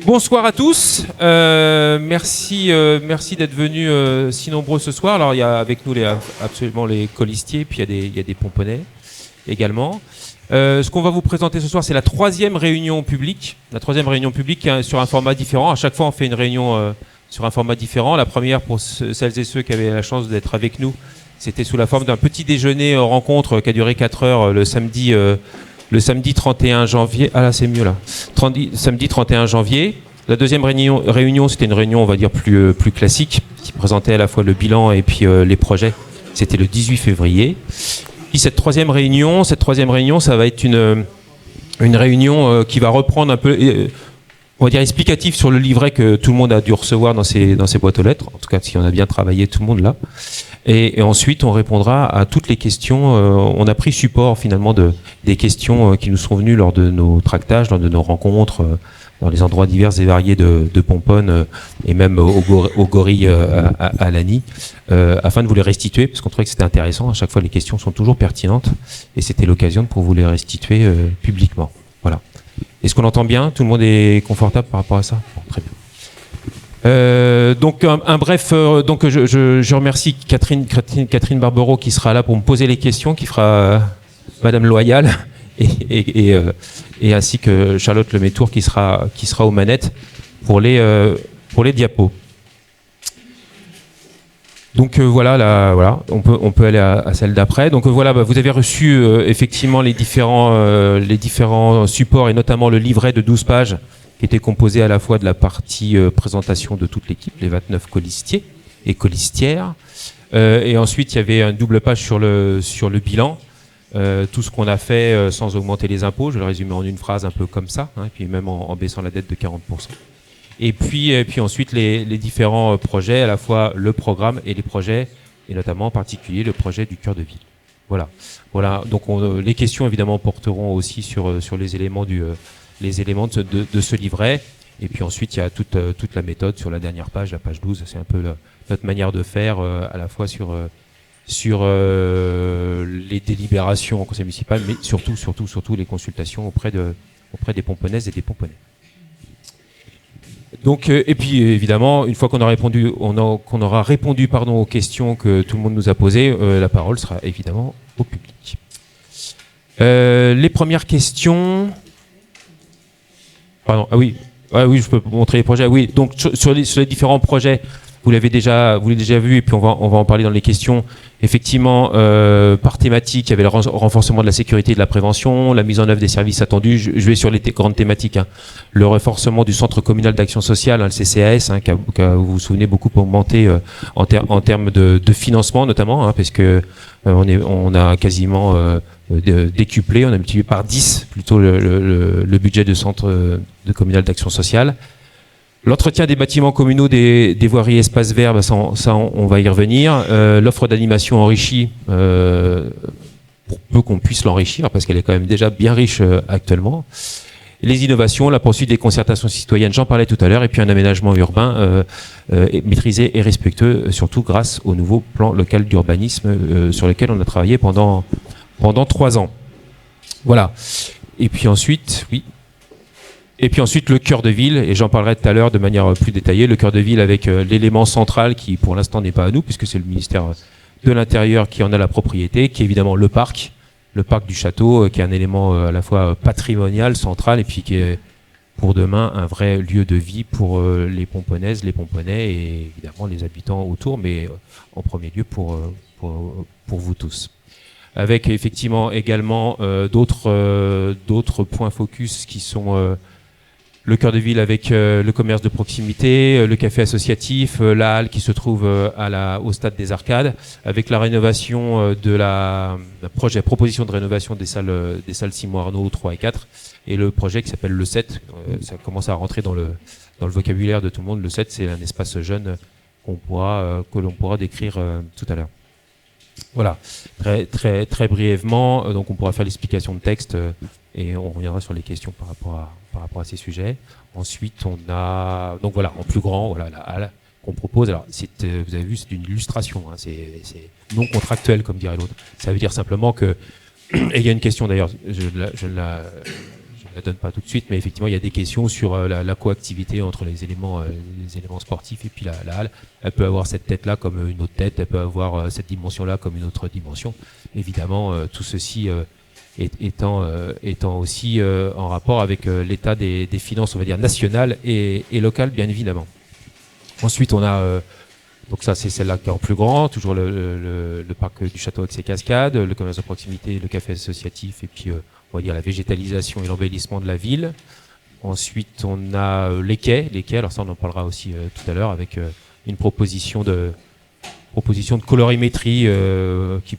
Bonsoir à tous. Merci d'être venus si nombreux ce soir. Alors il y a avec nous absolument les colistiers, puis il y a des pomponnais également. Ce qu'on va vous présenter ce soir, c'est la troisième réunion publique. La troisième réunion publique sur un format différent. À chaque fois, on fait une réunion sur un format différent. La première, pour celles et ceux qui avaient la chance d'être avec nous, c'était sous la forme d'un petit déjeuner rencontre qui a duré 4 heures le samedi 31 janvier. Ah là, c'est mieux là. Samedi 31 janvier. La deuxième réunion, c'était une réunion, on va dire, plus classique, qui présentait à la fois le bilan et puis les projets. C'était le 18 février. Puis cette troisième réunion, ça va être une réunion qui va reprendre un peu, on va dire, explicatif sur le livret que tout le monde a dû recevoir dans ses boîtes aux lettres. En tout cas, si on a bien travaillé, tout le monde là. Et ensuite, on répondra à toutes les questions. On a pris support finalement des questions qui nous sont venues lors de nos tractages, lors de nos rencontres, dans les endroits divers et variés de Pomponne et même au Gorille à Lagny, afin de vous les restituer, parce qu'on trouvait que c'était intéressant. À chaque fois, les questions sont toujours pertinentes, et c'était l'occasion pour vous les restituer publiquement. Voilà. Est-ce qu'on entend bien? Tout le monde est confortable par rapport à ça? Bon, très bien. Donc donc je remercie Catherine Barbero qui sera là pour me poser les questions, qui fera Madame Loyal, et ainsi que Charlotte Lemétour qui sera aux manettes pour les diapos. Donc voilà, on peut aller à celle d'après. Donc voilà, vous avez reçu effectivement les différents supports, et notamment le livret de 12 pages qui était composé à la fois de la partie présentation de toute l'équipe, les 29 colistiers et colistières, et ensuite il y avait une double page sur le bilan, tout ce qu'on a fait sans augmenter les impôts. Je vais le résumer en une phrase un peu comme ça, hein, et puis même en baissant la dette de 40%. Et puis ensuite les différents projets, à la fois le programme et les projets, et notamment en particulier le projet du cœur de ville. Voilà. Donc les questions évidemment porteront aussi sur les éléments de ce livret. Et puis ensuite, il y a toute la méthode sur la dernière page, la page 12. C'est un peu notre manière de faire, à la fois sur les délibérations en conseil municipal, mais surtout les consultations auprès des pomponnaises et des pomponnais. Donc, et puis évidemment, une fois qu'on aura répondu aux questions que tout le monde nous a posées, la parole sera évidemment au public. Les premières questions... Pardon, oui, je peux vous montrer les projets. Oui, donc sur les différents projets, vous l'avez déjà vu, et puis on va en parler dans les questions. Effectivement, par thématique, il y avait le renforcement de la sécurité et de la prévention, la mise en œuvre des services attendus. Je vais sur les grandes thématiques, hein. Le renforcement du centre communal d'action sociale, hein, le CCAS, hein, qui a, vous vous souvenez, beaucoup augmenté en termes de financement notamment, hein, parce que on a quasiment décuplé, on a multiplié par 10 plutôt le budget de centre de communal d'action sociale. L'entretien des bâtiments communaux, des voiries et espaces verts, ça on va y revenir. L'offre d'animation enrichie, pour peu qu'on puisse l'enrichir, parce qu'elle est quand même déjà bien riche actuellement. Les innovations, la poursuite des concertations citoyennes, j'en parlais tout à l'heure, et puis un aménagement urbain maîtrisé et respectueux, surtout grâce au nouveau plan local d'urbanisme sur lequel on a travaillé pendant 3 ans. Voilà. Et puis ensuite, le cœur de ville, et j'en parlerai tout à l'heure de manière plus détaillée, le cœur de ville avec l'élément central qui pour l'instant n'est pas à nous, puisque c'est le ministère de l'Intérieur qui en a la propriété, qui est évidemment le parc du château, qui est un élément à la fois patrimonial, central, et puis qui est pour demain un vrai lieu de vie pour les Pomponnaises, les Pomponnais, et évidemment les habitants autour, mais en premier lieu pour vous tous. Avec effectivement également d'autres points focus qui sont le cœur de ville avec le commerce de proximité, le café associatif, la halle qui se trouve au stade des Arcades, avec la rénovation proposition de rénovation des salles Simon Arnaud 3 et 4, et le projet qui s'appelle le 7. Ça commence à rentrer dans le vocabulaire de tout le monde. Le 7, c'est un espace jeune que l'on pourra décrire tout à l'heure. Voilà, très brièvement, donc on pourra faire l'explication de texte et on reviendra sur les questions par rapport à ces sujets. Ensuite, on a, donc voilà, en plus grand, voilà, la halle qu'on propose. Alors, vous avez vu, c'est une illustration, hein, c'est non contractuel, comme dirait l'autre. Ça veut dire simplement que, et il y a une question d'ailleurs, je ne ne la donne pas tout de suite, mais effectivement, il y a des questions sur la coactivité entre les éléments sportifs et puis la halle. Elle peut avoir cette tête-là comme une autre tête, elle peut avoir cette dimension-là comme une autre dimension. Évidemment, tout ceci étant aussi en rapport avec l'état des finances, on va dire, nationales et locales, bien évidemment. Ensuite, on a... donc ça, c'est celle-là qui est en plus grand, toujours le parc du château avec ses cascades, le commerce de proximité, le café associatif, et puis on va dire la végétalisation et l'embellissement de la ville. Ensuite, on a les quais, alors ça on en parlera aussi tout à l'heure, avec une proposition de colorimétrie qui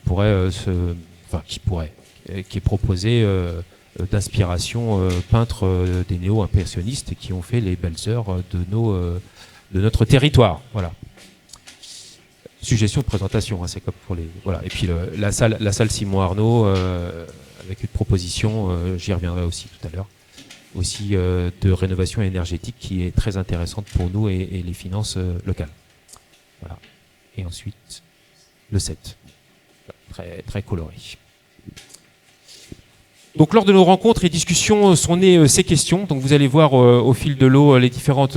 est proposée d'inspiration peintre des néo-impressionnistes qui ont fait les belles heures de notre territoire. Voilà. Suggestion de présentation, hein, c'est comme pour les... Voilà. Et puis la salle Simon Arnaud, avec une proposition, j'y reviendrai aussi tout à l'heure, aussi de rénovation énergétique qui est très intéressante pour nous et les finances locales. Voilà. Et ensuite, le 7. Très, très coloré. Donc lors de nos rencontres et discussions sont nées ces questions. Donc vous allez voir au fil de l'eau les différentes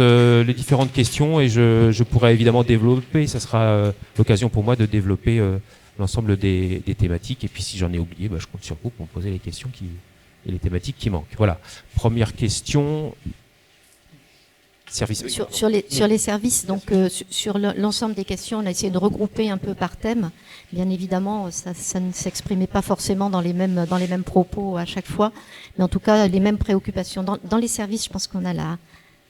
questions et je pourrai évidemment développer. Ça sera l'occasion pour moi de développer l'ensemble des thématiques. Et puis si j'en ai oublié, je compte sur vous pour me poser les questions et les thématiques qui manquent. Voilà. Première question. Service. Sur les services, donc sur l'ensemble des questions, on a essayé de regrouper un peu par thème. Bien évidemment, ça ne s'exprimait pas forcément dans les mêmes propos à chaque fois, mais en tout cas les mêmes préoccupations. Dans les services, je pense qu'on a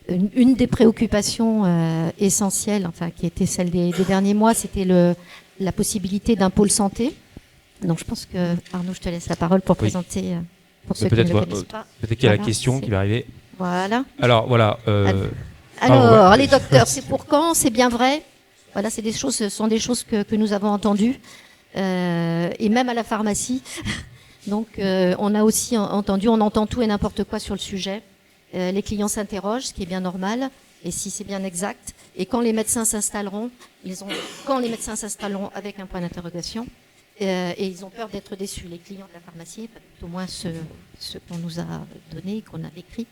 une des préoccupations essentielles, enfin qui était celle des derniers mois, c'était la possibilité d'un pôle santé. Donc je pense que Arnaud, je te laisse la parole pour présenter pour ceux qui ne le connaissent pas. Peut-être qu'il y a la question qui va arriver. Voilà. Alors voilà. Alors, les docteurs, c'est pour quand? C'est bien vrai? Voilà, ce sont des choses que nous avons entendues, et même à la pharmacie. Donc, on a aussi entendu, on entend tout et n'importe quoi sur le sujet. Les clients s'interrogent, ce qui est bien normal, et si c'est bien exact. Et quand les médecins s'installeront, avec un point d'interrogation, et ils ont peur d'être déçus. Les clients de la pharmacie, au moins ceux qu'on nous a donnés, qu'on a écrits,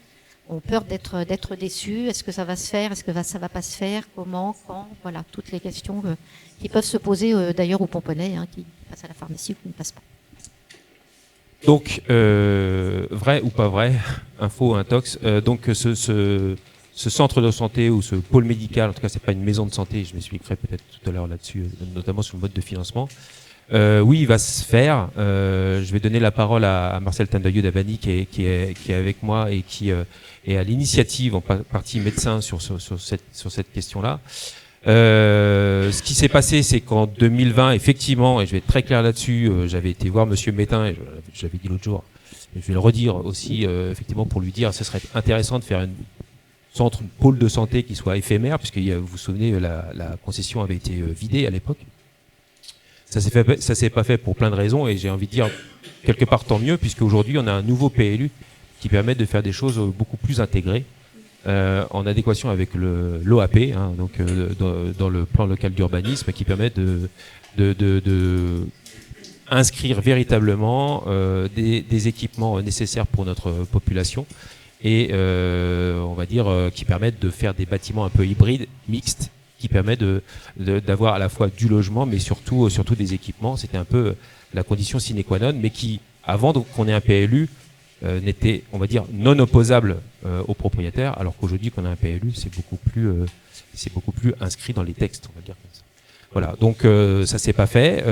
ont peur d'être déçus. Est-ce que ça va se faire? Est-ce que ça va pas se faire? Comment? Quand? Voilà, toutes les questions qui peuvent se poser d'ailleurs aux Pomponais, qui passent à la pharmacie ou qui ne passent pas. Donc, vrai ou pas vrai, info, intox. Donc, ce centre de santé ou ce pôle médical, en tout cas, c'est pas une maison de santé. Je m'expliquerai peut-être tout à l'heure là-dessus, notamment sur le mode de financement. Oui, il va se faire. Je vais donner la parole à Marcel Tandayou d'Abani qui est avec moi et qui est à l'initiative en partie médecin sur cette question-là. Ce qui s'est passé, c'est qu'en 2020, effectivement, et je vais être très clair là-dessus, j'avais été voir Monsieur Métain, et je l'avais dit l'autre jour, et je vais le redire aussi, effectivement, pour lui dire, ce serait intéressant de faire un pôle de santé qui soit éphémère, puisque vous vous souvenez, la concession avait été vidée à l'époque. Ça s'est pas fait pour plein de raisons, et j'ai envie de dire quelque part tant mieux, puisque aujourd'hui on a un nouveau PLU qui permet de faire des choses beaucoup plus intégrées, en adéquation avec l'OAP, donc dans le plan local d'urbanisme, qui permet de inscrire véritablement des équipements nécessaires pour notre population, et on va dire qui permettent de faire des bâtiments un peu hybrides, mixtes, qui permet d'avoir à la fois du logement, mais surtout des équipements. C'était un peu la condition sine qua non, mais qui, avant qu'on ait un PLU, n'était, on va dire, non opposable aux propriétaires, alors qu'aujourd'hui qu'on a un PLU, c'est beaucoup plus inscrit dans les textes, on va dire comme ça. Voilà, donc ça s'est pas fait.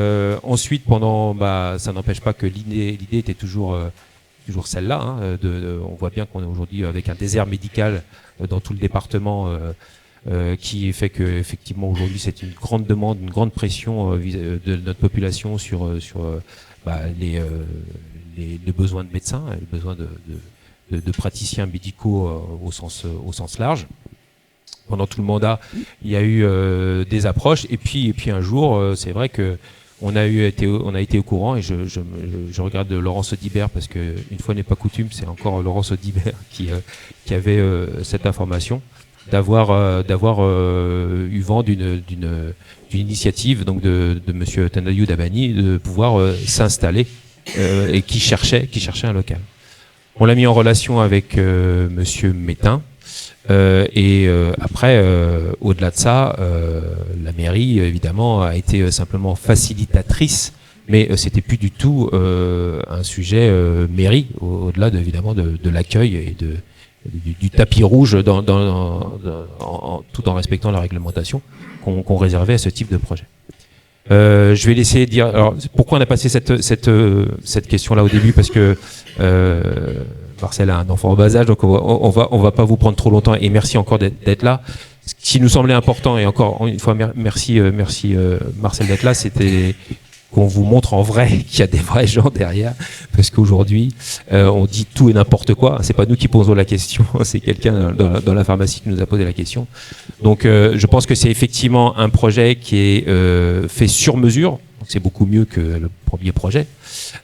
Ensuite, ça n'empêche pas que l'idée était toujours celle-là. On voit bien qu'on est aujourd'hui avec un désert médical dans tout le département. Qui fait que effectivement aujourd'hui c'est une grande demande, une grande pression de notre population sur les besoins de médecins, les besoins de praticiens médicaux au sens large. Pendant tout le mandat, il y a eu des approches, et puis un jour, c'est vrai que on a été au courant, et je regarde Laurence Audibert, parce que une fois n'est pas coutume, c'est encore Laurence Audibert qui avait cette information, d'avoir eu vent d'une initiative donc de Monsieur Tandayou d'Abani de pouvoir s'installer et qui cherchait un local. On l'a mis en relation avec Monsieur Métain. Après, au-delà de ça, la mairie, évidemment, a été simplement facilitatrice, mais c'était plus du tout un sujet mairie, au-delà évidemment de l'accueil et du tapis rouge tout en respectant la réglementation qu'on réservait à ce type de projet. Je vais laisser dire. Alors, pourquoi on a passé cette question-là au début? Parce que Marcel a un enfant en bas âge, donc on va pas vous prendre trop longtemps. Et merci encore d'être là. Ce qui nous semblait important, et encore une fois merci Marcel d'être là, c'était qu'on vous montre en vrai qu'il y a des vrais gens derrière, parce qu'aujourd'hui on dit tout et n'importe quoi. C'est pas nous qui posons la question, c'est quelqu'un dans la pharmacie qui nous a posé la question. Donc je pense que c'est effectivement un projet qui est fait sur mesure. C'est beaucoup mieux que le premier projet.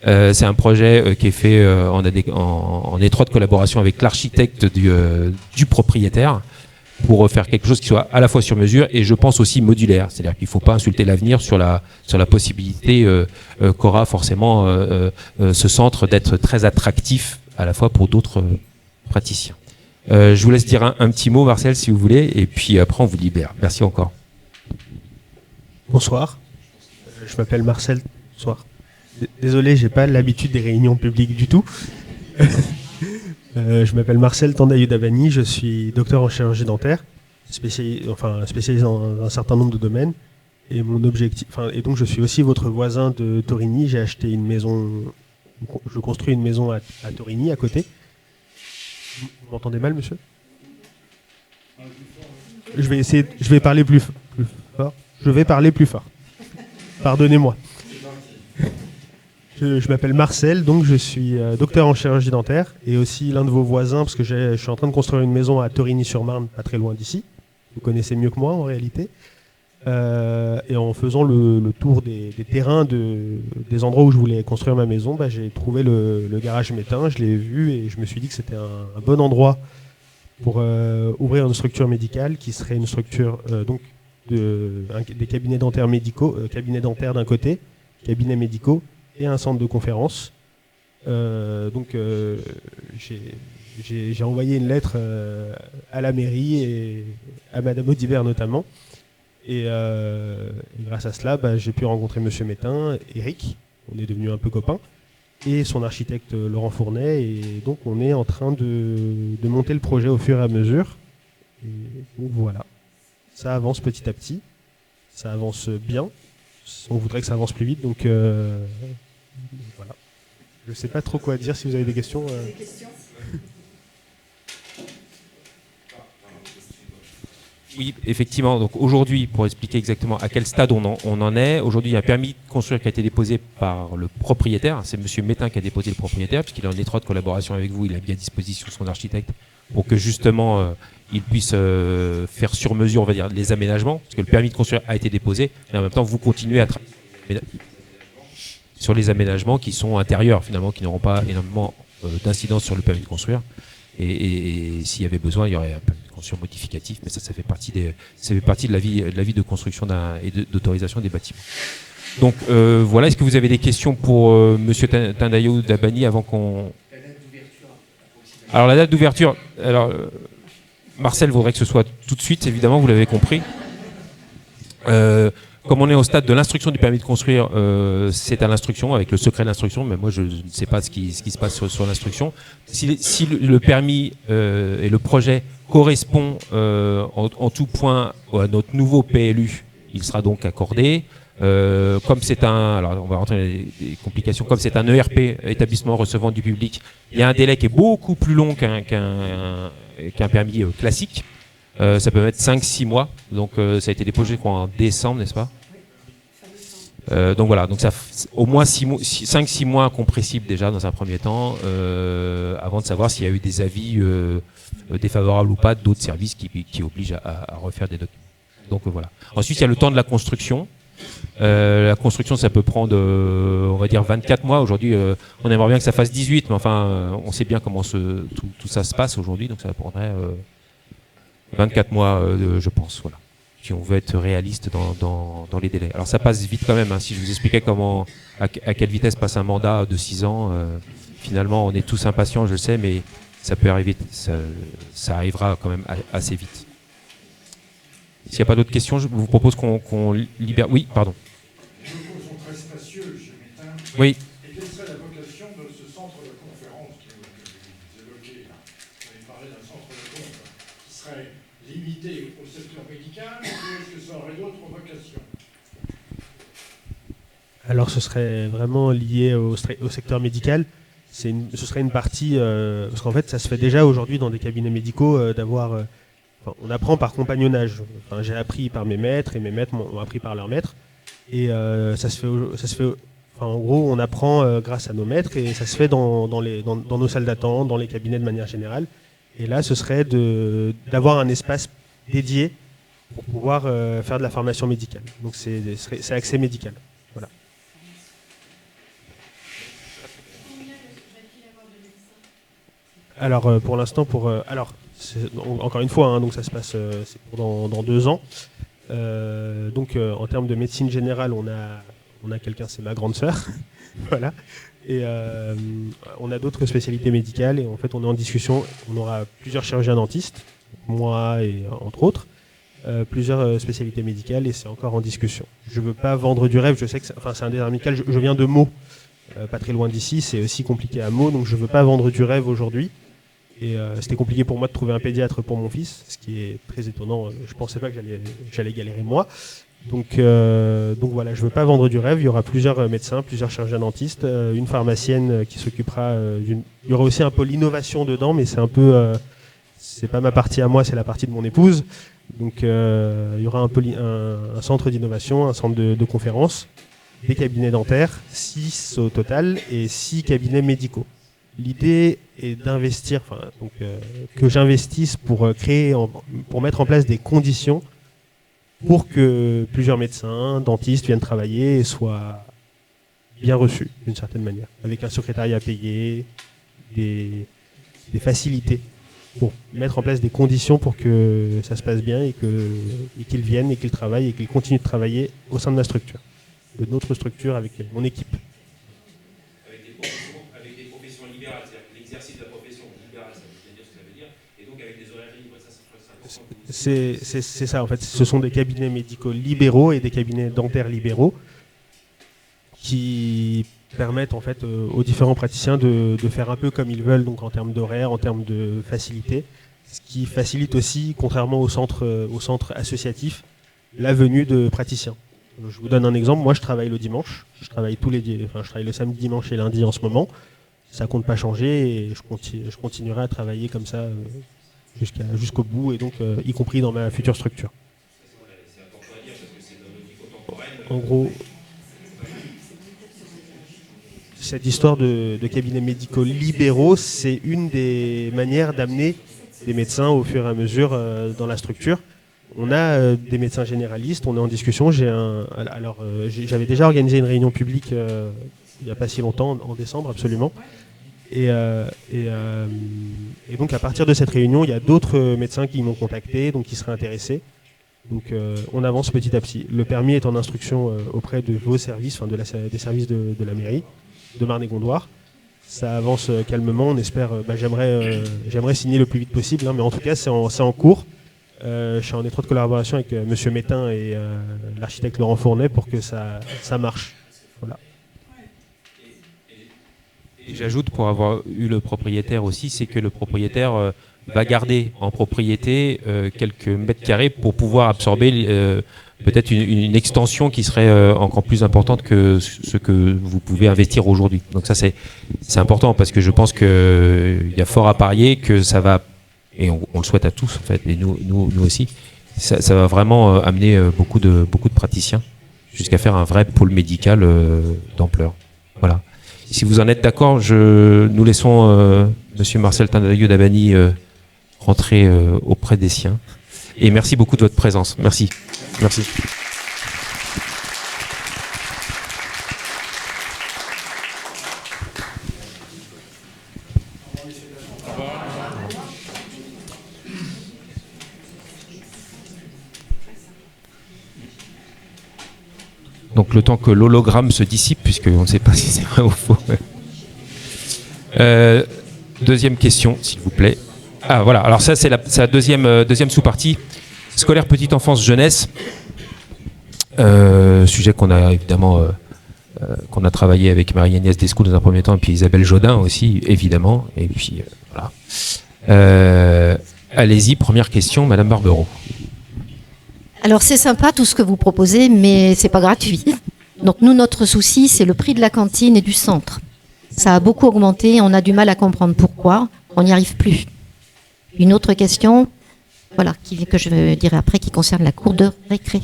C'est un projet qui est fait en étroite collaboration avec l'architecte du propriétaire, pour faire quelque chose qui soit à la fois sur mesure et je pense aussi modulaire. C'est-à-dire qu'il ne faut pas insulter l'avenir sur la possibilité qu'aura forcément ce centre d'être très attractif à la fois pour d'autres praticiens. Je vous laisse dire un petit mot, Marcel, si vous voulez, et puis après on vous libère. Merci encore. Bonsoir, je m'appelle Marcel. Bonsoir. Désolé, j'ai pas l'habitude des réunions publiques du tout. Je m'appelle Marcel Tandayou-Dabani, je suis docteur en chirurgie dentaire, spécialisé dans un certain nombre de domaines. Et mon objectif, et donc je suis aussi votre voisin de Torigny. J'ai acheté une maison, je construis une maison à Torigny, à côté. Vous m'entendez mal, monsieur? Je vais parler plus fort. Je vais parler plus fort. Pardonnez-moi. Je m'appelle Marcel, donc je suis docteur en chirurgie dentaire et aussi l'un de vos voisins, parce que je suis en train de construire une maison à Torigny-sur-Marne, pas très loin d'ici. Vous connaissez mieux que moi en réalité. Et en faisant le tour des terrains des endroits où je voulais construire ma maison, j'ai trouvé le garage Métain, je l'ai vu et je me suis dit que c'était un bon endroit pour ouvrir une structure médicale qui serait une structure des cabinets dentaires médicaux, cabinets dentaires d'un côté, cabinets médicaux, et un centre de conférence. J'ai envoyé une lettre à la mairie et à Madame Audibert notamment. Et grâce à cela, j'ai pu rencontrer Monsieur Métain, Eric, on est devenus un peu copains, et son architecte Laurent Fournet. Et donc on est en train de monter le projet au fur et à mesure. Et donc voilà, ça avance petit à petit, ça avance bien. On voudrait que ça avance plus vite, donc voilà. Je ne sais pas trop quoi dire. Si vous avez des questions. Oui, effectivement. Donc aujourd'hui, pour expliquer exactement à quel stade on en est, aujourd'hui il y a un permis de construire qui a été déposé par le propriétaire. C'est Monsieur Métain qui a déposé le propriétaire, puisqu'il est en étroite collaboration avec vous. Il a mis à disposition son architecte pour que justement il puisse faire sur mesure, on va dire, les aménagements, parce que le permis de construire a été déposé, et en même temps vous continuez à travailler sur les aménagements qui sont intérieurs, finalement, qui n'auront pas énormément d'incidence sur le permis de construire. Et s'il y avait besoin, il y aurait un permis de construire modificatif, mais ça fait partie de la vie de construction et d'autorisation des bâtiments. Donc voilà, est-ce que vous avez des questions pour Monsieur Tandayou-Dabani avant qu'on... Alors la date d'ouverture, Marcel voudrait que ce soit tout de suite, évidemment, vous l'avez compris. Comme on est au stade de l'instruction du permis de construire, c'est à l'instruction, avec le secret de l'instruction, mais moi je ne sais pas ce qui se passe sur l'instruction. Si le permis et le projet correspond en tout point à notre nouveau PLU, il sera donc accordé. Comme c'est alors on va rentrer dans des complications, comme c'est un ERP, établissement recevant du public, il y a un délai qui est beaucoup plus long qu'un permis classique. Ça peut mettre 5-6 mois, donc ça a été déposé en décembre, n'est-ce pas? Donc voilà, donc ça au moins 5-6 mois compressibles déjà dans un premier temps, avant de savoir s'il y a eu des avis défavorables ou pas d'autres services qui obligent à refaire des documents. Donc voilà. Ensuite, il y a le temps de la construction. La construction, ça peut prendre, on va dire, 24 mois. Aujourd'hui, on aimerait bien que ça fasse 18, mais enfin, on sait bien comment tout ça se passe aujourd'hui, donc ça prendrait 24 mois, je pense, voilà. Si on veut être réaliste dans les délais. Alors ça passe vite quand même, hein. Si je vous expliquais à quelle vitesse passe un mandat de 6 ans, finalement, on est tous impatients, je le sais, mais ça peut arriver, ça arrivera quand même assez vite. S'il n'y a pas d'autres questions, je vous propose qu'on libère. Oui, pardon. Les locaux sont très spacieux chez Métain. Oui. Et quelle serait la vocation de ce centre de conférence que vous évoquez là? Vous avez parlé d'un centre de conférence qui serait limité au secteur médical, ou est-ce que ça aurait d'autres vocations? Alors ce serait vraiment lié au secteur médical. Ce serait une partie, parce qu'en fait ça se fait déjà aujourd'hui dans des cabinets médicaux d'avoir... on apprend par compagnonnage. Enfin, j'ai appris par mes maîtres et mes maîtres m'ont appris par leurs maîtres. Et ça se fait. Enfin, en gros, on apprend grâce à nos maîtres et ça se fait dans nos salles d'attente, dans les cabinets de manière générale. Et là, ce serait d'avoir un espace dédié pour pouvoir faire de la formation médicale. Donc c'est accès médical. Voilà. Alors pour l'instant, encore une fois, donc ça se passe c'est pour dans 2 ans. Donc en termes de médecine générale, on a quelqu'un, c'est ma grande sœur, voilà. Et on a d'autres spécialités médicales et en fait on est en discussion. On aura plusieurs chirurgiens dentistes, moi et entre autres, plusieurs spécialités médicales et c'est encore en discussion. Je veux pas vendre du rêve. Je sais que c'est un désert médical. Je viens de Meaux, pas très loin d'ici. C'est aussi compliqué à Meaux, donc je veux pas vendre du rêve aujourd'hui. Et c'était compliqué pour moi de trouver un pédiatre pour mon fils, ce qui est très étonnant. Je pensais pas que j'allais galérer moi. Donc voilà, je veux pas vendre du rêve. Il y aura plusieurs médecins, plusieurs chirurgiens dentistes, une pharmacienne qui s'occupera Il y aura aussi un pôle innovation dedans, mais c'est un peu... c'est pas ma partie à moi, c'est la partie de mon épouse. Donc il y aura un centre d'innovation, un centre de conférences, des cabinets dentaires, 6 au total, et 6 cabinets médicaux. L'idée est d'investir, que j'investisse pour pour mettre en place des conditions pour que plusieurs médecins, dentistes viennent travailler et soient bien reçus d'une certaine manière, avec un secrétariat payé, des facilités pour mettre en place des conditions pour que ça se passe bien et qu'ils viennent et qu'ils travaillent et qu'ils continuent de travailler au sein de ma structure, de notre structure avec mon équipe. C'est ça en fait, ce sont des cabinets médicaux libéraux et des cabinets dentaires libéraux qui permettent en fait aux différents praticiens de faire un peu comme ils veulent, donc en termes d'horaire, en termes de facilité, ce qui facilite aussi, contrairement au centre associatif, la venue de praticiens. Je vous donne un exemple, moi je travaille le dimanche, je travaille le samedi, dimanche et lundi en ce moment, ça compte pas changer et je continuerai à travailler comme ça jusqu'au bout, et donc y compris dans ma future structure. En gros, cette histoire de cabinets médicaux libéraux, c'est une des manières d'amener des médecins au fur et à mesure dans la structure. On a des médecins généralistes, on est en discussion. J'avais déjà organisé une réunion publique il n'y a pas si longtemps, en décembre absolument. Et donc à partir de cette réunion, il y a d'autres médecins qui m'ont contacté, donc qui seraient intéressés. Donc on avance petit à petit. Le permis est en instruction auprès de vos services, des services de la mairie de Marne-et-Gondoire. Ça avance calmement, on espère. J'aimerais signer le plus vite possible, mais en tout cas c'est en cours. Je suis en étroite collaboration avec Monsieur Métain et l'architecte Laurent Fournet pour que ça marche. Voilà. Et j'ajoute, pour avoir eu le propriétaire aussi, c'est que le propriétaire va garder en propriété quelques mètres carrés pour pouvoir absorber peut-être une extension qui serait encore plus importante que ce que vous pouvez investir aujourd'hui. Donc ça, c'est important, parce que je pense qu'il y a fort à parier que ça va, et on le souhaite à tous en fait, et nous aussi, ça va vraiment amener beaucoup de praticiens jusqu'à faire un vrai pôle médical d'ampleur. Voilà. Si vous en êtes d'accord, nous laissons Monsieur Marcel Tindayeux d'Abani rentrer auprès des siens. Et merci beaucoup de votre présence. Merci. Merci. Donc le temps que l'hologramme se dissipe, puisqu'on ne sait pas si c'est vrai ou faux. Deuxième question, s'il vous plaît. Ah voilà, alors ça c'est la deuxième sous-partie. Scolaire, petite enfance, jeunesse. Sujet qu'on a évidemment qu'on a travaillé avec Marie-Agnès Descoux dans un premier temps, et puis Isabelle Jodin aussi, évidemment. Et puis voilà. Allez-y, première question, Madame Barbero. Alors c'est sympa tout ce que vous proposez, mais c'est pas gratuit. Donc nous, notre souci, c'est le prix de la cantine et du centre. Ça a beaucoup augmenté, on a du mal à comprendre pourquoi, on n'y arrive plus. Une autre question, voilà, que je dirai après, qui concerne la cour de récré.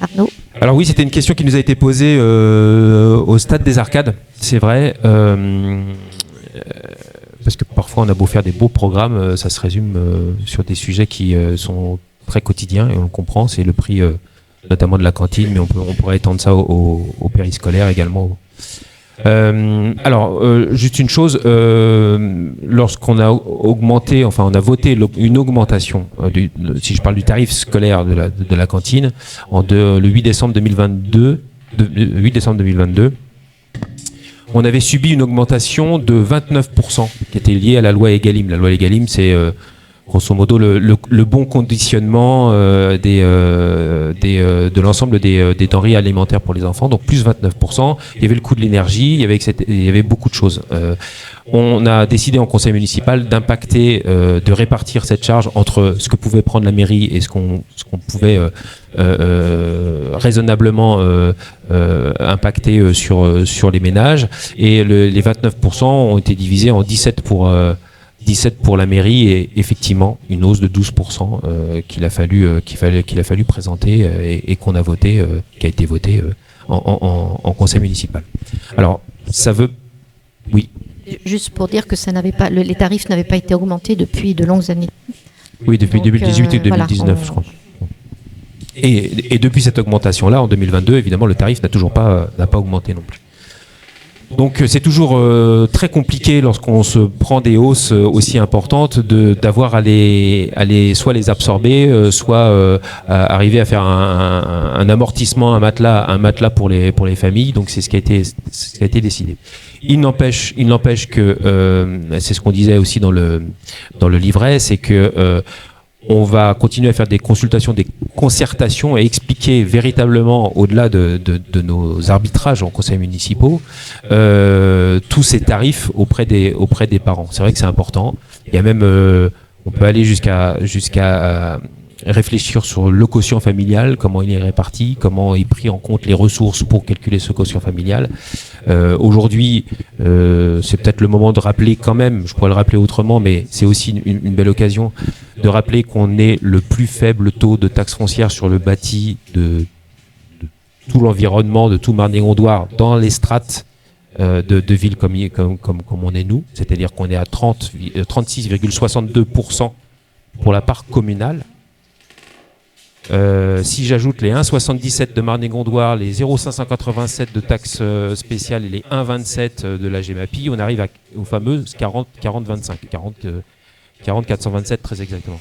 Arnaud ? Alors oui, c'était une question qui nous a été posée au stade des Arcades, c'est vrai. Parce que parfois on a beau faire des beaux programmes, ça se résume sur des sujets qui sont très quotidiens, et on le comprend, c'est le prix notamment de la cantine, mais on pourrait étendre ça au périscolaire également. Juste une chose, lorsqu'on a augmenté, enfin on a voté une augmentation, si je parle du tarif scolaire de la cantine, le 8 décembre 2022, on avait subi une augmentation de 29% qui était liée à la loi Egalim. La loi Egalim, c'est grosso modo le bon conditionnement de l'ensemble des denrées alimentaires pour les enfants, donc plus 29%. Il y avait le coût de l'énergie, il y avait beaucoup de choses. On a décidé en conseil municipal d'impacter, de répartir cette charge entre ce que pouvait prendre la mairie et ce qu'on pouvait raisonnablement impacter sur les ménages. Et les 29% ont été divisés en 17 pour la mairie, et effectivement une hausse de 12% qu'il a fallu présenter et qu'on a voté, qui a été voté en conseil municipal. Alors ça veut, oui. Juste pour dire que les tarifs n'avaient pas été augmentés depuis de longues années. Oui, depuis 2018 et 2019, je crois. Et depuis cette augmentation-là, en 2022, évidemment, le tarif n'a pas augmenté non plus. Donc c'est toujours très compliqué lorsqu'on se prend des hausses aussi importantes d'avoir à soit les absorber, soit arriver à faire un amortissement, un matelas pour les familles. Donc c'est ce qui a été décidé. Il n'empêche que c'est ce qu'on disait aussi dans le livret, c'est que on va continuer à faire des consultations, des concertations et expliquer véritablement, au-delà de nos arbitrages en conseils municipaux, tous ces tarifs auprès des parents. C'est vrai que c'est important. Il y a même, on peut aller jusqu'à réfléchir sur le quotient familial, comment il est réparti, comment est pris en compte les ressources pour calculer ce quotient familial. Aujourd'hui, c'est peut-être le moment de rappeler quand même, je pourrais le rappeler autrement, mais c'est aussi une belle occasion de rappeler qu'on est le plus faible taux de taxe foncière sur le bâti de tout l'environnement, de tout Marne-et-Gondoire, dans les strates de villes comme on est nous, c'est-à-dire qu'on est à 36,62% pour la part communale. Si j'ajoute les 1,77 de Marne-et-Gondoire, les 0,587 de taxes spéciales et les 1,27 de la GEMAPI, on arrive aux fameuses 40-25, 40-427 très exactement.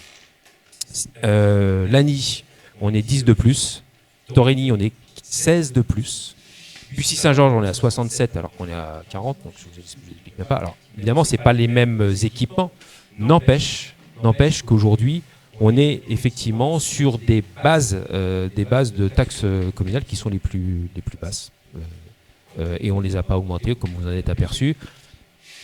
Lagny, on est 10 de plus. Torigny, on est 16 de plus. Bussy-Saint-Georges, on est à 67 alors qu'on est à 40, donc je vous explique même pas. Alors évidemment, c'est pas les mêmes équipements. N'empêche qu'aujourd'hui, on est effectivement sur des bases de taxes communales qui sont les plus basses. Et on ne les a pas augmentées, comme vous en êtes aperçu.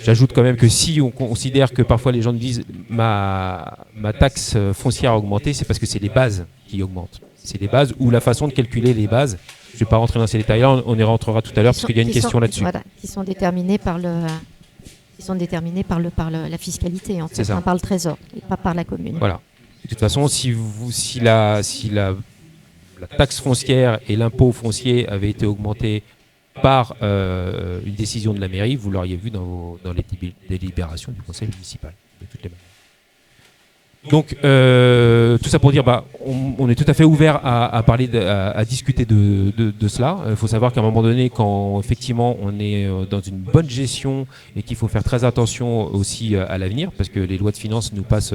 J'ajoute quand même que si on considère que parfois les gens me disent ma taxe foncière a augmenté, c'est parce que c'est les bases qui augmentent. C'est les bases ou la façon de calculer les bases. Je ne vais pas rentrer dans ces détails-là, on y rentrera tout à l'heure parce qu'il y a une question là-dessus. Voilà, qui sont déterminés par la fiscalité, en fait, par le Trésor, et pas par la commune. Voilà. De toute façon, si la taxe foncière et l'impôt foncier avaient été augmentés par une décision de la mairie, vous l'auriez vu dans les délibérations du conseil municipal, de toutes les manières. Donc, tout ça pour dire, on est tout à fait ouvert à parler, à discuter de cela. Il faut savoir qu'à un moment donné, quand effectivement on est dans une bonne gestion et qu'il faut faire très attention aussi à l'avenir, parce que les lois de finances nous passent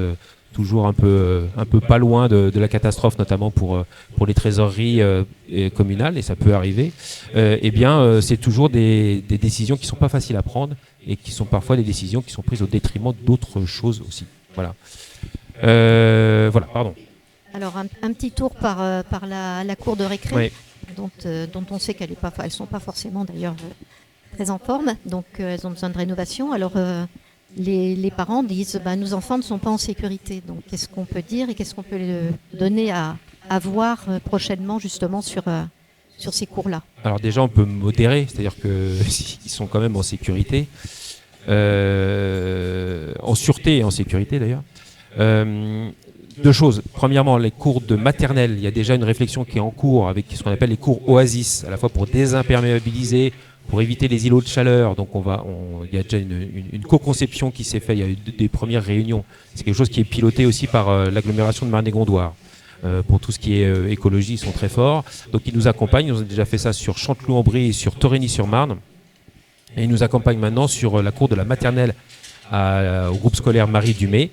toujours un peu pas loin de la catastrophe, notamment pour les trésoreries communales, et ça peut arriver, c'est toujours des décisions qui ne sont pas faciles à prendre et qui sont parfois des décisions qui sont prises au détriment d'autres choses aussi. Voilà. Voilà, pardon. Alors un petit tour par la cour de récré, Ouais. dont on sait qu'elles ne sont pas forcément d'ailleurs très en forme, donc elles ont besoin de rénovation. Alors les parents disent nos enfants ne sont pas en sécurité, donc qu'est-ce qu'on peut dire et qu'est-ce qu'on peut donner à voir prochainement justement sur ces cours-là? Alors déjà, on peut modérer, c'est-à-dire qu'ils sont quand même en sécurité, en sûreté et en sécurité d'ailleurs. Deux choses. Premièrement, les cours de maternelle, il y a déjà une réflexion qui est en cours avec ce qu'on appelle les cours Oasis, à la fois pour désimperméabiliser, pour éviter les îlots de chaleur. Donc il y a déjà une co-conception qui s'est faite, il y a eu des premières réunions. C'est quelque chose qui est piloté aussi par l'agglomération de Marne-et-Gondoire. Pour tout ce qui est écologie, ils sont très forts. Donc ils nous accompagnent, ils ont déjà fait ça sur Chanteloup-en-Brie et sur Torigny-sur-Marne. Et ils nous accompagnent maintenant sur la cour de la maternelle au groupe scolaire Marie Dumay.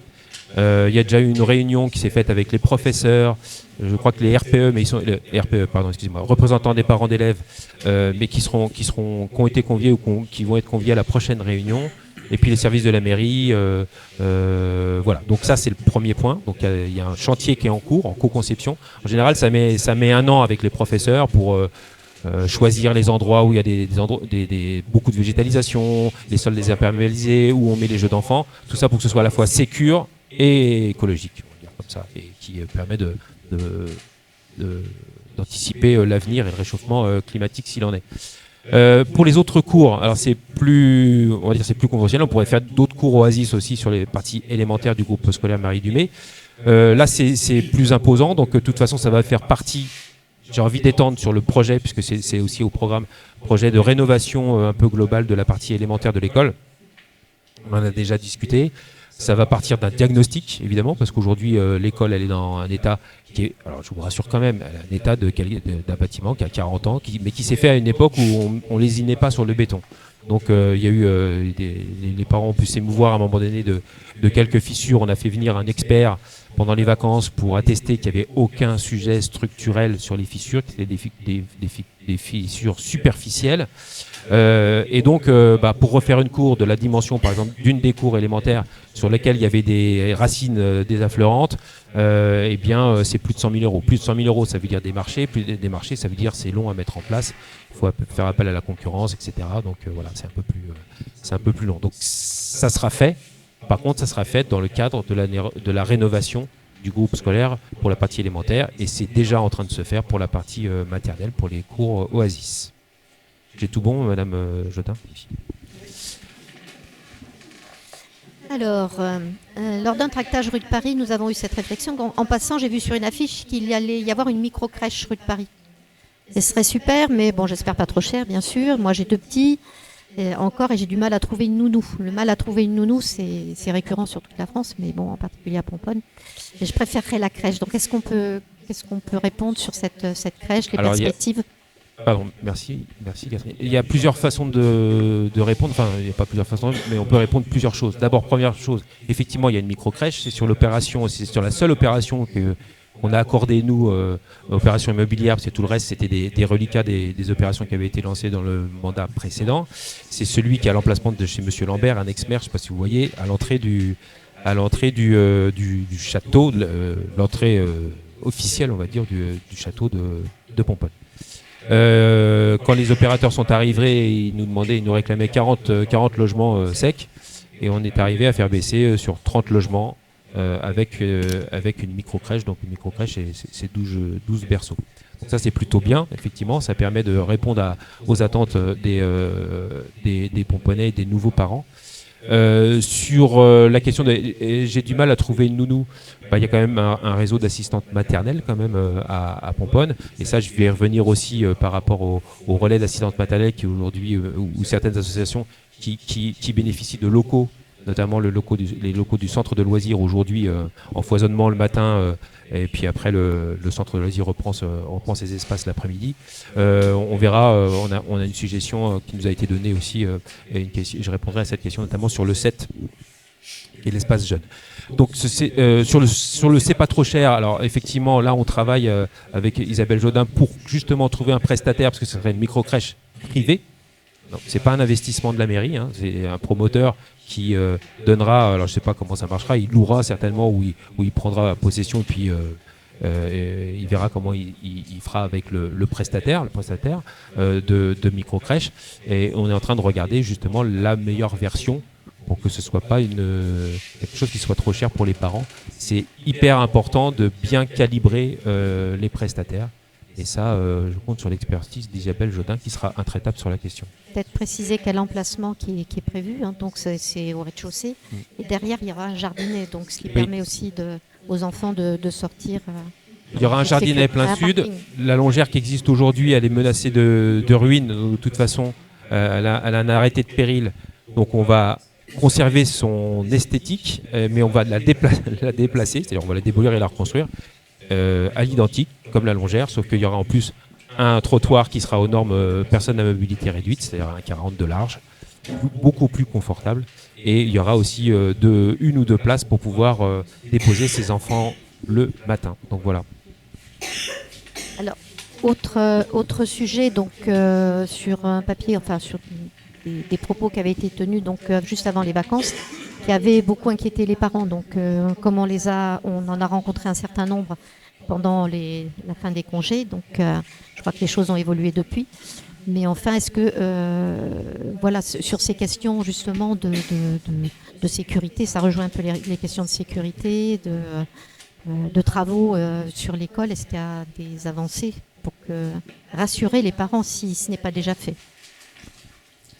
Il y a déjà eu une réunion qui s'est faite avec les professeurs, je crois que les RPE, mais ils sont les RPE, pardon, excusez-moi, représentants des parents d'élèves, mais qui ont été conviés ou qui vont être conviés à la prochaine réunion. Et puis les services de la mairie, voilà. Donc ça c'est le premier point. Donc il y a un chantier qui est en cours, en co-conception. En général, ça met 1 an avec les professeurs pour choisir les endroits où il y a beaucoup de végétalisation, les sols désimperméabilisés, où on met les jeux d'enfants. Tout ça pour que ce soit à la fois sécure et écologique, on va dire comme ça, et qui permet d'anticiper l'avenir et le réchauffement climatique s'il en est. Pour les autres cours, alors c'est plus conventionnel. On pourrait faire d'autres cours Oasis aussi sur les parties élémentaires du groupe scolaire Marie Dumay. Là, c'est plus imposant, donc de toute façon, ça va faire partie. J'ai envie d'étendre sur le projet, puisque c'est aussi au programme projet de rénovation un peu globale de la partie élémentaire de l'école. On en a déjà discuté. Ça va partir d'un diagnostic, évidemment, parce qu'aujourd'hui, l'école, elle est dans un état qui est, alors je vous rassure quand même, elle a un état d'un bâtiment qui a 40 ans, mais qui s'est fait à une époque où on lésinait pas sur le béton. Donc il y a eu les parents ont pu s'émouvoir à un moment donné de quelques fissures. On a fait venir un expert pendant les vacances pour attester qu'il n'y avait aucun sujet structurel sur les fissures, qui étaient des fissures superficielles. Et donc, pour refaire une cour de la dimension, par exemple, d'une des cours élémentaires sur lesquelles il y avait des racines désaffleurantes, c'est plus de 100 000 euros. Plus de 100 000 euros, ça veut dire des marchés. Plus des marchés, ça veut dire c'est long à mettre en place. Il faut faire appel à la concurrence, etc. Donc voilà, c'est un peu plus long. Donc ça sera fait. Par contre, ça sera fait dans le cadre de la rénovation du groupe scolaire pour la partie élémentaire, et c'est déjà en train de se faire pour la partie maternelle, pour les cours Oasis. J'ai tout bon, Madame Jotin? Alors, lors d'un tractage rue de Paris, nous avons eu cette réflexion. En passant, j'ai vu sur une affiche qu'il y allait y avoir une micro-crèche rue de Paris. Ce serait super, mais bon, j'espère pas trop cher, bien sûr. Moi, j'ai 2 petits et j'ai du mal à trouver une nounou. Le mal à trouver une nounou, c'est récurrent sur toute la France, mais bon, en particulier à Pomponne. Et je préférerais la crèche. Donc, qu'est-ce qu'on peut répondre sur cette crèche, les perspectives? Pardon, merci Catherine. Il y a plusieurs façons de répondre, enfin il n'y a pas plusieurs façons, mais on peut répondre plusieurs choses. D'abord, première chose, effectivement il y a une micro-crèche, c'est sur la seule opération qu'on a accordée nous, opération immobilière, parce que tout le reste c'était des reliquats des opérations qui avaient été lancées dans le mandat précédent. C'est celui qui est à l'emplacement de chez Monsieur Lambert, un ex-maire, je ne sais pas si vous voyez, à l'entrée du château, l'entrée officielle on va dire du château de Pomponne. Quand les opérateurs sont arrivés, ils nous réclamaient 40 logements secs, et on est arrivé à faire baisser sur 30 logements avec une micro-crèche. Donc une micro-crèche, c'est 12 berceaux. Donc ça c'est plutôt bien, effectivement, ça permet de répondre aux attentes des Pomponnais et des nouveaux parents. Sur la question j'ai du mal à trouver une nounou. Il y a quand même un réseau d'assistantes maternelles quand même à Pomponne, et ça je vais y revenir aussi par rapport au relais d'assistantes maternelles qui aujourd'hui ou certaines associations qui bénéficient de locaux, notamment les locaux du centre de loisirs aujourd'hui en foisonnement le matin, et puis après le centre de loisirs reprend ses espaces l'après-midi. On verra, on a une suggestion qui nous a été donnée aussi, et je répondrai à cette question notamment sur le 7 et l'espace jeune. Donc sur le c'est pas trop cher. Alors effectivement là on travaille avec Isabelle Jodin pour justement trouver un prestataire, parce que ce serait une micro-crèche privée. Non, c'est pas un investissement de la mairie, hein, c'est un promoteur qui donnera, alors je sais pas comment ça marchera, il louera certainement ou il prendra possession et puis il verra comment il fera avec le prestataire de microcrèche. Et on est en train de regarder justement la meilleure version pour que ce soit pas quelque chose qui soit trop cher pour les parents. C'est hyper important de bien calibrer les prestataires. Et ça, je compte sur l'expertise d'Isabelle Jodin qui sera intraitable sur la question. Peut-être préciser quel emplacement qui est prévu, hein, donc c'est au rez-de-chaussée. Et derrière, il y aura un jardinet, donc ce qui permet aussi aux enfants de sortir. Il y aura un jardinet plein sud. La longère qui existe aujourd'hui, elle est menacée de ruine. De toute façon, elle a un arrêté de péril. Donc on va conserver son esthétique, mais on va la déplacer, c'est-à-dire on va la démolir et la reconstruire à l'identique, comme la longère, sauf qu'il y aura en plus un trottoir qui sera aux normes personnes à mobilité réduite, c'est-à-dire un 40 de large, beaucoup plus confortable. Et il y aura aussi une ou deux places pour pouvoir déposer ses enfants le matin. Donc voilà. Alors, autre sujet, donc sur un papier, enfin sur des propos qui avaient été tenus donc juste avant les vacances, qui avaient beaucoup inquiété les parents. Donc, comme on en a rencontré un certain nombre pendant la fin des congés. Donc, je crois que les choses ont évolué depuis. Mais enfin, est-ce que, voilà, sur ces questions justement de sécurité, ça rejoint un peu les questions de sécurité, de travaux sur l'école. Est-ce qu'il y a des avancées pour rassurer les parents si ce n'est pas déjà fait?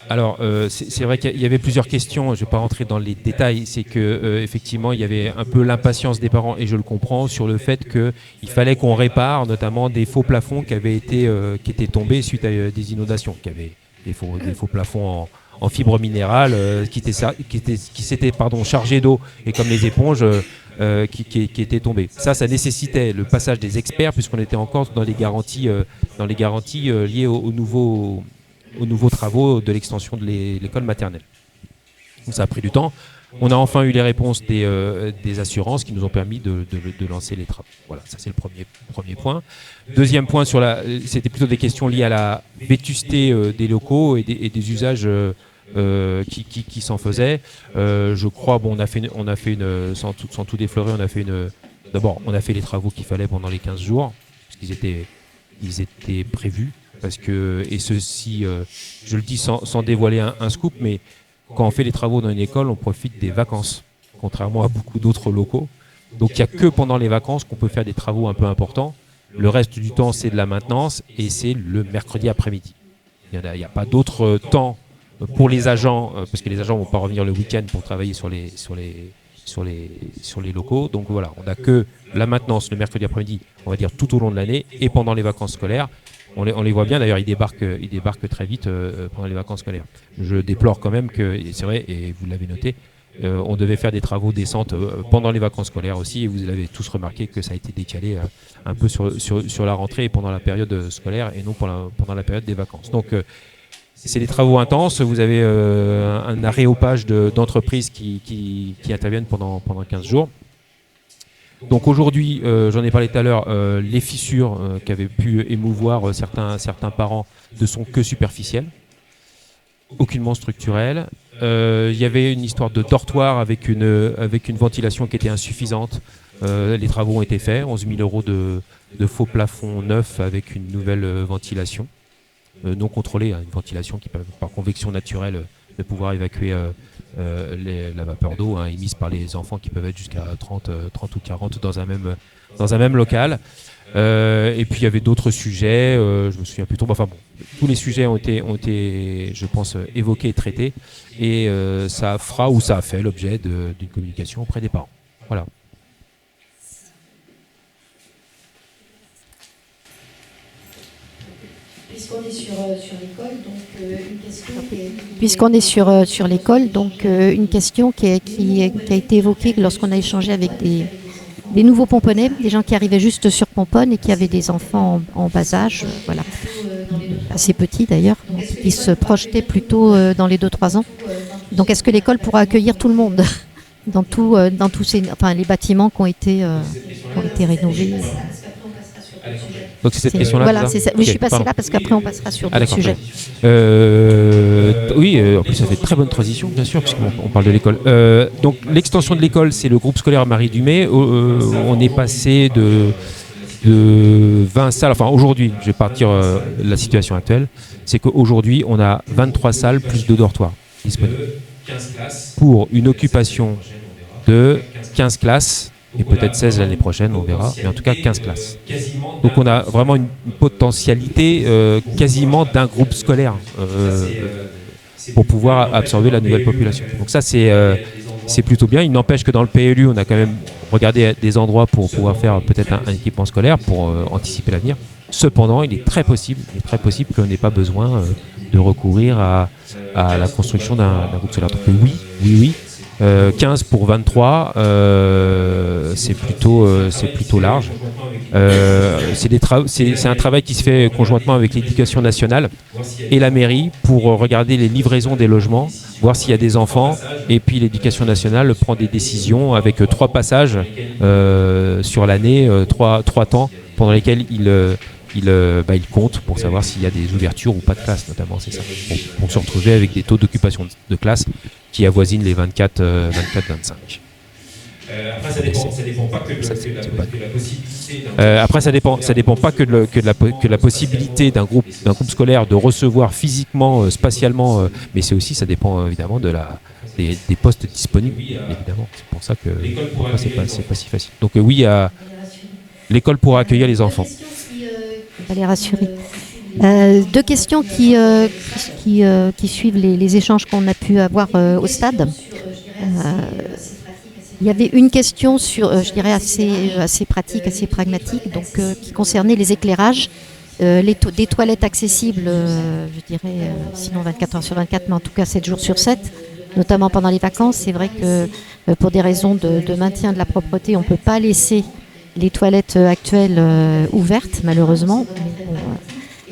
Alors, c'est vrai qu'il y avait plusieurs questions, je ne vais pas rentrer dans les détails, c'est que effectivement, il y avait un peu l'impatience des parents, et je le comprends, sur le fait qu'il fallait qu'on répare notamment des faux plafonds qui étaient tombés suite à des inondations, qui avaient des faux plafonds en fibre minérale qui s'étaient chargés d'eau, et comme les éponges qui étaient tombés. Ça nécessitait le passage des experts, puisqu'on était encore dans les garanties liées aux nouveaux travaux de l'extension de l'école maternelle. Donc ça a pris du temps. On a enfin eu les réponses des assurances qui nous ont permis de lancer les travaux. Voilà, ça c'est le premier point. Deuxième point, c'était plutôt des questions liées à la vétusté des locaux et des usages qui s'en faisaient. Je crois, on a fait sans tout déflorer, d'abord on a fait les travaux qu'il fallait pendant les 15 jours, parce qu'ils étaient prévus. Parce que, et ceci, je le dis sans dévoiler un scoop, mais quand on fait les travaux dans une école, on profite des vacances, contrairement à beaucoup d'autres locaux. Donc il n'y a que pendant les vacances qu'on peut faire des travaux un peu importants. Le reste du temps, c'est de la maintenance, et c'est le mercredi après-midi. Il n'y a pas d'autre temps pour les agents, parce que les agents ne vont pas revenir le week-end pour travailler sur les locaux. Donc voilà, on n'a que la maintenance le mercredi après-midi, on va dire tout au long de l'année, et pendant les vacances scolaires. On les voit bien, d'ailleurs, ils débarquent très vite pendant les vacances scolaires. Je déplore quand même que, et c'est vrai, et vous l'avez noté, on devait faire des travaux descentes pendant les vacances scolaires aussi, et vous avez tous remarqué que ça a été décalé un peu sur la rentrée et pendant la période scolaire, et non pendant la période des vacances. Donc, c'est des travaux intenses. Vous avez un aréopage d'entreprises qui interviennent pendant 15 jours. Donc aujourd'hui, j'en ai parlé tout à l'heure, les fissures qui avaient pu émouvoir certains parents ne sont que superficielles, aucunement structurelles. Il y avait une histoire de dortoir avec une ventilation qui était insuffisante. Les travaux ont été faits, 11 000 € de faux plafond neuf avec une nouvelle ventilation non contrôlée, une ventilation qui peut par convection naturelle de pouvoir évacuer la vapeur d'eau émise par les enfants qui peuvent être jusqu'à 30 ou 40 dans un même local. Et puis il y avait d'autres sujets, je me souviens plus trop. Enfin bon, tous les sujets ont été, je pense, évoqués et traités. Et ça fera ou ça a fait l'objet d'une communication auprès des parents. Voilà. Puisqu'on est sur l'école, donc une question. Puisqu'on est sur l'école, donc une question qui a été évoquée lorsqu'on a échangé avec des nouveaux Pomponais, des gens qui arrivaient juste sur Pomponne et qui avaient des enfants en bas âge, voilà, assez petits d'ailleurs, qui se projetaient plutôt dans les 2-3 ans. Donc est-ce que l'école pourra accueillir tout le monde dans tous les bâtiments qui ont été rénovés? Donc c'est cette question-là. Voilà, c'est ça. Oui, Ok, je suis passé pardon. là parce qu'après on passera sur d'autres D'accord. sujets. Oui, en plus ça fait très bonne transition, bien sûr, puisqu'on parle de l'école. Donc l'extension de l'école, c'est le groupe scolaire Marie Dumay. On est passé de 20 salles, enfin aujourd'hui, je vais partir de la situation actuelle, c'est qu'aujourd'hui on a 23 salles plus 2 dortoirs disponibles pour une occupation de 15 classes, et peut-être 16 l'année prochaine, on verra, mais en tout cas 15 classes. Donc on a vraiment une potentialité quasiment d'un groupe scolaire pour pouvoir absorber la nouvelle population. Donc ça c'est plutôt bien. Il n'empêche que dans le PLU, on a quand même regardé des endroits pour pouvoir faire peut-être un équipement scolaire pour anticiper l'avenir. Cependant, il est très possible qu'on n'ait pas besoin de recourir à la construction d'un groupe scolaire. Donc oui. 15 pour 23, c'est plutôt large. C'est un travail qui se fait conjointement avec l'éducation nationale et la mairie pour regarder les livraisons des logements, voir s'il y a des enfants, et puis l'éducation nationale prend des décisions avec 3 passages sur l'année, 3 temps pendant lesquels il compte pour savoir s'il y a des ouvertures ou pas de classe, notamment, c'est ça. Pour se retrouver avec des taux d'occupation de classe qui avoisinent les 24-25. Après, ça dépend pas que de la possibilité. Après, ça dépend pas que de la possibilité d'un groupe scolaire de recevoir physiquement, spatialement, mais ça dépend évidemment des postes disponibles, évidemment. C'est pour ça que c'est pas si facile. Donc oui, l'école pourra accueillir les enfants. On va les rassurer. 2 questions qui suivent les échanges qu'on a pu avoir au stade. Il y avait une question sur, je dirais, assez pratique, assez pragmatique, donc qui concernait les éclairages, des toilettes accessibles, je dirais, sinon 24 heures sur 24, mais en tout cas 7 jours sur 7, notamment pendant les vacances. C'est vrai que pour des raisons de maintien de la propreté, on ne peut pas laisser les toilettes actuelles ouvertes, malheureusement. Mais bon,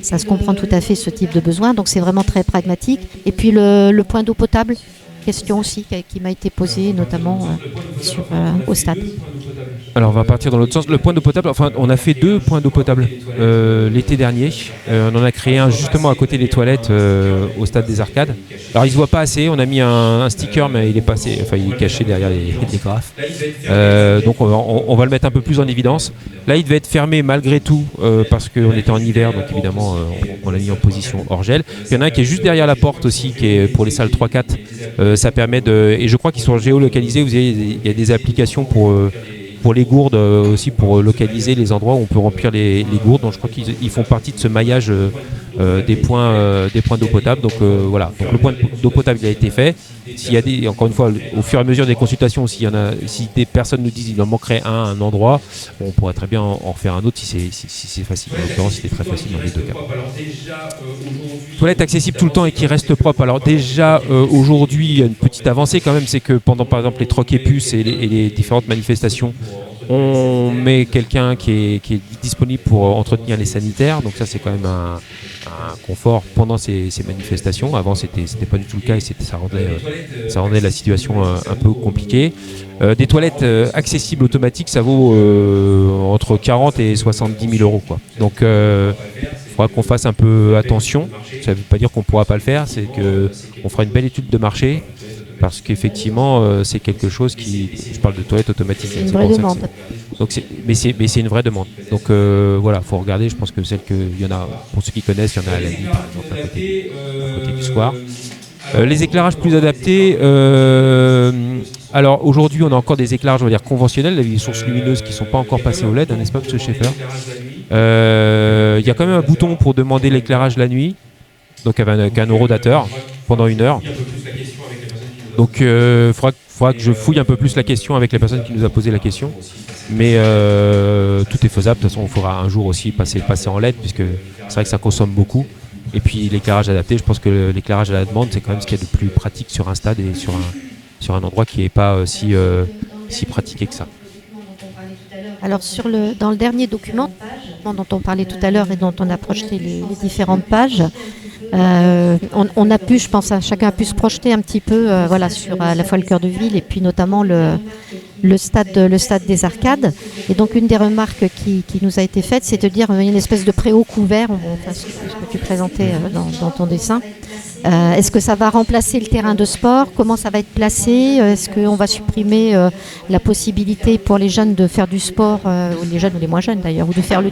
ça se comprend tout à fait, ce type de besoin, donc c'est vraiment très pragmatique. Et puis le point d'eau potable, question aussi qui m'a été posée, notamment au stade. Alors on va partir dans l'autre sens. Le point d'eau potable, enfin on a fait 2 points d'eau potable l'été dernier. On en a créé un justement à côté des toilettes au stade des Arcades. Alors il se voit pas assez, on a mis un sticker mais il est caché derrière les graphes. Donc on va le mettre un peu plus en évidence. Là il devait être fermé malgré tout parce qu'on était en hiver, donc évidemment on l'a mis en position hors gel. Il y en a un qui est juste derrière la porte aussi, qui est pour les salles 3-4. Ça permet et je crois qu'ils sont géolocalisés, il y a des applications pour les gourdes aussi, pour localiser les endroits où on peut remplir les gourdes. Donc je crois qu'ils font partie de ce maillage des points d'eau potable. Donc voilà, donc le point d'eau potable il a été fait. S'il y a encore une fois, au fur et à mesure des consultations, si des personnes nous disent qu'il en manquerait un endroit, on pourrait très bien en refaire un autre si c'est facile. En l'occurrence, c'était très facile dans les 2 cas. Toilette accessible tout le temps et qui reste propre. Alors déjà aujourd'hui, il y a une petite avancée quand même, c'est que pendant par exemple les trocs et puces et les différentes manifestations, on met quelqu'un qui est disponible pour entretenir les sanitaires. Donc ça c'est quand même un confort pendant ces manifestations. Avant c'était pas du tout le cas et ça rendait la situation un peu compliquée. Des toilettes accessibles automatiques, ça vaut entre 40 et 70 000 euros, quoi. Donc il faudra qu'on fasse un peu attention. Ça ne veut pas dire qu'on ne pourra pas le faire, c'est qu'on fera une belle étude de marché. Parce qu'effectivement, c'est quelque chose je parle de toilettes automatiques. C'est une vraie demande. Mais c'est une vraie demande. Donc voilà, faut regarder. Je pense que il y en a, pour ceux qui connaissent, il y en a à la nuit, par exemple, à côté du square. Les éclairages plus adaptés. Alors aujourd'hui, on a encore des éclairages, on va dire conventionnels, des sources lumineuses qui ne sont pas encore passées au LED, n'est-ce pas, M. Schaeffer ? Il y a quand même un bouton pour demander l'éclairage la nuit, donc avec un horodateur pendant 1 heure. Donc il faudra que je fouille un peu plus la question avec les personnes qui nous ont posé la question. Mais tout est faisable. De toute façon, on fera un jour aussi passer en LED, puisque c'est vrai que ça consomme beaucoup. Et puis l'éclairage adapté, je pense que l'éclairage à la demande, c'est quand même ce qu'il y a de plus pratique sur un stade et sur un endroit qui n'est pas si pratiqué que ça. Alors dans le dernier document dont on parlait tout à l'heure et dont on a projeté les différentes pages, on a pu, je pense, chacun a pu se projeter un petit peu sur à la fois le cœur de ville et puis notamment le stade des arcades. Et donc une des remarques qui nous a été faite, c'est de dire une espèce de préau couvert, enfin, ce que tu présentais dans ton dessin. Est-ce que ça va remplacer le terrain de sport? Comment ça va être placé? Est-ce qu'on va supprimer la possibilité pour les jeunes de faire du sport, ou les jeunes ou les moins jeunes d'ailleurs, ou de faire le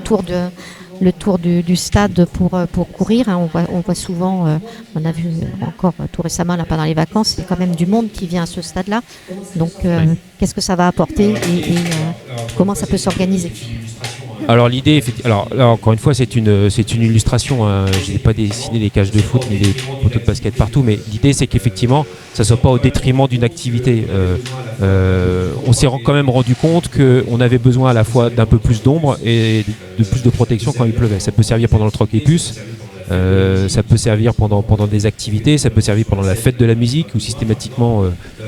tour du stade pour courir, hein. On voit souvent, on a vu encore tout récemment, là, pendant les vacances, il y a quand même du monde qui vient à ce stade-là. Donc, qu'est-ce que ça va apporter et comment ça peut s'organiser? Alors l'idée, alors là, encore une fois, c'est une illustration, hein. Je n'ai pas dessiné des cages de foot ni des poteaux de basket partout, mais l'idée c'est qu'effectivement, ça ne soit pas au détriment d'une activité. On s'est quand même rendu compte qu'on avait besoin à la fois d'un peu plus d'ombre et de plus de protection quand il pleuvait. Ça peut servir pendant le troc et puce, ça peut servir pendant des activités, ça peut servir pendant la fête de la musique où systématiquement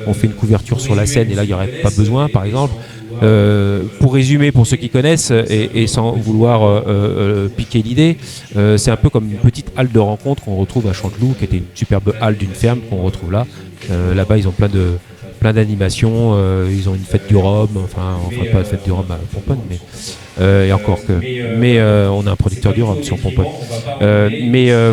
on fait une couverture sur la scène et là il n'y aurait pas besoin, par exemple. Pour résumer, pour ceux qui connaissent et sans vouloir piquer l'idée, c'est un peu comme une petite halle de rencontre qu'on retrouve à Chanteloup, qui était une superbe halle d'une ferme qu'on retrouve là. Là-bas, ils ont plein d'animations, ils ont une fête du rhum, enfin pas la fête du rhum à Pomponne, mais et encore que. Mais on a un producteur du rhum sur Pomponne.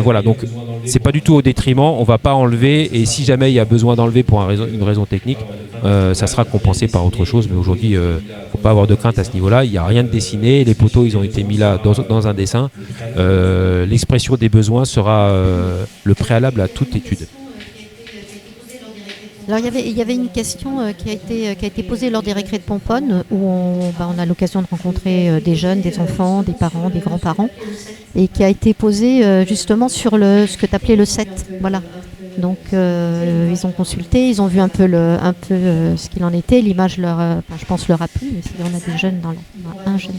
Voilà, donc c'est pas du tout au détriment, on va pas enlever, et si jamais il y a besoin d'enlever pour une raison technique, ça sera compensé par autre chose, mais aujourd'hui, il ne faut pas avoir de crainte à ce niveau-là. Il n'y a rien de dessiné, les poteaux ils ont été mis là dans un dessin. L'expression des besoins sera le préalable à toute étude. Alors il y avait une question qui a été posée lors des récrés de Pomponne où on a l'occasion de rencontrer des jeunes, des enfants, des parents, des grands-parents, et qui a été posée justement sur ce que tu appelais le set. Voilà. Donc ils ont consulté, ils ont vu un peu ce qu'il en était. L'image je pense leur a plu. Mais si on a des jeunes un jeune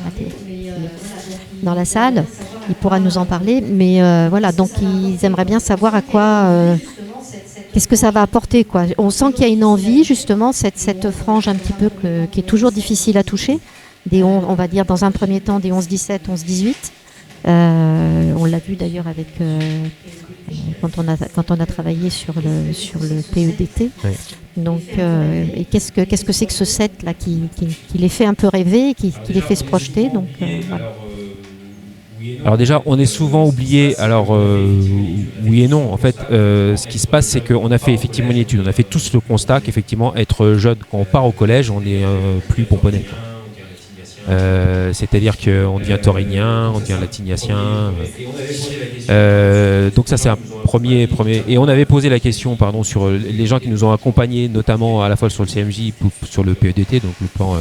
dans la salle, il pourra nous en parler. Mais voilà, donc ils aimeraient bien savoir à quoi. Qu'est-ce que ça va apporter, quoi. On sent qu'il y a une envie, justement, cette frange un petit peu qui est toujours difficile à toucher. On va dire dans un premier temps des 11-17, 11-18. On l'a vu d'ailleurs avec quand on a travaillé sur le PEDT. Oui. Donc, et qu'est-ce que c'est que ce set là qui les fait un peu rêver, qui les fait se projeter. Donc, voilà. Alors déjà, on est souvent oublié. Alors oui et non. En fait, ce qui se passe, c'est qu'on a fait effectivement une étude. On a fait tous le constat qu'effectivement, être jeune quand on part au collège, on est plus pomponnais. C'est-à-dire qu'on devient taurinien, on devient latignacien. Donc ça, c'est un premier. Et on avait posé la question, sur les gens qui nous ont accompagnés, notamment à la fois sur le CMJ, sur le PEDT, donc le plan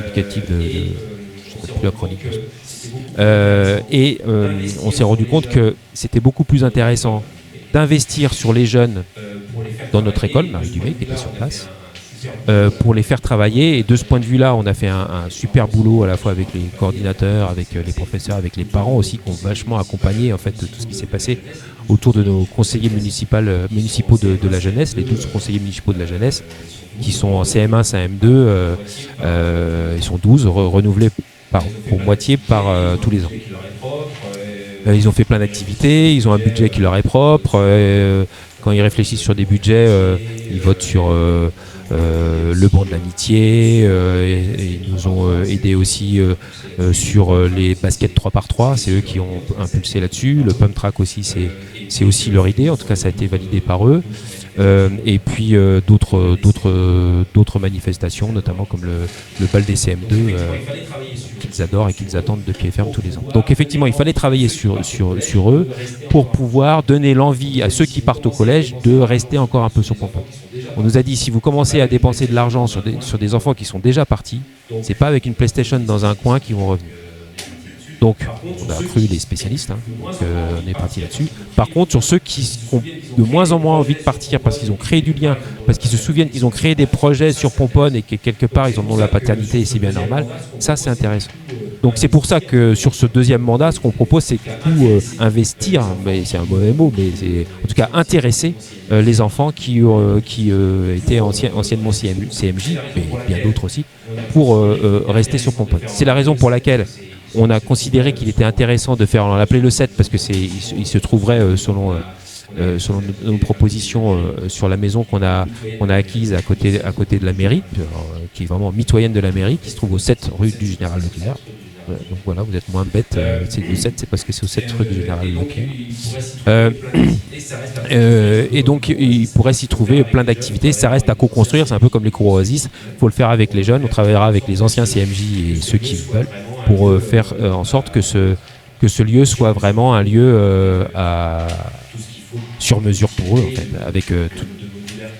éducatif je ne sais plus la chronique. On s'est rendu compte que c'était beaucoup plus intéressant d'investir sur les jeunes dans notre école, Marie Dumay, qui était sur place, pour les faire travailler. Et de ce point de vue-là, on a fait un super boulot à la fois avec les coordinateurs, avec les professeurs, avec les parents aussi, qui ont vachement accompagné en fait tout ce qui s'est passé autour de nos conseillers municipaux de la jeunesse, les 12 conseillers municipaux de la jeunesse, qui sont en CM1, CM2, ils sont 12, renouvelés pour moitié par tous les ans. Ils ont fait plein d'activités, ils ont un budget qui leur est propre. Quand ils réfléchissent sur des budgets, ils votent sur le banc de l'amitié. Et ils nous ont aidés aussi sur les baskets 3x3. C'est eux qui ont impulsé là-dessus. Le pump track aussi, c'est aussi leur idée. En tout cas, ça a été validé par eux. Et puis d'autres manifestations, notamment comme le bal des CM2 qu'ils adorent et qu'ils attendent de pied ferme tous les ans. Donc effectivement, il fallait travailler sur eux pour pouvoir donner l'envie à ceux qui partent au collège de rester encore un peu sur Pomponne. On nous a dit, si vous commencez à dépenser de l'argent sur des enfants qui sont déjà partis, c'est pas avec une PlayStation dans un coin qu'ils vont revenir. Donc, on a cru les spécialistes, donc on est parti là-dessus. Par contre, sur ceux qui ont de moins en moins envie de partir parce qu'ils ont créé du lien, parce qu'ils se souviennent qu'ils ont créé des projets sur Pomponne et que quelque part ils en ont la paternité et c'est bien normal, ça c'est intéressant. Donc c'est pour ça que sur ce deuxième mandat, ce qu'on propose, c'est investir, mais c'est un mauvais mot, mais c'est en tout cas intéresser les enfants qui étaient anciennement CMJ, mais bien d'autres aussi, pour rester sur Pomponne. C'est la raison pour laquelle on a considéré qu'il était intéressant de faire, on l'appelait le 7 parce que il se trouverait selon nos propositions sur la maison qu'on a acquise à côté de la mairie, qui est vraiment mitoyenne de la mairie, qui se trouve au 7 rue du Général Leclerc. Donc voilà, vous êtes moins bête, c'est le 7, c'est parce que c'est au 7 rue du Général Leclerc. Et donc il pourrait s'y trouver plein d'activités. Ça reste à co-construire, c'est un peu comme les cours Oasis, il faut le faire avec les jeunes, on travaillera avec les anciens CMJ et ceux qui veulent pour faire en sorte que ce lieu soit vraiment un lieu sur mesure pour eux, en fait, avec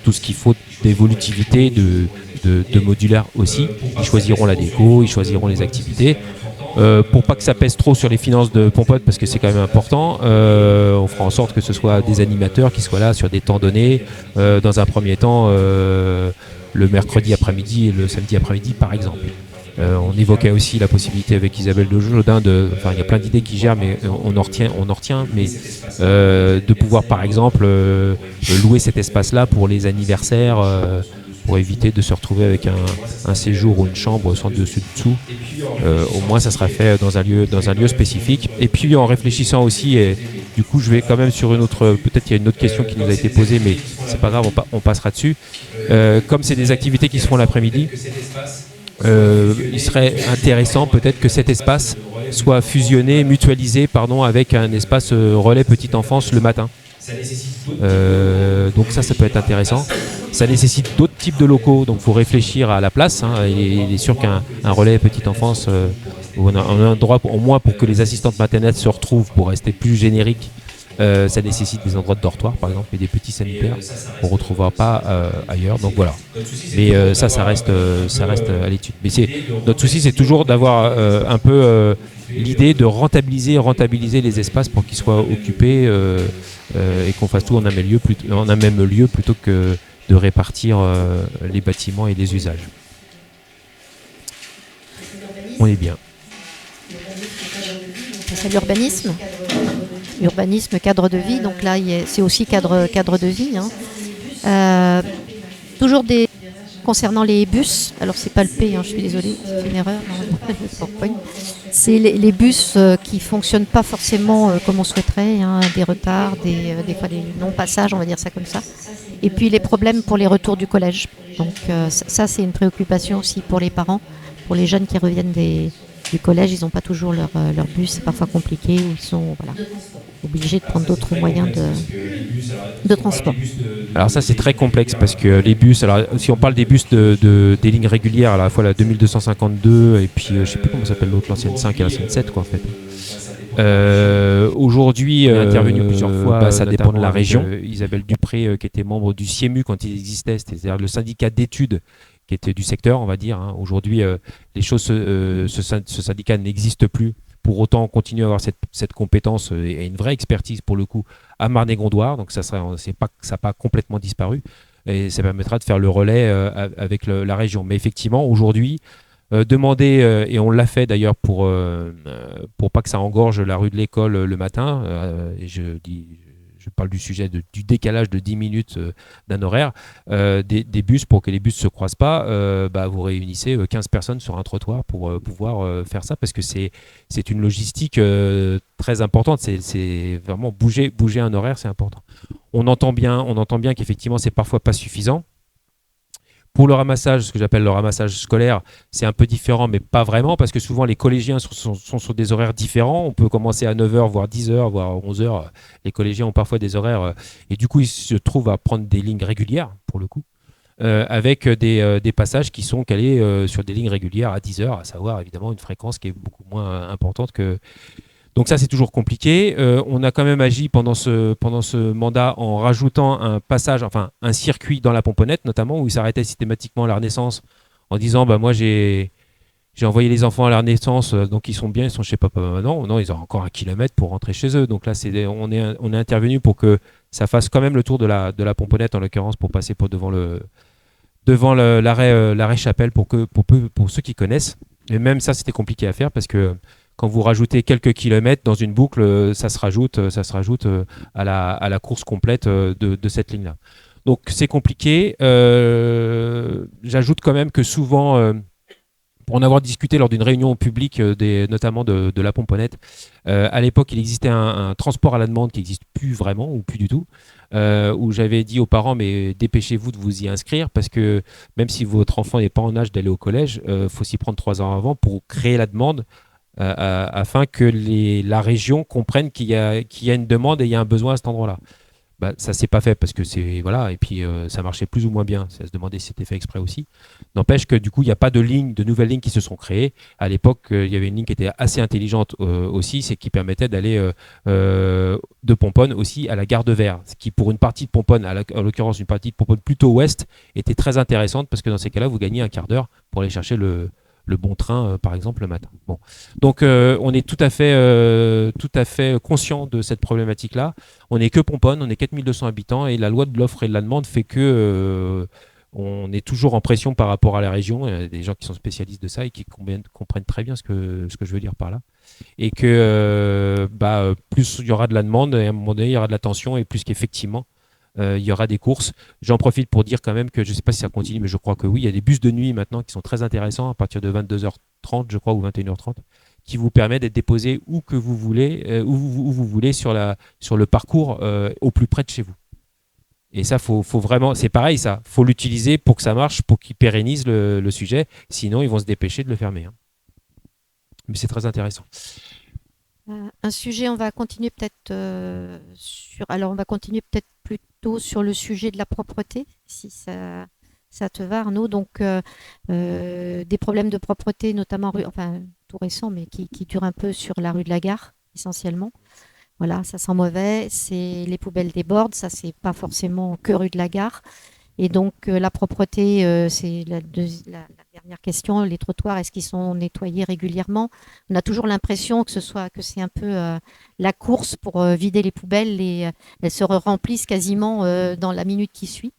tout ce qu'il faut d'évolutivité, de modulaire aussi. Ils choisiront la déco, ils choisiront les activités. Pour pas que ça pèse trop sur les finances de Pompote, parce que c'est quand même important, on fera en sorte que ce soit des animateurs qui soient là sur des temps donnés. Dans un premier temps, le mercredi après-midi et le samedi après-midi, par exemple. On évoquait aussi la possibilité avec Isabelle de Jodin enfin il y a plein d'idées qui gèrent, mais on en retient, mais de pouvoir par exemple louer cet espace-là pour les anniversaires, pour éviter de se retrouver avec un séjour ou une chambre sans dessus-dessous. Au moins ça sera fait dans un lieu spécifique. Et puis en réfléchissant aussi, et du coup je vais quand même sur une autre, peut-être qu'il y a une autre question qui nous a été posée, mais c'est pas grave, on passera dessus. Comme c'est des activités qui se font l'après-midi, il serait intéressant peut-être que cet espace soit fusionné, mutualisé avec un espace relais petite enfance le matin. Donc ça peut être intéressant. Ça nécessite d'autres types de locaux, donc il faut réfléchir à la place. Il est sûr qu'un relais petite enfance, où on a un endroit au moins pour que les assistantes maternelles se retrouvent, pour rester plus générique. Ça nécessite des endroits de dortoir par exemple et des petits sanitaires qu'on ne retrouvera pas ailleurs, donc voilà. Mais ça reste à l'étude. Mais notre souci, c'est toujours d'avoir un peu l'idée de rentabiliser les espaces pour qu'ils soient occupés et qu'on fasse tout en un même lieu plutôt que de répartir les bâtiments et les usages. On est bien. C'est l'urbanisme. Urbanisme, cadre de vie, donc là c'est aussi cadre de vie. Toujours concernant les bus, alors c'est pas le P, je suis désolée, c'est une erreur, c'est les bus qui fonctionnent pas forcément comme on souhaiterait, des retards, des fois des non-passages, on va dire ça comme ça. Et puis les problèmes pour les retours du collège. Donc ça c'est une préoccupation aussi pour les parents, pour les jeunes qui reviennent du collège, ils n'ont pas toujours leur bus, c'est parfois compliqué, ou ils sont obligés de prendre d'autres moyens de transport. Alors ça c'est très complexe parce que les bus, alors si on parle des bus des lignes régulières, à la fois la 2252 et puis je sais plus comment s'appelle l'autre, l'ancienne 5 et l'ancienne 7 quoi en fait. Aujourd'hui, intervenu plusieurs fois, ça dépend de la région. Isabelle Dupré, qui était membre du CIEMU quand il existait, c'est-à-dire le syndicat d'études qui était du secteur, on va dire. Aujourd'hui, les choses, ce syndicat n'existe plus. Pour autant, on continue à avoir cette compétence et une vraie expertise pour le coup à Marne-et-Gondoire. Donc ça n'a pas complètement disparu et ça permettra de faire le relais avec la région. Mais effectivement, aujourd'hui, demander, et on l'a fait d'ailleurs pour pas que ça engorge la rue de l'école le matin, et je parle du sujet du décalage de 10 minutes d'un horaire, des bus, pour que les bus ne se croisent pas, vous réunissez 15 personnes sur un trottoir pour pouvoir faire ça, parce que c'est une logistique très importante. C'est vraiment bouger un horaire, c'est important. On entend bien qu'effectivement, c'est parfois pas suffisant. Pour le ramassage, ce que j'appelle le ramassage scolaire, c'est un peu différent, mais pas vraiment, parce que souvent les collégiens sont sur des horaires différents. On peut commencer à 9h, voire 10h, voire 11h. Les collégiens ont parfois des horaires, et du coup, ils se trouvent à prendre des lignes régulières, pour le coup, avec des passages qui sont calés sur des lignes régulières à 10h, à savoir évidemment une fréquence qui est beaucoup moins importante que... Donc ça, c'est toujours compliqué. On a quand même agi pendant ce mandat en rajoutant un passage, enfin un circuit dans la Pomponnette notamment, où ils s'arrêtaient systématiquement à la Renaissance en disant moi j'ai envoyé les enfants à la Renaissance, donc ils sont bien, ils sont chez papa maintenant. Non, ils ont encore 1 kilomètre pour rentrer chez eux. Donc là, on est intervenu pour que ça fasse quand même le tour de la Pomponnette en l'occurrence, pour passer devant l'arrêt Chapelle pour ceux qui connaissent. Et même ça, c'était compliqué à faire parce que quand vous rajoutez quelques kilomètres dans une boucle, ça se rajoute à la course complète de cette ligne-là. Donc c'est compliqué. J'ajoute quand même que souvent, pour en avoir discuté lors d'une réunion publique, notamment de la Pomponnette. À l'époque, il existait un transport à la demande qui n'existe plus vraiment, ou plus du tout, où j'avais dit aux parents, mais dépêchez-vous de vous y inscrire, parce que même si votre enfant n'est pas en âge d'aller au collège, faut s'y prendre 3 ans avant pour créer la demande, afin que la région comprenne qu'il y a une demande et il y a un besoin à cet endroit-là. Bah, ça s'est pas fait parce que c'est voilà, et puis ça marchait plus ou moins bien. Ça se demandait si c'était fait exprès aussi. N'empêche que du coup il n'y a pas de nouvelles lignes qui se sont créées. À l'époque, il y avait une ligne qui était assez intelligente aussi, c'est qui permettait d'aller de Pomponne aussi à la gare de Vers, ce qui pour une partie de Pomponne, en l'occurrence une partie de Pomponne plutôt ouest, était très intéressante parce que dans ces cas-là vous gagnez un quart d'heure pour aller chercher le bon train, par exemple, le matin. Bon. Donc, on est tout à fait conscient de cette problématique-là. On n'est que Pomponne, on est 4200 habitants et la loi de l'offre et de la demande fait que on est toujours en pression par rapport à la région. Il y a des gens qui sont spécialistes de ça et qui comprennent très bien ce que je veux dire par là. Et que plus il y aura de la demande, et à un moment donné, il y aura de la tension et plus qu'effectivement, il y aura des courses. J'en profite pour dire quand même que je ne sais pas si ça continue, mais je crois que oui, il y a des bus de nuit maintenant qui sont très intéressants à partir de 22h30, je crois, ou 21h30, qui vous permet d'être déposé où que vous voulez, où vous voulez sur le parcours au plus près de chez vous. Et ça, faut vraiment, c'est pareil, ça, faut l'utiliser pour que ça marche, pour qu'ils pérennisent le sujet. Sinon, ils vont se dépêcher de le fermer. Hein. Mais c'est très intéressant. Un sujet, on va continuer peut-être on va continuer peut-être plutôt sur le sujet de la propreté, si ça te va, Arnaud. Donc, des problèmes de propreté, notamment, tout récent, mais qui durent un peu sur la rue de la Gare, essentiellement. Voilà, ça sent mauvais, les poubelles débordent, ça c'est pas forcément que rue de la Gare. Et donc la propreté, c'est la dernière question. Les trottoirs, est-ce qu'ils sont nettoyés régulièrement? On a toujours l'impression que c'est un peu la course pour vider les poubelles et elles se remplissent quasiment dans la minute qui suit.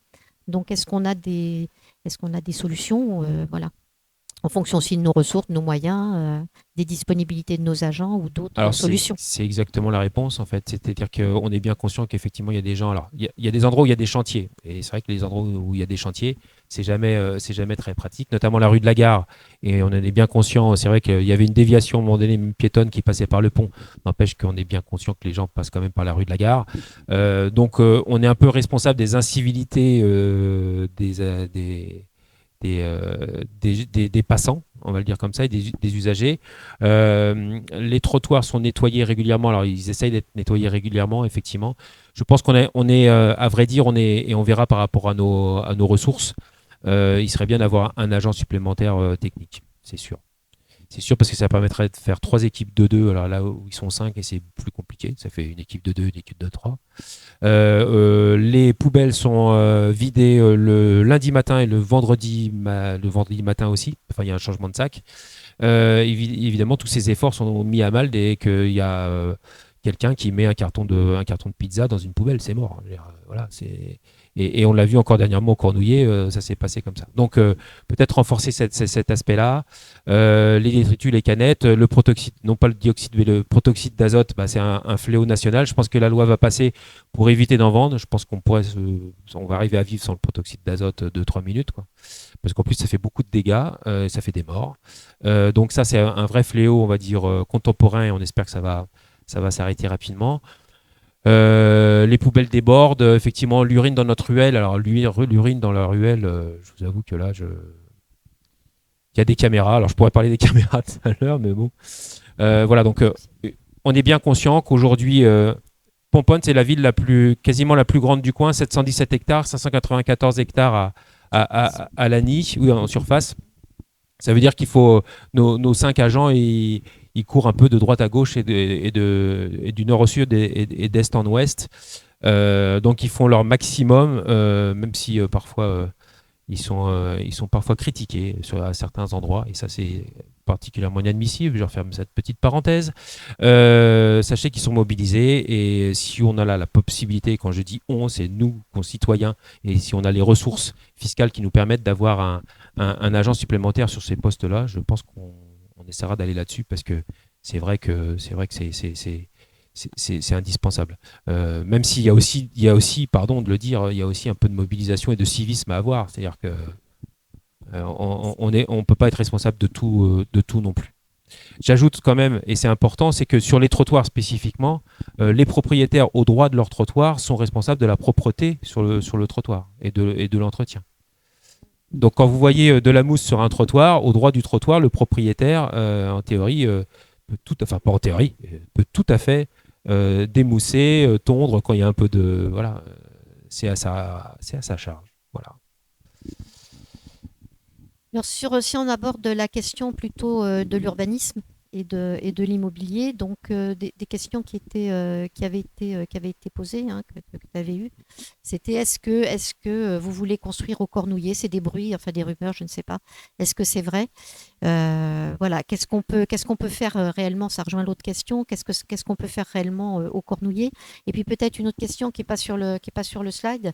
Donc est-ce qu'on a des solutions, voilà, en fonction aussi de nos ressources, de nos moyens, des disponibilités de nos agents ou d'autres solutions. C'est exactement la réponse en fait. C'est-à-dire qu'on est bien conscient qu'effectivement il y a des gens. Alors il y a des endroits où il y a des chantiers et c'est vrai que les endroits où il y a des chantiers, c'est jamais très pratique, notamment la rue de la Gare. Et on en est bien conscient. C'est vrai qu'il y avait une déviation à un moment donné, une piétonne qui passait par le pont. N'empêche qu'on est bien conscient que les gens passent quand même par la rue de la Gare. Donc on est un peu responsable des incivilités des passants, on va le dire comme ça, et des usagers. Les trottoirs sont nettoyés régulièrement. Alors, ils essayent d'être nettoyés régulièrement, effectivement. Je pense qu'on est à vrai dire, et on verra par rapport à nos ressources, il serait bien d'avoir un agent supplémentaire technique, c'est sûr. C'est sûr parce que ça permettrait de faire 3 équipes de 2, alors là où ils sont 5 et c'est plus compliqué, ça fait une équipe de 2, une équipe de 3. Les poubelles sont vidées le lundi matin et le vendredi matin aussi, enfin il y a un changement de sac. Évidemment tous ces efforts sont mis à mal dès qu'il y a quelqu'un qui met un carton de pizza dans une poubelle, c'est mort. Voilà, et on l'a vu encore dernièrement au Cornouillet, ça s'est passé comme ça. Donc peut-être renforcer cet aspect-là. Les détritus, les canettes, le protoxyde, non pas le dioxyde, mais le protoxyde d'azote, c'est un fléau national. Je pense que la loi va passer pour éviter d'en vendre. Je pense qu'on va arriver à vivre sans le protoxyde d'azote 2-3 minutes, quoi. Parce qu'en plus ça fait beaucoup de dégâts, ça fait des morts. Donc ça c'est un vrai fléau, on va dire contemporain, et on espère que ça va s'arrêter rapidement. Les poubelles débordent, effectivement l'urine dans notre ruelle. Alors l'urine dans la ruelle, je vous avoue que là, il y a des caméras. Alors je pourrais parler des caméras tout à l'heure, mais bon. Voilà, donc on est bien conscient qu'aujourd'hui, Pomponne, c'est la ville quasiment la plus grande du coin, 717 hectares, 594 hectares à Lagny, oui, en surface. Ça veut dire qu'il faut nos 5 agents, ils courent un peu de droite à gauche et du nord au sud et d'est en ouest. Donc ils font leur maximum, même si parfois ils sont parfois critiqués à certains endroits. Et ça, c'est particulièrement inadmissible. Je referme cette petite parenthèse. Sachez qu'ils sont mobilisés et si on a là la possibilité, quand je dis on, c'est nous, concitoyens, et si on a les ressources fiscales qui nous permettent d'avoir un agent supplémentaire sur ces postes-là, je pense qu'on essaiera d'aller là-dessus parce que c'est vrai que c'est indispensable. Même s'il y a aussi, pardon de le dire, il y a aussi un peu de mobilisation et de civisme à avoir. C'est-à-dire que On ne peut pas être responsable de tout non plus. J'ajoute quand même, et c'est important, c'est que sur les trottoirs spécifiquement, les propriétaires au droit de leur trottoir sont responsables de la propreté sur le trottoir et de l'entretien. Donc quand vous voyez de la mousse sur un trottoir, au droit du trottoir, le propriétaire, en théorie, peut tout à fait démousser, tondre quand il y a un peu de... Voilà, c'est à sa charge. Voilà. Alors si on aborde la question plutôt de l'urbanisme et de l'immobilier, donc des questions qui avaient été posées, hein, que tu avais eues, c'était est-ce que vous voulez construire au Cornouiller? C'est des bruits, enfin des rumeurs, je ne sais pas. Est-ce que c'est vrai? Voilà, qu'est-ce qu'on peut faire réellement? Ça rejoint l'autre question. Qu'est-ce qu'on peut faire réellement au Cornouiller? Et puis peut-être une autre question qui est pas sur le slide.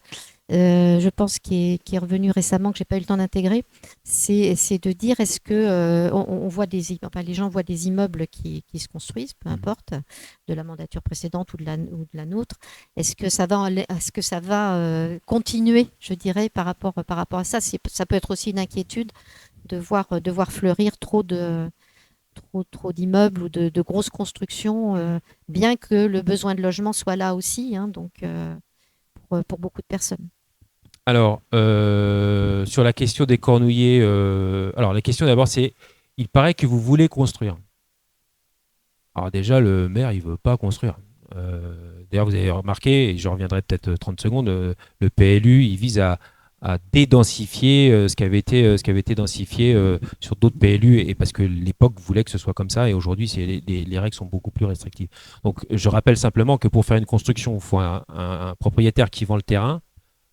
Je pense qui est revenu récemment, que j'ai pas eu le temps d'intégrer, c'est de dire est-ce que on voit les gens voient des immeubles qui se construisent, peu importe, de la mandature précédente ou de la nôtre. Est-ce que ça va continuer, je dirais, par rapport à ça? Ça peut être aussi une inquiétude de voir fleurir trop d'immeubles ou de grosses constructions, bien que le besoin de logement soit là aussi, hein, donc pour beaucoup de personnes. Alors, sur la question des Cornouillers, alors la question d'abord c'est, il paraît que vous voulez construire. Alors déjà, le maire, il veut pas construire. D'ailleurs, vous avez remarqué, et je reviendrai peut-être 30 secondes, le PLU, il vise à dédensifier ce qui avait été densifié sur d'autres PLU, et parce que l'époque voulait que ce soit comme ça, et aujourd'hui, les règles sont beaucoup plus restrictives. Donc, je rappelle simplement que pour faire une construction, il faut un propriétaire qui vend le terrain,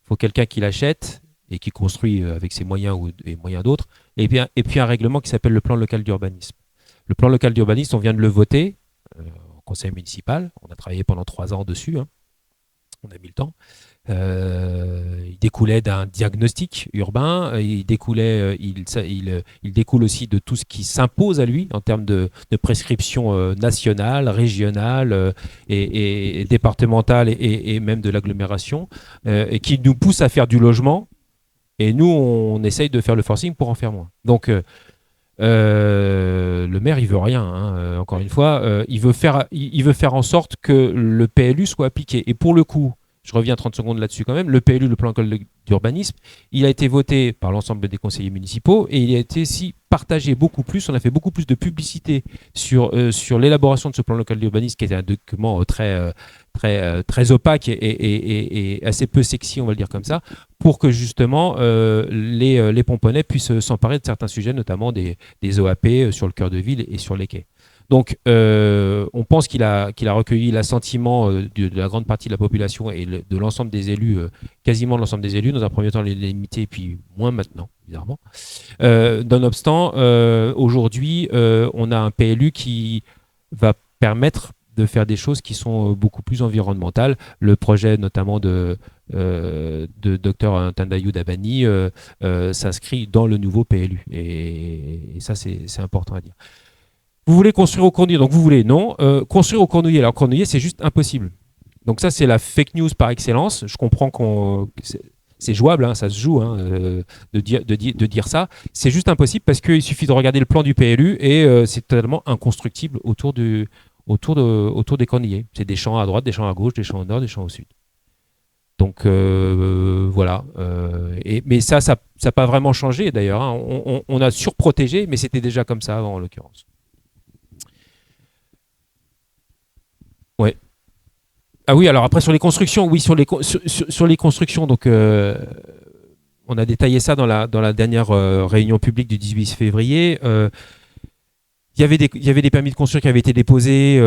il faut quelqu'un qui l'achète et qui construit avec ses moyens ou les moyens d'autres, et puis un règlement qui s'appelle le plan local d'urbanisme. Le plan local d'urbanisme, on vient de le voter au conseil municipal. On a travaillé pendant 3 ans dessus. Hein. On a mis le temps. Il découlait d'un diagnostic urbain. Il découle aussi de tout ce qui s'impose à lui en termes de prescription nationale, régionale et départementale et même de l'agglomération, et qui nous pousse à faire du logement. Et nous, on essaye de faire le forcing pour en faire moins. Donc, le maire, il veut rien, hein, encore une fois. Il veut faire en sorte que le PLU soit appliqué. Et pour le coup, je reviens 30 secondes là-dessus quand même, le PLU, le plan local d'urbanisme, il a été voté par l'ensemble des conseillers municipaux et il a été aussi partagé beaucoup plus. On a fait beaucoup plus de publicité sur l'élaboration de ce plan local d'urbanisme, qui était un document très opaque et assez peu sexy, on va le dire comme ça, pour que justement les Pomponnais puissent s'emparer de certains sujets, notamment des OAP sur le cœur de ville et sur les quais. Donc, on pense qu'il a recueilli l'assentiment de la grande partie de la population et de l'ensemble des élus, quasiment l'ensemble des élus. Dans un premier temps, les limiter, puis moins maintenant, bizarrement. Nonobstant, aujourd'hui, on a un PLU qui va permettre de faire des choses qui sont beaucoup plus environnementales. Le projet notamment de Dr Tandayou Dabani s'inscrit dans le nouveau PLU. Et ça, c'est important à dire. Vous voulez construire au Cornouiller, donc vous voulez, non. Construire au Cornouiller, alors Cornouiller, c'est juste impossible. Donc ça, c'est la fake news par excellence. Je comprends que c'est jouable, hein, ça se joue, hein, de dire ça. C'est juste impossible parce qu'il suffit de regarder le plan du PLU et c'est totalement inconstructible autour des Cornouillers. C'est des champs à droite, des champs à gauche, des champs au nord, des champs au sud. Donc voilà. Mais ça n'a pas vraiment changé d'ailleurs. Hein. On a surprotégé, mais c'était déjà comme ça avant en l'occurrence. Ouais. Ah oui, alors après sur les constructions, oui, sur les constructions, donc on a détaillé ça dans la dernière réunion publique du 18 février. Il y avait des permis de construire qui avaient été déposés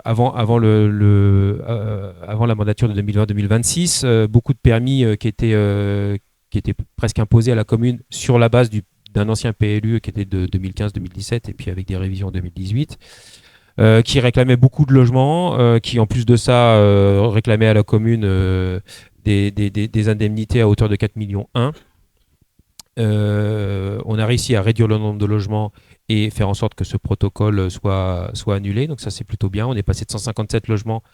avant la mandature de 2020-2026. Beaucoup de permis qui étaient presque imposés à la commune sur la base d'un ancien PLU qui était de 2015-2017 et puis avec des révisions en 2018. Qui réclamait beaucoup de logements, qui en plus de ça réclamait à la commune des indemnités à hauteur de 4,1 millions. On a réussi à réduire le nombre de logements et faire en sorte que ce protocole soit annulé. Donc ça, c'est plutôt bien. On est passé de 157 logements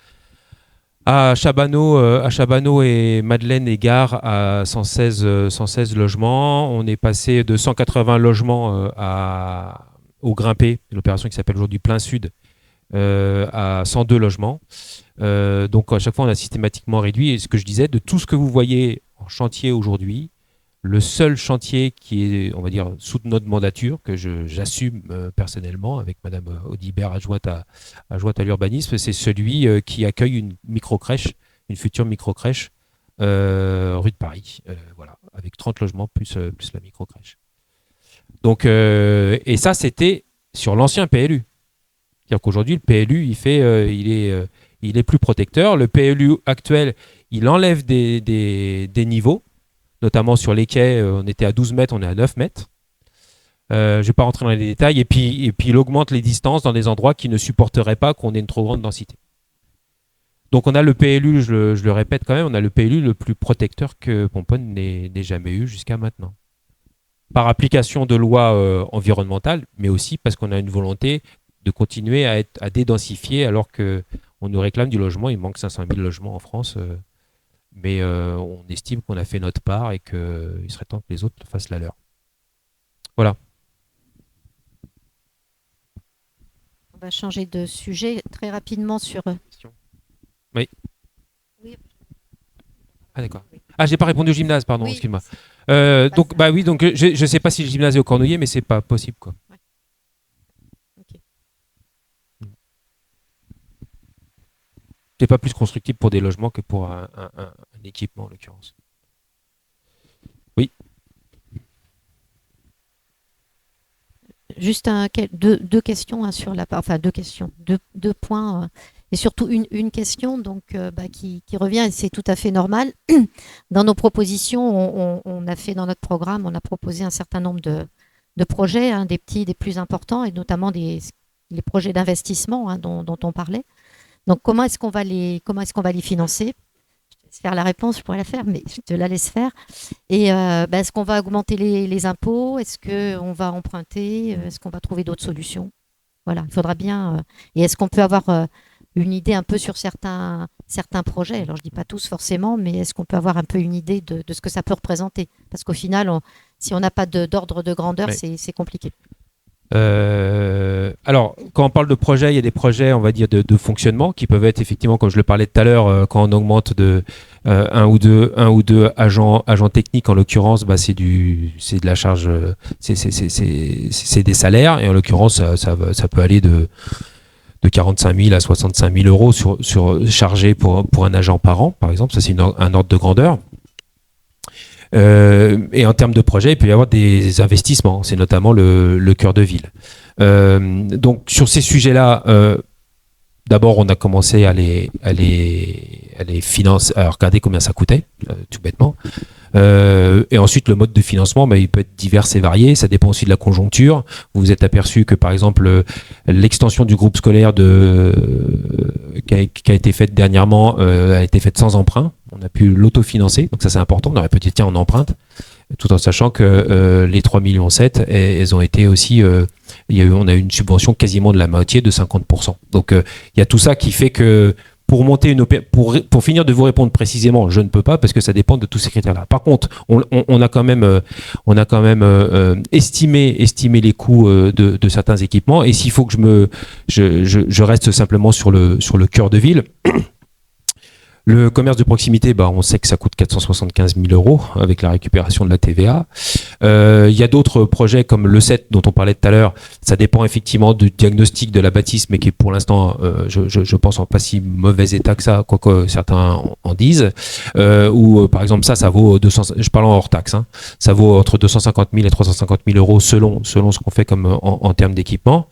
À Chabanot et Madeleine et Gare à 116 logements. On est passé de 180 logements au Grimpé, l'opération qui s'appelle aujourd'hui Plein Sud, à 102 logements. Donc à chaque fois, on a systématiquement réduit. Et ce que je disais, de tout ce que vous voyez en chantier aujourd'hui, le seul chantier qui est, on va dire, sous notre mandature, que j'assume personnellement avec Madame Audibert, adjointe à l'urbanisme, c'est celui qui accueille une microcrèche, une future microcrèche rue de Paris, voilà, avec 30 logements plus la microcrèche. Donc, et ça, c'était sur l'ancien PLU. C'est-à-dire qu'aujourd'hui, le PLU, il est plus protecteur. Le PLU actuel, il enlève des niveaux, notamment sur les quais, on était à 12 mètres, on est à 9 mètres. Je ne vais pas rentrer dans les détails. Et puis, il augmente les distances dans des endroits qui ne supporteraient pas qu'on ait une trop grande densité. Donc, on a le PLU, je le répète quand même, on a le PLU le plus protecteur que Pomponne n'ait jamais eu jusqu'à maintenant. Par application de lois environnementales, mais aussi parce qu'on a une volonté de continuer à dédensifier alors qu'on nous réclame du logement. Il manque 500 000 logements en France. Mais on estime qu'on a fait notre part et qu'il serait temps que les autres fassent la leur. Voilà. On va changer de sujet très rapidement sur... Oui. Oui. Ah d'accord. Ah, j'ai pas répondu au gymnase, pardon, Oui. excuse-moi. Donc je sais pas si le gymnase est au Cornouillet, mais c'est pas possible, quoi. Ouais. Ok. C'est pas plus constructible pour des logements que pour un équipement en l'occurrence. Oui. Juste deux questions sur la part, enfin deux questions, deux points et surtout une question donc qui revient et c'est tout à fait normal. Dans nos propositions, on a fait dans notre programme, on a proposé un certain nombre de projets, des petits, des plus importants et notamment les projets d'investissement dont on parlait. Donc comment est-ce qu'on va les financer? Je te laisse faire la réponse, je pourrais la faire, mais je te la laisse faire. Et est-ce qu'on va augmenter les impôts? Est-ce qu'on va emprunter? Est-ce qu'on va trouver d'autres solutions? Voilà, il faudra bien. Et est-ce qu'on peut avoir une idée un peu sur certains projets? Alors je dis pas tous forcément, mais est-ce qu'on peut avoir un peu une idée de ce que ça peut représenter? Parce qu'au final, si on n'a pas d'ordre de grandeur, ouais. c'est compliqué. Alors, quand on parle de projets, il y a des projets, on va dire, de fonctionnement qui peuvent être effectivement, comme je le parlais tout à l'heure, quand on augmente de un ou deux agents techniques, en l'occurrence, c'est de la charge, c'est des salaires, et en l'occurrence, ça peut aller de 45 000 à 65 000 euros chargés pour un agent par an, par exemple. Ça, c'est un ordre de grandeur. Et en termes de projet, il peut y avoir des investissements. C'est notamment le cœur de ville. Donc sur ces sujets-là, d'abord on a commencé à les financer, à regarder combien ça coûtait, tout bêtement. Et ensuite le mode de financement, il peut être divers et varié. Ça dépend aussi de la conjoncture. Vous vous êtes aperçu que par exemple l'extension du groupe scolaire qui a été faite dernièrement a été faite sans emprunt. On a pu l'autofinancer, donc ça c'est important. On aurait pu dire tiens on emprunte, tout en sachant que les 3,7 millions, elles ont été aussi, on a eu une subvention quasiment de la moitié, de 50%. Donc il y a tout ça qui fait que pour monter pour finir de vous répondre précisément, je ne peux pas parce que ça dépend de tous ces critères-là. Par contre, on a quand même estimé les coûts de certains équipements. Et s'il faut que je reste simplement sur le cœur de ville. Le commerce de proximité, on sait que ça coûte 475 000 euros avec la récupération de la TVA. Il y a d'autres projets comme le 7 dont on parlait tout à l'heure. Ça dépend effectivement du diagnostic de la bâtisse, mais qui est pour l'instant, je pense, en pas si mauvais état que ça, quoique certains en disent. Ou par exemple ça vaut 200. Je parle en hors taxe. Ça vaut entre 250 000 et 350 000 euros selon ce qu'on fait comme en termes d'équipement.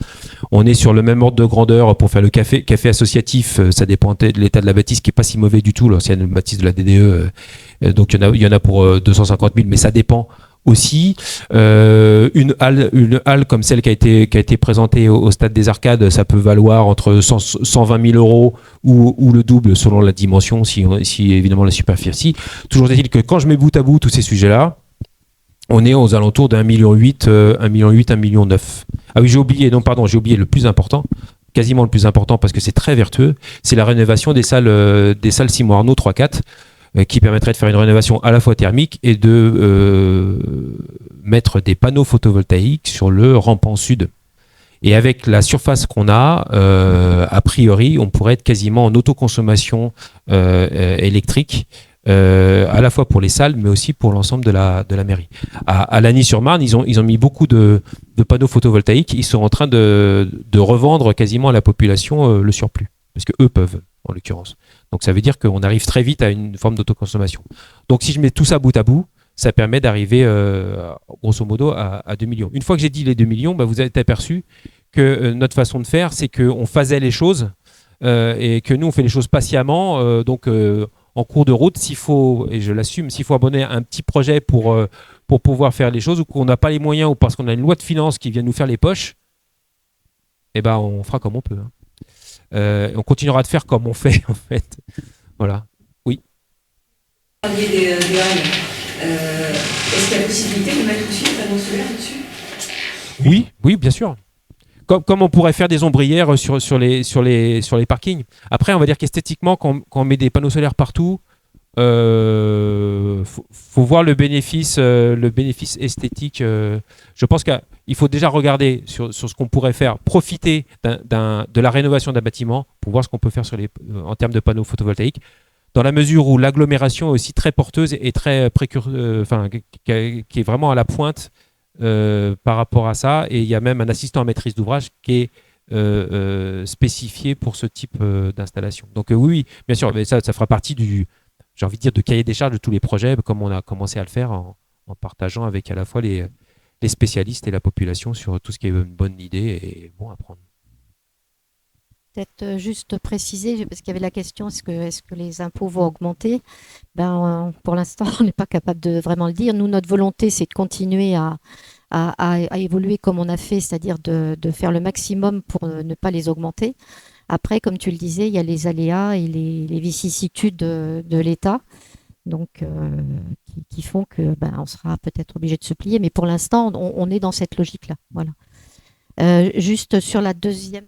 On est sur le même ordre de grandeur pour faire le café associatif. Ça dépend de l'état de la bâtisse qui est pas si mauvais du tout, l'ancienne bâtisse de la DDE, donc il y en a pour 250 000, mais ça dépend aussi. Une halle comme celle qui a été présentée au Stade des Arcades, ça peut valoir entre 120 000 euros ou le double selon la dimension, si évidemment la superficie. Toujours est-il que quand je mets bout à bout tous ces sujets-là, on est aux alentours d'1,8 million, 1,9 million. Ah oui, j'ai oublié le plus important. quasiment le plus important parce que c'est très vertueux, c'est la rénovation des salles Simon Arnaud 3-4 qui permettrait de faire une rénovation à la fois thermique et de mettre des panneaux photovoltaïques sur le rampant sud. Et avec la surface qu'on a priori, on pourrait être quasiment en autoconsommation électrique, à la fois pour les salles, mais aussi pour l'ensemble de la mairie. À Lagny-sur-Marne, ils ont mis beaucoup de panneaux photovoltaïques. Ils sont en train de revendre quasiment à la population le surplus, parce que eux peuvent, en l'occurrence. Donc ça veut dire qu'on arrive très vite à une forme d'autoconsommation. Donc si je mets tout ça bout à bout, ça permet d'arriver grosso modo à 2 millions. Une fois que j'ai dit les 2 millions, vous avez aperçu que notre façon de faire, c'est qu'on faisait les choses et que nous, on fait les choses patiemment. En cours de route, s'il faut, et je l'assume, s'il faut abonner un petit projet pour pouvoir faire les choses ou qu'on n'a pas les moyens ou parce qu'on a une loi de finances qui vient nous faire les poches, on fera comme on peut. On continuera de faire comme on fait, en fait. Voilà. Oui. Vous parliez des halles. Est-ce qu'il y a possibilité de mettre aussi des panneaux solaires dessus ? Oui, bien sûr. Comme on pourrait faire des ombrières sur les parkings. Après, on va dire qu'esthétiquement, quand on met des panneaux solaires partout, faut voir le bénéfice esthétique. Je pense qu'il faut déjà regarder sur ce qu'on pourrait faire, profiter de la rénovation d'un bâtiment pour voir ce qu'on peut faire en termes de panneaux photovoltaïques. Dans la mesure où l'agglomération est aussi très porteuse et très qui est vraiment à la pointe par rapport à ça, et il y a même un assistant à maîtrise d'ouvrage qui est spécifié pour ce type d'installation. Donc oui, bien sûr, mais ça fera partie j'ai envie de dire, de cahier des charges de tous les projets, comme on a commencé à le faire en partageant avec à la fois les spécialistes et la population sur tout ce qui est une bonne idée et bon à prendre. Peut-être juste préciser, parce qu'il y avait la question, est-ce que les impôts vont augmenter ? Pour l'instant, on n'est pas capable de vraiment le dire. Nous, notre volonté, c'est de continuer à évoluer comme on a fait, c'est-à-dire de faire le maximum pour ne pas les augmenter. Après, comme tu le disais, il y a les aléas et les vicissitudes de l'État, donc qui font que on sera peut-être obligé de se plier. Mais pour l'instant, on est dans cette logique-là. Voilà. Juste sur la deuxième.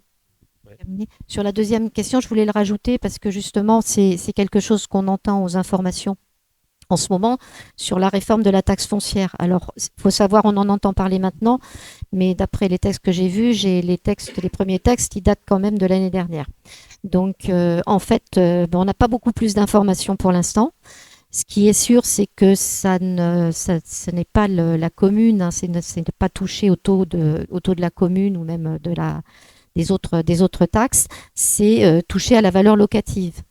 Sur la deuxième question, je voulais le rajouter parce que justement, c'est quelque chose qu'on entend aux informations en ce moment sur la réforme de la taxe foncière. Alors, il faut savoir, on en entend parler maintenant, mais d'après les textes que j'ai vus, les premiers textes, ils datent quand même de l'année dernière. Donc, en fait, on n'a pas beaucoup plus d'informations pour l'instant. Ce qui est sûr, c'est que ce n'est pas la commune, hein, c'est ne pas toucher au taux de la commune ou même des autres taxes, c'est toucher à la valeur locative.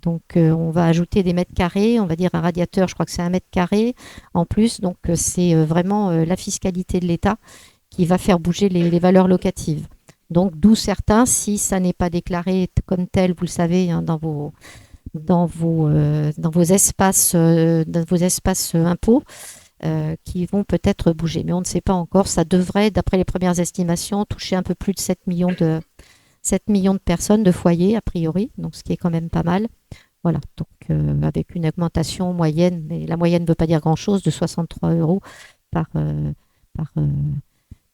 Donc, on va ajouter des mètres carrés, on va dire un radiateur, je crois que c'est 1 mètre carré en plus. Donc, c'est vraiment la fiscalité de l'État qui va faire bouger les valeurs locatives. Donc, d'où certains, si ça n'est pas déclaré comme tel, vous le savez, hein, dans vos espaces impôts, qui vont peut-être bouger. Mais on ne sait pas encore. Ça devrait, d'après les premières estimations, toucher un peu plus de 7 millions de personnes, de foyers, a priori, donc ce qui est quand même pas mal. Voilà, donc avec une augmentation moyenne, mais la moyenne ne veut pas dire grand-chose, de 63 €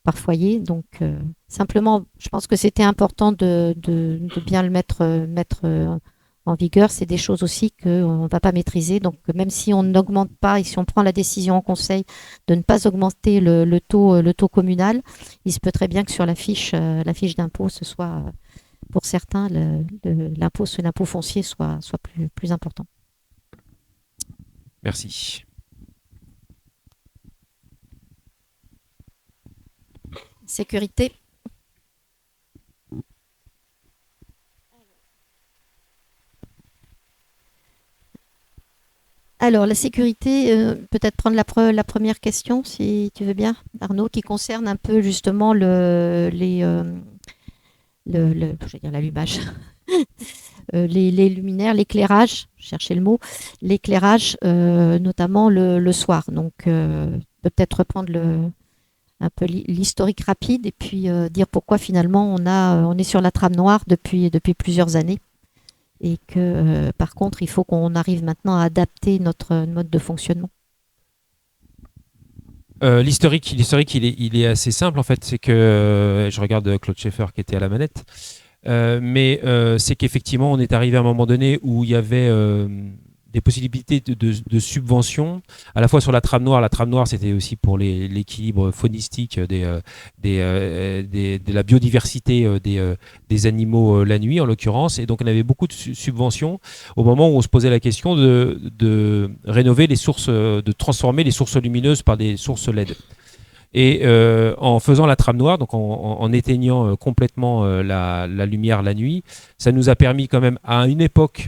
par foyer. Donc simplement, je pense que c'était important de bien le mettre en vigueur. C'est des choses aussi qu'on ne va pas maîtriser. Donc, même si on n'augmente pas et si on prend la décision en conseil de ne pas augmenter le taux communal, il se peut très bien que sur la fiche d'impôt, ce soit, pour certains, l'impôt foncier soit plus important. Merci. Sécurité. Alors, la sécurité, peut-être prendre la première question, si tu veux bien, Arnaud, qui concerne un peu justement je vais dire l'allumage, les luminaires, l'éclairage, chercher le mot, l'éclairage, notamment le soir. Donc, peut-être reprendre un peu l'historique rapide et puis dire pourquoi finalement on est sur la trame noire depuis plusieurs années. Et que par contre, il faut qu'on arrive maintenant à adapter notre mode de fonctionnement. L'historique, il est assez simple en fait. C'est que je regarde Claude Schaeffer qui était à la manette. Mais c'est qu'effectivement, on est arrivé à un moment donné où il y avait des possibilités de subventions, à la fois sur la trame noire. La trame noire, c'était aussi pour l'équilibre faunistique de la biodiversité des animaux la nuit, en l'occurrence. Et donc, on avait beaucoup de subventions au moment où on se posait la question de rénover les sources, de transformer les sources lumineuses par des sources LED. Et en faisant la trame noire, donc en éteignant complètement la lumière la nuit, ça nous a permis quand même, à une époque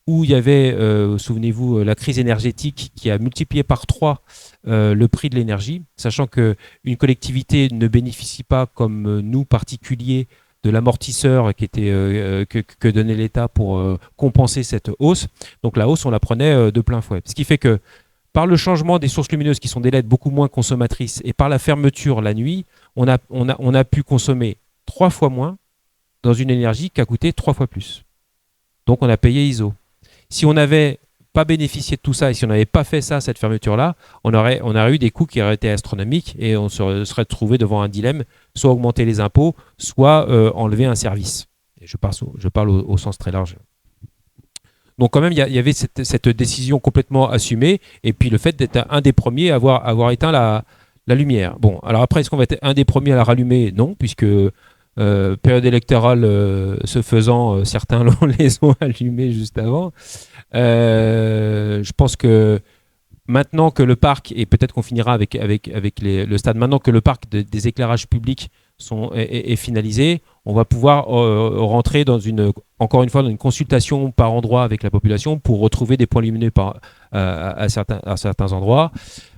où il y avait, souvenez-vous, la crise énergétique qui a multiplié par 3 le prix de l'énergie, sachant qu'une collectivité ne bénéficie pas, comme nous, particuliers, de l'amortisseur que donnait l'État pour compenser cette hausse. Donc la hausse, on la prenait de plein fouet. Ce qui fait que par le changement des sources lumineuses qui sont des LED beaucoup moins consommatrices et par la fermeture la nuit, on a pu consommer 3 fois moins dans une énergie qui a coûté 3 fois plus. Donc on a payé ISO. Si on n'avait pas bénéficié de tout ça et si on n'avait pas fait ça, cette fermeture-là, on aurait eu des coûts qui auraient été astronomiques et on se serait trouvé devant un dilemme, soit augmenter les impôts, soit enlever un service. Et je parle au sens très large. Donc quand même, il y avait cette décision complètement assumée et puis le fait d'être un des premiers à avoir éteint la lumière. Bon, alors après, est-ce qu'on va être un des premiers à la rallumer? Non, puisque période électorale se faisant, certains les ont allumés juste avant. Je pense que maintenant que le parc, et peut-être qu'on finira avec le stade, maintenant que le parc des éclairages publics est finalisé, on va pouvoir rentrer encore une fois dans une consultation par endroit avec la population pour retrouver des points lumineux à certains endroits.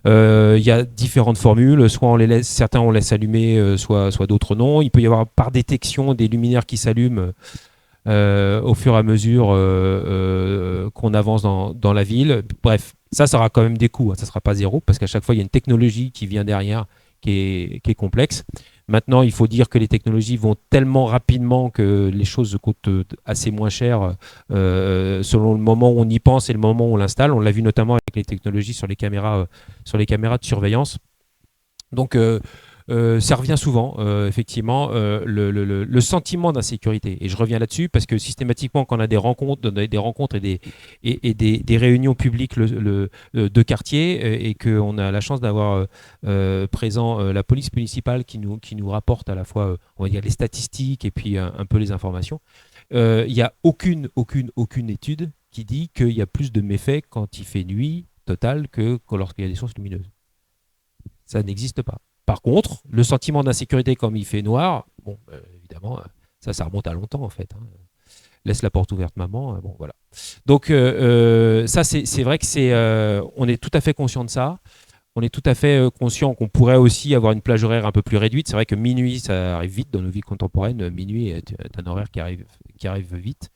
Il y a différentes formules, soit certains on laisse allumer, soit d'autres non. Il peut y avoir par détection des luminaires qui s'allument au fur et à mesure qu'on avance dans la ville. Bref, ça aura quand même des coûts, hein. Ça ne sera pas zéro, parce qu'à chaque fois, il y a une technologie qui vient derrière qui est complexe. Maintenant, il faut dire que les technologies vont tellement rapidement que les choses coûtent assez moins cher selon le moment où on y pense et le moment où on l'installe. On l'a vu notamment avec les technologies sur les caméras de surveillance. Donc, ça revient souvent, effectivement, le sentiment d'insécurité. Et je reviens là-dessus parce que systématiquement, quand on a des rencontres et des réunions publiques de quartier et qu'on a la chance d'avoir présent la police municipale qui nous rapporte à la fois, on va dire, les statistiques et puis un peu les informations, il n'y a aucune étude qui dit qu'il y a plus de méfaits quand il fait nuit totale que lorsqu'il y a des sources lumineuses. Ça n'existe pas. Par contre, le sentiment d'insécurité comme il fait noir, bon, évidemment, ça remonte à longtemps en fait. Hein. Laisse la porte ouverte, maman. Bon, voilà. Donc ça, c'est vrai que on est tout à fait conscient de ça. On est tout à fait conscient qu'on pourrait aussi avoir une plage horaire un peu plus réduite. C'est vrai que minuit, ça arrive vite dans nos vies contemporaines. Minuit est un horaire qui arrive vite.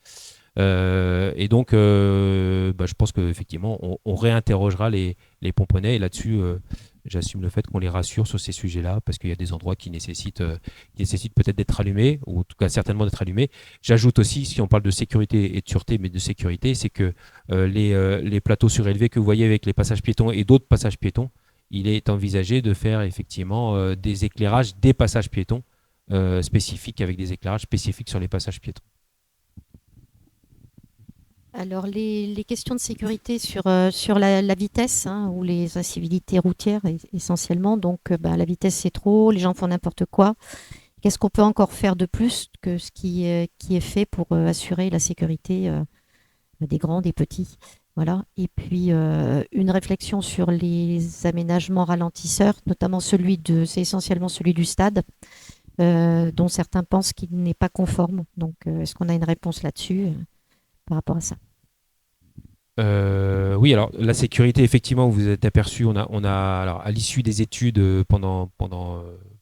Et donc, je pense qu'effectivement, on réinterrogera les pomponnets. Et là-dessus, j'assume le fait qu'on les rassure sur ces sujets-là, parce qu'il y a des endroits qui nécessitent peut-être d'être allumés, ou en tout cas certainement d'être allumés. J'ajoute aussi, si on parle de sécurité et de sûreté, mais de sécurité, c'est que les plateaux surélevés que vous voyez avec les passages piétons et d'autres passages piétons, il est envisagé de faire effectivement des éclairages, des passages piétons spécifiques, avec des éclairages spécifiques sur les passages piétons. Alors, les questions de sécurité sur la vitesse, hein, ou les incivilités routières essentiellement. Donc, la vitesse, c'est trop, les gens font n'importe quoi. Qu'est-ce qu'on peut encore faire de plus que ce qui est fait pour assurer la sécurité des grands, des petits? Voilà. Et puis, une réflexion sur les aménagements ralentisseurs, notamment c'est essentiellement celui du stade, dont certains pensent qu'il n'est pas conforme. Donc, est-ce qu'on a une réponse là-dessus par rapport à ça? Oui, alors la sécurité, effectivement, vous êtes aperçu, on a alors, à l'issue des études pendant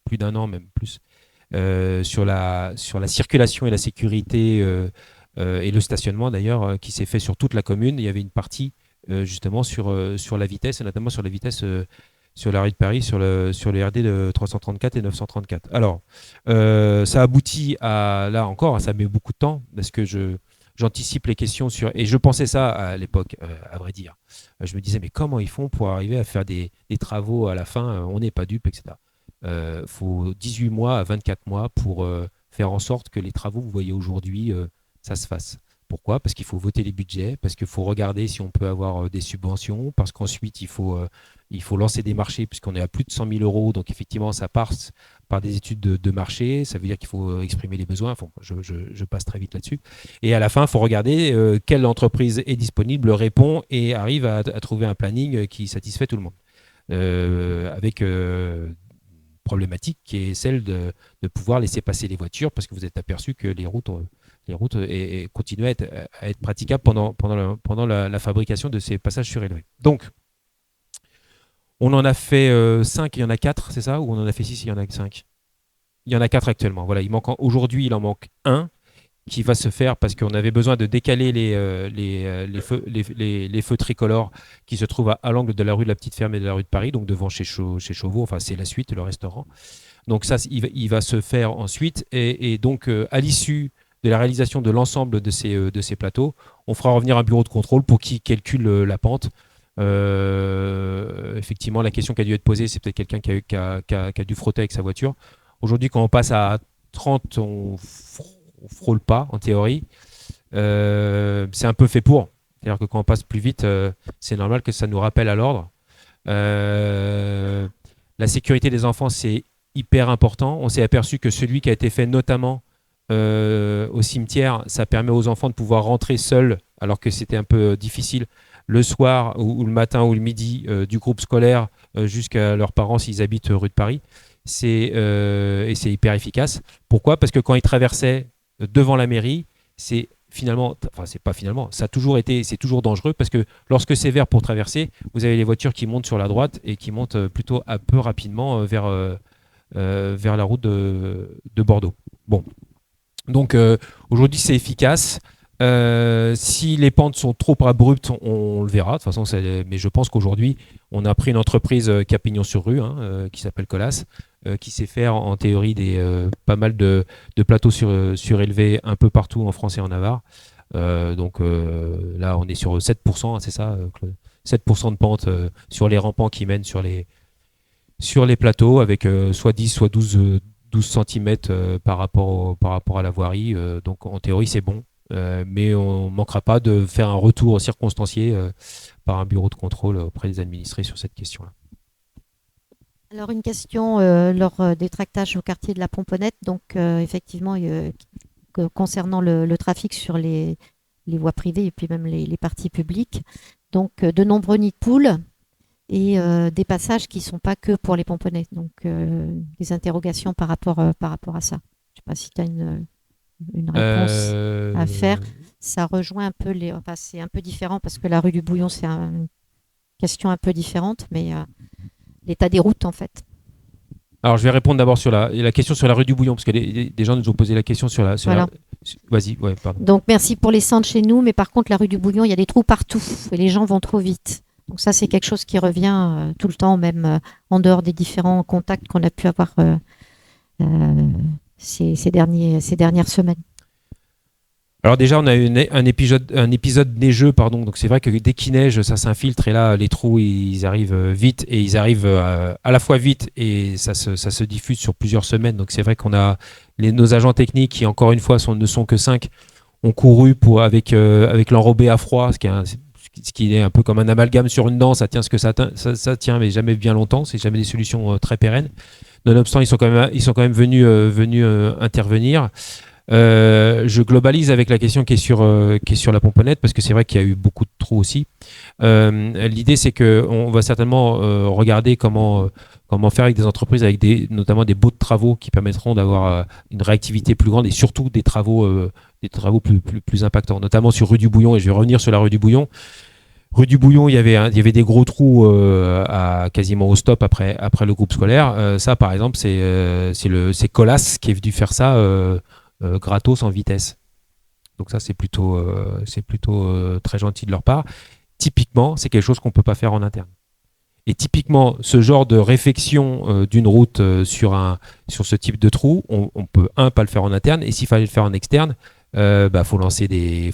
plus d'un an, même plus, sur la circulation et la sécurité et le stationnement d'ailleurs, qui s'est fait sur toute la commune. Il y avait une partie justement sur la vitesse, et notamment sur la vitesse sur la rue de Paris, sur les RD de 334 et 934. Alors, ça aboutit à, là encore, ça met beaucoup de temps, parce que j'anticipe les questions et je pensais ça à l'époque, à vrai dire. Je me disais, mais comment ils font pour arriver à faire des travaux à la fin? On n'est pas dupes, etc. Faut 18 mois à 24 mois pour faire en sorte que les travaux que vous voyez aujourd'hui, ça se fasse. Pourquoi ? Parce qu'il faut voter les budgets, parce qu'il faut regarder si on peut avoir des subventions, parce qu'ensuite il faut lancer des marchés puisqu'on est à plus de 100 000 euros. Donc effectivement, ça passe par des études de marché. Ça veut dire qu'il faut exprimer les besoins. Enfin, je passe très vite là-dessus. Et à la fin, il faut regarder quelle entreprise est disponible, répond et arrive à trouver un planning qui satisfait tout le monde. Avec problématique qui est celle de pouvoir laisser passer les voitures parce que vous êtes aperçu que les routes continuaient à être praticables pendant la fabrication de ces passages surélevés. Donc, on en a fait 5, il y en a 4, c'est ça ? Ou on en a fait 6, il y en a 5 ? Il y en a 4 actuellement. Voilà, aujourd'hui, il en manque un qui va se faire parce qu'on avait besoin de décaler les feux tricolores qui se trouvent à l'angle de la rue de la Petite Ferme et de la rue de Paris, donc devant chez Chauveau, enfin c'est la suite, le restaurant. Donc ça, il va se faire ensuite et donc à l'issue de la réalisation de l'ensemble de ces plateaux, on fera revenir un bureau de contrôle pour qui calcule la pente. Effectivement, la question qui a dû être posée, c'est peut-être quelqu'un qui a dû frotter avec sa voiture. Aujourd'hui, quand on passe à 30, on frôle pas, en théorie. C'est un peu fait pour. C'est-à-dire que quand on passe plus vite, c'est normal que ça nous rappelle à l'ordre. La sécurité des enfants, c'est hyper important. On s'est aperçu que celui qui a été fait notamment au cimetière, ça permet aux enfants de pouvoir rentrer seuls, alors que c'était un peu difficile le soir ou le matin ou le midi du groupe scolaire jusqu'à leurs parents s'ils habitent rue de Paris. Et c'est hyper efficace. Pourquoi ? Parce que quand ils traversaient devant la mairie, c'est toujours dangereux parce que lorsque c'est vert pour traverser, vous avez les voitures qui montent sur la droite et qui montent plutôt un peu rapidement vers la route de Bordeaux. Bon, donc aujourd'hui c'est efficace. Si les pentes sont trop abruptes, on le verra. De toute façon, mais je pense qu'aujourd'hui, on a pris une entreprise qui a pignon sur rue, qui s'appelle Colas, qui sait faire en théorie pas mal de plateaux surélevés un peu partout en France et en Navarre. Donc là, on est sur 7%, c'est ça, Claude ? 7% de pente sur les rampants qui mènent sur les plateaux avec soit 10, soit 12 cm par rapport à la voirie. Donc en théorie, c'est bon. Mais on ne manquera pas de faire un retour circonstancié par un bureau de contrôle auprès des administrés sur cette question-là. Alors une question lors des tractages au quartier de la Pomponnette, donc effectivement concernant le trafic sur les voies privées et puis même les parties publiques, donc de nombreux nids de poules et des passages qui ne sont pas que pour les Pomponnettes, donc des interrogations par rapport à ça. Je ne sais pas si tu as une réponse à faire. Ça rejoint un peu c'est un peu différent parce que la rue du Bouillon, c'est une question un peu différente, mais l'état des routes en fait. Alors je vais répondre d'abord sur la question sur la rue du Bouillon parce que des gens nous ont posé la question sur la. Voilà. Vas-y, ouais, pardon. Donc merci pour les centres chez nous, mais par contre la rue du Bouillon, il y a des trous partout et les gens vont trop vite. Donc ça c'est quelque chose qui revient tout le temps, même en dehors des différents contacts qu'on a pu avoir ces dernières semaines. Alors déjà, on a eu un épisode neigeux, pardon. Donc c'est vrai que dès qu'il neige, ça s'infiltre et là, les trous, ils arrivent vite et ils arrivent à la fois vite et ça se diffuse sur plusieurs semaines. Donc c'est vrai qu'on a nos agents techniques qui, encore une fois, ne sont que 5, ont couru avec l'enrobé à froid, ce qui est un peu comme un amalgame sur une dent. Ça tient ce que ça tient, mais jamais bien longtemps. C'est jamais des solutions très pérennes. Nonobstant, ils sont quand même venus intervenir. Je globalise avec la question qui est sur la Pomponnette parce que c'est vrai qu'il y a eu beaucoup de trous aussi. L'idée c'est qu'on va certainement regarder comment faire avec des entreprises avec notamment des baux de travaux qui permettront d'avoir une réactivité plus grande et surtout des travaux plus impactants, notamment sur rue du Bouillon. Et je vais revenir sur la rue du Bouillon. Rue du Bouillon, il y avait des gros trous quasiment au stop après le groupe scolaire. Ça par exemple c'est Colas qui est venu faire ça gratos en vitesse. Donc ça c'est plutôt très gentil de leur part. Typiquement, c'est quelque chose qu'on ne peut pas faire en interne. Et typiquement, ce genre de réfection d'une route sur ce type de trou, on peut pas le faire en interne. Et s'il fallait le faire en externe, faut lancer des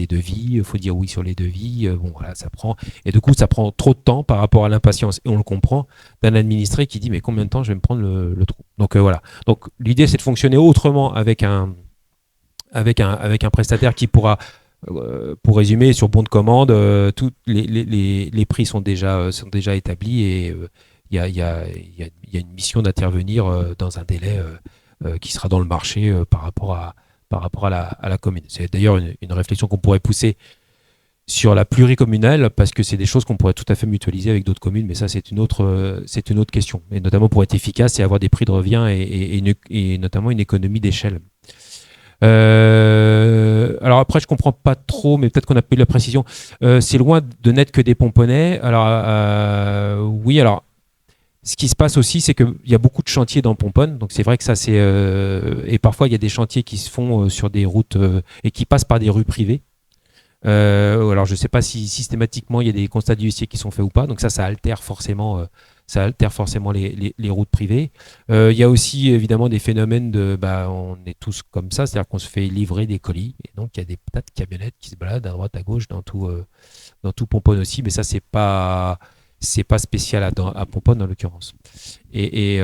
devis, faut dire oui sur les devis. Bon, voilà, ça prend. Et du coup, ça prend trop de temps par rapport à l'impatience. Et on le comprend d'un administré qui dit mais combien de temps je vais me prendre le trou. Donc voilà. Donc l'idée, c'est de fonctionner autrement avec un prestataire qui pourra, pour résumer, sur bon de commande, tous les prix sont déjà établis et il y a une mission d'intervenir dans un délai qui sera dans le marché par rapport à la commune. C'est d'ailleurs une réflexion qu'on pourrait pousser sur la pluricommunale, parce que c'est des choses qu'on pourrait tout à fait mutualiser avec d'autres communes, mais ça c'est une autre question. Et notamment pour être efficace et avoir des prix de revient et notamment une économie d'échelle. Alors après, je comprends pas trop, mais peut-être qu'on a pas eu la précision. C'est loin de n'être que des pomponnets. Alors oui, alors ce qui se passe aussi, c'est qu'il y a beaucoup de chantiers dans Pomponne, donc c'est vrai que ça c'est et parfois il y a des chantiers qui se font sur des routes et qui passent par des rues privées. Alors je ne sais pas si systématiquement il y a des constats de huissier qui sont faits ou pas, donc ça altère forcément les routes privées. Il y a aussi évidemment des phénomènes on est tous comme ça, c'est-à-dire qu'on se fait livrer des colis, et donc il y a des tas de camionnettes qui se baladent à droite à gauche dans tout Pomponne aussi, mais ça c'est pas spécial à Pomponne en l'occurrence. Mais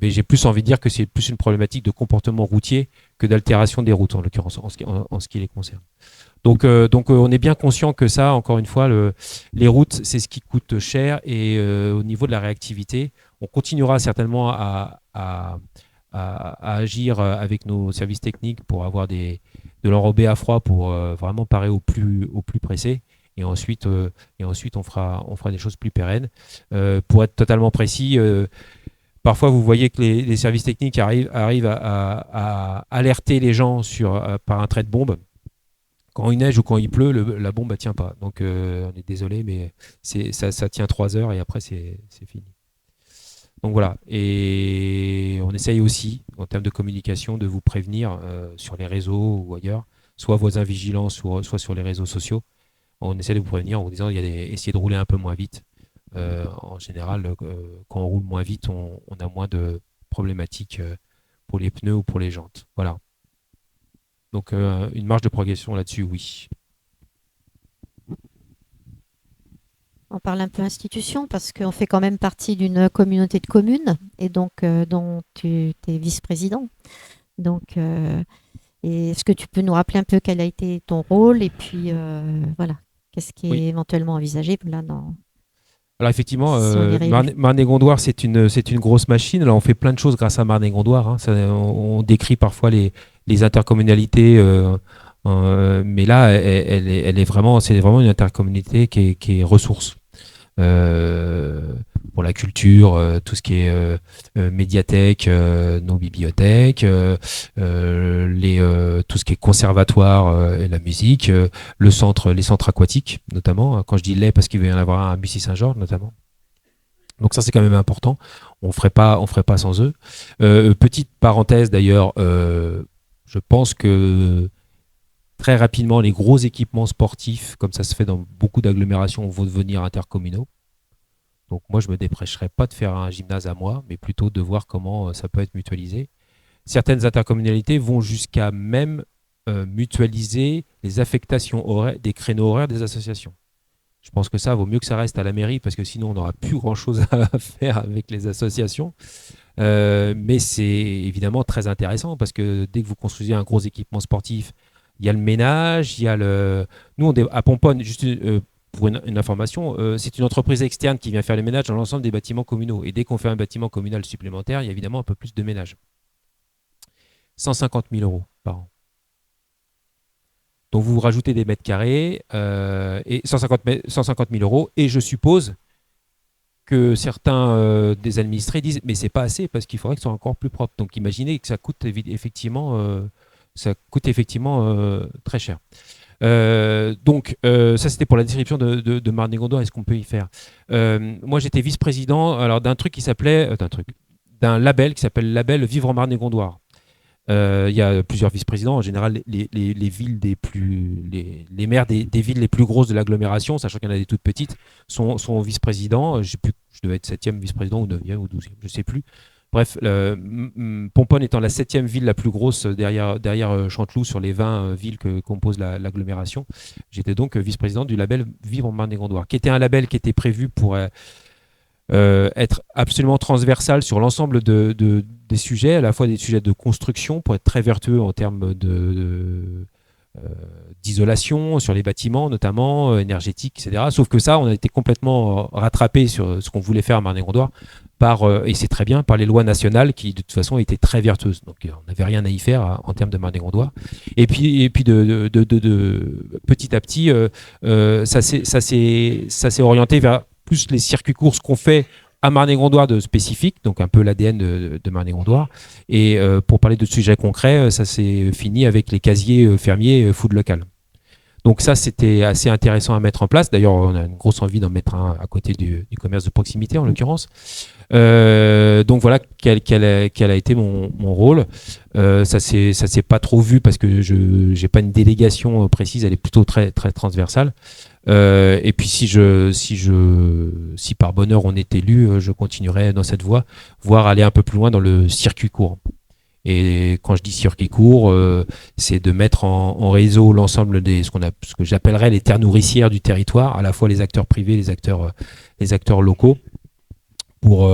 j'ai plus envie de dire que c'est plus une problématique de comportement routier que d'altération des routes en l'occurrence en ce qui les concerne. Donc on est bien conscient que ça, encore une fois, les routes, c'est ce qui coûte cher et au niveau de la réactivité, on continuera certainement à agir avec nos services techniques pour avoir de l'enrobé à froid pour vraiment parer au plus pressé. Et ensuite, on fera des choses plus pérennes. Pour être totalement précis, parfois vous voyez que les services techniques arrivent à alerter les gens par un trait de bombe. Quand il neige ou quand il pleut, la bombe ne tient pas. Donc on est désolé, mais ça tient 3 heures et après c'est fini. Donc voilà. Et on essaye aussi, en termes de communication, de vous prévenir sur les réseaux ou ailleurs, soit voisins vigilants, soit sur les réseaux sociaux. On essaie de vous prévenir en vous disant essayez de rouler un peu moins vite. En général, quand on roule moins vite, on a moins de problématiques pour les pneus ou pour les jantes. Voilà. Donc une marge de progression là-dessus, oui. On parle un peu institution parce qu'on fait quand même partie d'une communauté de communes et donc dont tu es vice-président. Donc, est-ce que tu peux nous rappeler un peu quel a été ton rôle et puis voilà, qu'est-ce qui est éventuellement envisagé là dans... Alors effectivement, Marne-et-Gondoire, c'est une grosse machine. Alors on fait plein de choses grâce à Marne-et-Gondoire. Hein. On décrit parfois les intercommunalités, mais là, c'est vraiment une intercommunalité qui est ressource. Pour la culture, tout ce qui est médiathèque, nos bibliothèques, tout ce qui est conservatoire et la musique, les centres aquatiques notamment. Quand je dis les, parce qu'il va y en avoir un à Bussy-Saint-Georges notamment. Donc ça c'est quand même important. On ferait pas sans eux. Petite parenthèse d'ailleurs, je pense que très rapidement, les gros équipements sportifs, comme ça se fait dans beaucoup d'agglomérations, vont devenir intercommunaux. Donc moi, je ne me dépêcherais pas de faire un gymnase à moi, mais plutôt de voir comment ça peut être mutualisé. Certaines intercommunalités vont jusqu'à même mutualiser les affectations des créneaux horaires des associations. Je pense que ça vaut mieux que ça reste à la mairie, parce que sinon on n'aura plus grand-chose à faire avec les associations. Mais c'est évidemment très intéressant, parce que dès que vous construisez un gros équipement sportif, il y a le ménage, il y a le... Nous, à Pomponne, juste pour une information, c'est une entreprise externe qui vient faire le ménage dans l'ensemble des bâtiments communaux. Et dès qu'on fait un bâtiment communal supplémentaire, il y a évidemment un peu plus de ménage. 150 000 € par an. Donc vous rajoutez des mètres carrés et 150 000 €. Et je suppose que certains des administrés disent « mais c'est pas assez parce qu'il faudrait que ce soit encore plus propre ». Donc imaginez que ça coûte effectivement... très cher. Donc, ça, c'était pour la description de Marne-et-Gondoire et ce qu'on peut y faire. Moi, j'étais vice-président d'un label qui s'appelle Label Vivre en Marne-et-Gondoire. Il y a plusieurs vice-présidents. En général, les maires des villes les plus grosses de l'agglomération, sachant qu'il y en a des toutes petites, sont vice-présidents. Je devais être 7e vice-président ou 9e ou 12e, je ne sais plus. Bref, Pomponne étant la 7e ville la plus grosse derrière Chanteloup sur les 20 villes que composent l'agglomération, j'étais donc vice-président du label Vivre en Marne-et-Gondoire, qui était un label qui était prévu pour être absolument transversal sur l'ensemble des sujets, à la fois des sujets de construction, pour être très vertueux en termes d'isolation sur les bâtiments notamment, énergétique, etc. Sauf que ça, on a été complètement rattrapé sur ce qu'on voulait faire à Marne-et-Gondoire et c'est très bien, par les lois nationales qui de toute façon étaient très vertueuses. Donc on n'avait rien à y faire en termes de Marne-et-Gondoire. Et puis petit à petit, ça s'est orienté vers plus les circuits courts qu'on fait à Marne-et-Gondoire de spécifique, donc un peu l'ADN de Marne-et-Gondoire. Et pour parler de sujets concrets, ça s'est fini avec les casiers fermiers food local. Donc ça, c'était assez intéressant à mettre en place. D'ailleurs, on a une grosse envie d'en mettre un à côté du commerce de proximité, en l'occurrence. Donc voilà quel a été mon rôle. Ça s'est pas trop vu parce que je n'ai pas une délégation précise, elle est plutôt très, très transversale. Et puis si par bonheur on est élu, je continuerai dans cette voie, voire aller un peu plus loin dans le circuit court. Et quand je dis circuit court, c'est de mettre en réseau l'ensemble ce que j'appellerais les terres nourricières du territoire, à la fois les acteurs privés, les acteurs locaux, pour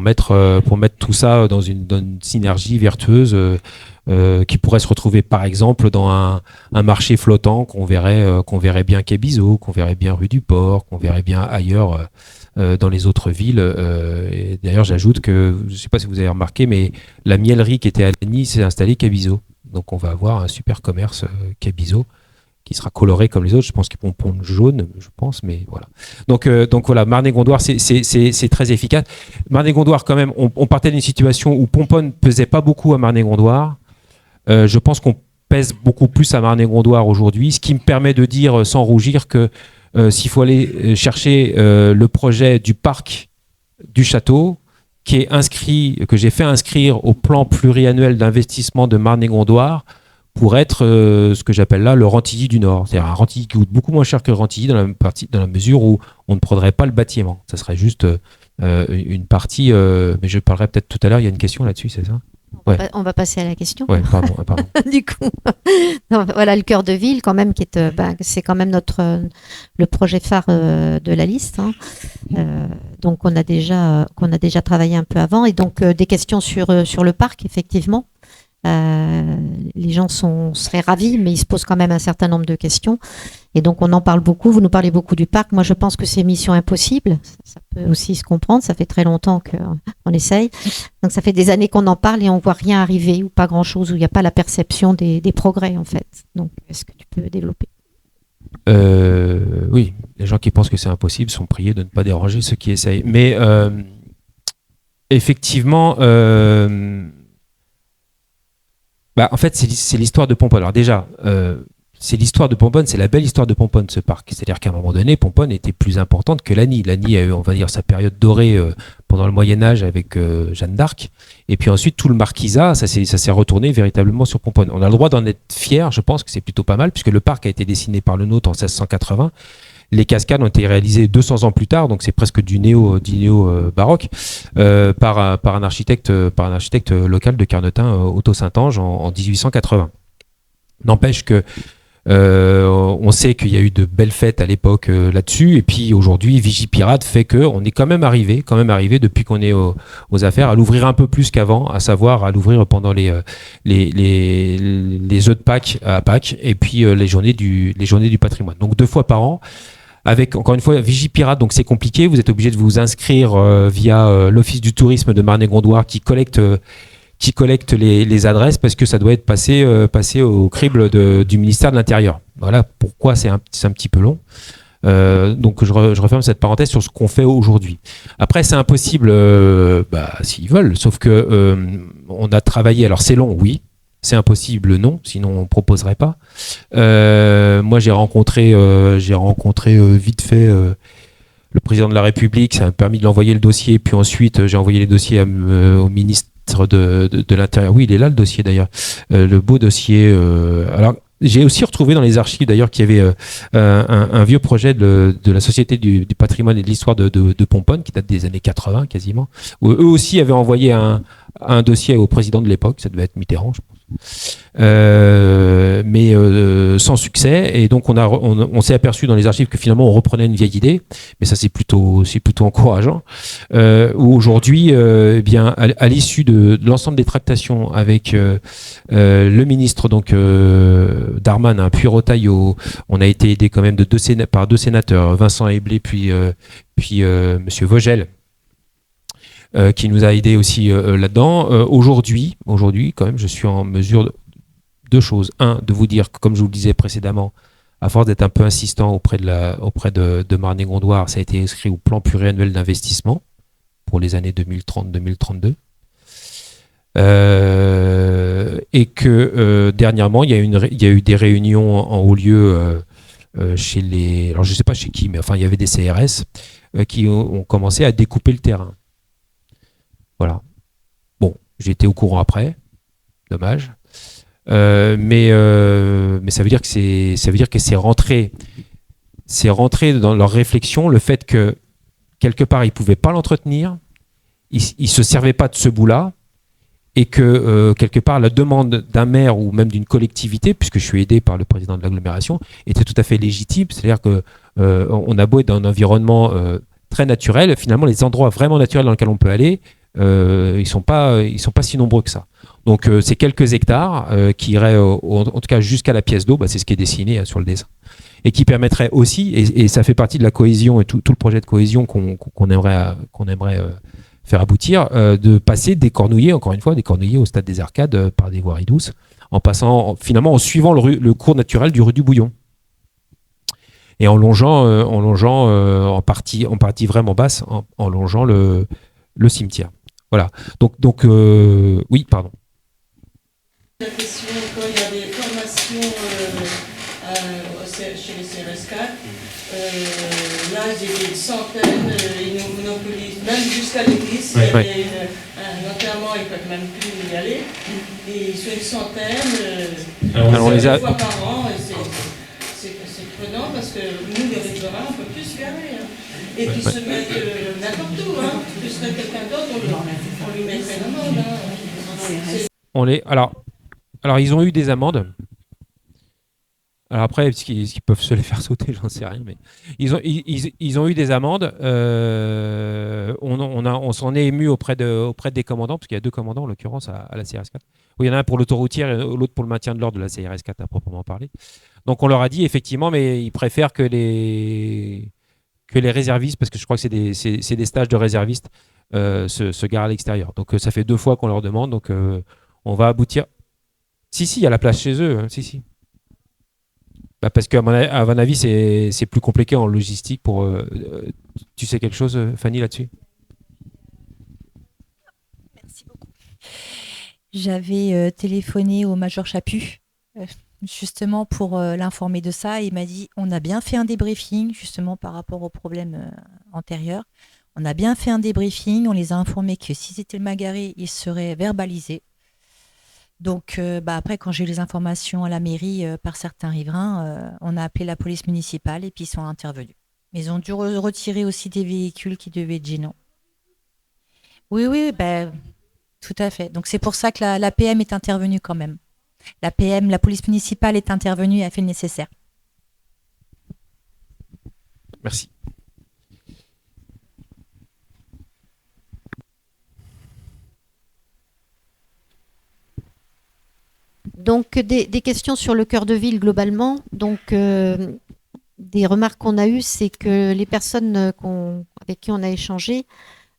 mettre tout ça dans une synergie vertueuse qui pourrait se retrouver par exemple dans un marché flottant qu'on verrait bien quai Bizot, qu'on verrait bien rue du Port, qu'on verrait bien ailleurs dans les autres villes. Et d'ailleurs, j'ajoute que, je ne sais pas si vous avez remarqué, mais la mielerie qui était à Lagny s'est installée quai Bizot. Donc on va avoir un super commerce quai Bizot qui sera coloré comme les autres. Je pense qu'ils pomponne jaune, je pense, mais voilà. Donc voilà, Marne-et-Gondoire, c'est très efficace. Marne-et-Gondoire, quand même, on partait d'une situation où Pomponne pesait pas beaucoup à Marne-et-Gondoire. Je pense qu'on pèse beaucoup plus à Marne-et-Gondoire aujourd'hui, ce qui me permet de dire sans rougir que s'il faut aller chercher le projet du parc du château, que j'ai fait inscrire au plan pluriannuel d'investissement de Marne-et-Gondoire, pour être ce que j'appelle là le Rantilly du Nord. C'est-à-dire un Rantilly qui coûte beaucoup moins cher que le Rantilly dans la mesure où on ne prendrait pas le bâtiment. Ça serait juste une partie, mais je parlerai peut-être tout à l'heure, il y a une question là-dessus, c'est ça ? Ouais. On va passer à la question. Ouais, pardon. Du coup, non, voilà, le cœur de ville, quand même, c'est quand même le projet phare de la liste. Hein. Donc, qu'on a déjà travaillé un peu avant. Et donc, des questions sur le parc, effectivement. Les gens seraient ravis, mais ils se posent quand même un certain nombre de questions. Et donc, on en parle beaucoup. Vous nous parlez beaucoup du parc. Moi, je pense que c'est mission impossible. Ça peut aussi se comprendre. Ça fait très longtemps qu'on essaye. Donc, ça fait des années qu'on en parle et on ne voit rien arriver ou pas grand-chose, où il n'y a pas la perception des progrès, en fait. Donc, est-ce que tu peux développer ? Oui, les gens qui pensent que c'est impossible sont priés de ne pas déranger ceux qui essayent. Mais effectivement... en fait, c'est l'histoire de Pomponne. Alors déjà, c'est l'histoire de Pomponne, c'est la belle histoire de Pomponne, ce parc. C'est-à-dire qu'à un moment donné, Pomponne était plus importante que Lagny. Lagny a eu, on va dire, sa période dorée pendant le Moyen-Âge avec Jeanne d'Arc. Et puis ensuite, tout le marquisat, ça s'est retourné véritablement sur Pomponne. On a le droit d'en être fier, je pense que c'est plutôt pas mal, puisque le parc a été dessiné par le nôtre en 1680. Les cascades ont été réalisées 200 ans plus tard, donc c'est presque du néo-baroque, par un architecte local de Carnotin, Otto Saint-Ange, en 1880. N'empêche que on sait qu'il y a eu de belles fêtes à l'époque là-dessus, et puis aujourd'hui, Vigipirate fait qu'on est quand même arrivé depuis qu'on est aux affaires, à l'ouvrir un peu plus qu'avant, à savoir à l'ouvrir pendant les œufs de Pâques à Pâques, et puis les journées du patrimoine. Donc 2 fois par an. Avec, encore une fois, Vigipirate, donc c'est compliqué. Vous êtes obligé de vous inscrire via l'Office du tourisme de Marne-et-Gondoire qui collecte les adresses parce que ça doit être passé au crible du ministère de l'Intérieur. Voilà pourquoi c'est un petit peu long. Donc je referme cette parenthèse sur ce qu'on fait aujourd'hui. Après, c'est impossible s'ils veulent, sauf que on a travaillé. Alors c'est long, oui. C'est impossible, non, sinon on ne proposerait pas. Moi, j'ai rencontré vite fait le président de la République, ça m'a permis de l'envoyer le dossier, puis ensuite j'ai envoyé les dossiers au ministre de l'Intérieur. Oui, il est là le dossier d'ailleurs, le beau dossier. Alors, J'ai aussi retrouvé dans les archives d'ailleurs qu'il y avait un vieux projet de la Société du patrimoine et de l'histoire de Pomponne qui date des années 80 quasiment, où eux aussi avaient envoyé un dossier au président de l'époque, ça devait être Mitterrand, je pense. Mais sans succès, et donc on s'est aperçu dans les archives que finalement on reprenait une vieille idée, mais ça c'est plutôt encourageant. Où aujourd'hui, eh bien à l'issue de l'ensemble des tractations avec le ministre donc Darmanin, puis Retailleau, on a été aidé quand même par deux sénateurs, Vincent Eblé puis Monsieur Vogel, qui nous a aidé aussi là-dedans. Aujourd'hui, quand même, je suis en mesure de deux choses. Un, de vous dire que, comme je vous le disais précédemment, à force d'être un peu insistant auprès de Marne-et-Gondoire, ça a été inscrit au plan pluriannuel d'investissement pour les années 2030-2032. Et que dernièrement, il y a eu des réunions en haut lieu chez les... Alors je ne sais pas chez qui, mais enfin il y avait des CRS qui ont commencé à découper le terrain. Voilà. Bon, j'ai été au courant après. Dommage. Mais ça veut dire que c'est rentré dans leur réflexion le fait que quelque part ils pouvaient pas l'entretenir, ils se servaient pas de ce bout-là, et que quelque part la demande d'un maire ou même d'une collectivité, puisque je suis aidé par le président de l'agglomération, était tout à fait légitime. C'est-à-dire que on a beau être dans un environnement très naturel, finalement les endroits vraiment naturels dans lesquels on peut aller, ils sont pas si nombreux que ça. Donc c'est quelques hectares qui iraient en tout cas jusqu'à la pièce d'eau, c'est ce qui est dessiné sur le dessin, et qui permettrait aussi, et ça fait partie de la cohésion et tout le projet de cohésion qu'on aimerait faire aboutir, de passer des cornouillers au stade des Arcades par des voiries douces, en passant finalement en suivant le cours naturel du rue du Bouillon, et en longeant en partie vraiment basse, en longeant le cimetière. Voilà. Donc oui, pardon. La question, quand il y a des formations chez les CRS4, là, il y a des centaines, ils monopolisent, même jusqu'à l'église, il y a un enterrement, ils ne peuvent même plus y aller. Et ils sont une centaine, Alors, deux fois par an, et c'est prenant parce que nous, les riverains, on ne peut plus se garer. Et puis se mettre n'importe où, ce serait quelqu'un d'autre, on lui mettrait l'amende. Alors, ils ont eu des amendes. Alors après, est-ce qu'ils peuvent se les faire sauter, j'en sais rien, mais ils ont eu des amendes. On s'en est ému auprès des commandants, parce qu'il y a deux commandants en l'occurrence à la CRS4. Oui, il y en a un pour l'autoroutière et l'autre pour le maintien de l'ordre de la CRS4 à proprement parler. Donc on leur a dit effectivement, mais ils préfèrent que les réservistes, parce que je crois que c'est des stages de réservistes, se garent à l'extérieur. Donc ça fait 2 fois qu'on leur demande, donc on va aboutir. Si, il y a la place chez eux, hein, si. Parce qu'à mon avis, c'est plus compliqué en logistique pour... tu sais quelque chose, Fanny, là-dessus ? Merci beaucoup. J'avais téléphoné au major Chaput, justement pour l'informer de ça. Il m'a dit, on a bien fait un débriefing, justement par rapport aux problèmes antérieurs. On a bien fait un débriefing, on les a informés que si c'était le Magaré, ils seraient verbalisés. Donc après, quand j'ai eu les informations à la mairie par certains riverains, on a appelé la police municipale et puis ils sont intervenus. Mais ils ont dû retirer aussi des véhicules qui devaient être gênants. Oui, tout à fait. Donc c'est pour ça que la PM est intervenue quand même. La PM, la police municipale est intervenue et a fait le nécessaire. Merci. Donc des questions sur le cœur de ville globalement. Donc des remarques qu'on a eues, c'est que les personnes avec qui on a échangé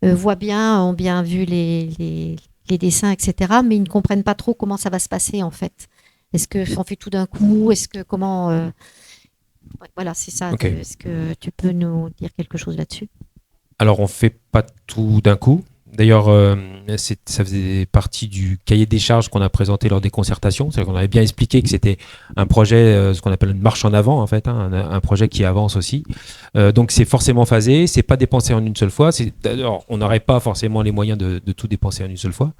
ont bien vu les dessins, etc. Mais ils ne comprennent pas trop comment ça va se passer en fait. Est-ce qu'on fait tout d'un coup ? Est-ce que comment voilà, c'est ça. Okay. Est-ce que tu peux nous dire quelque chose là-dessus ? Alors on fait pas tout d'un coup. D'ailleurs, ça faisait partie du cahier des charges qu'on a présenté lors des concertations. C'est-à-dire qu'on avait bien expliqué que c'était un projet, ce qu'on appelle une marche en avant, en fait, hein, un projet qui avance aussi. Donc c'est forcément phasé, c'est pas dépensé en une seule fois. D'ailleurs, on n'aurait pas forcément les moyens de tout dépenser en une seule fois.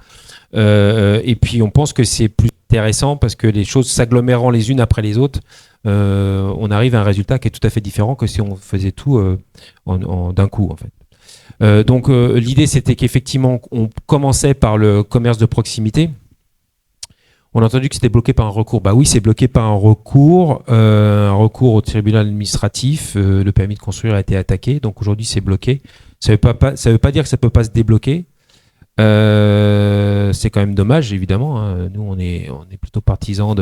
Et puis on pense que c'est plus intéressant parce que les choses s'agglomérant les unes après les autres, on arrive à un résultat qui est tout à fait différent que si on faisait tout d'un coup, en fait. Donc l'idée, c'était qu'effectivement, on commençait par le commerce de proximité. On a entendu que c'était bloqué par un recours. Bah oui, c'est bloqué par un recours au tribunal administratif. Le permis de construire a été attaqué, donc aujourd'hui c'est bloqué. Ça veut pas dire que ça peut pas se débloquer. C'est quand même dommage, évidemment, hein. Nous, on est plutôt partisans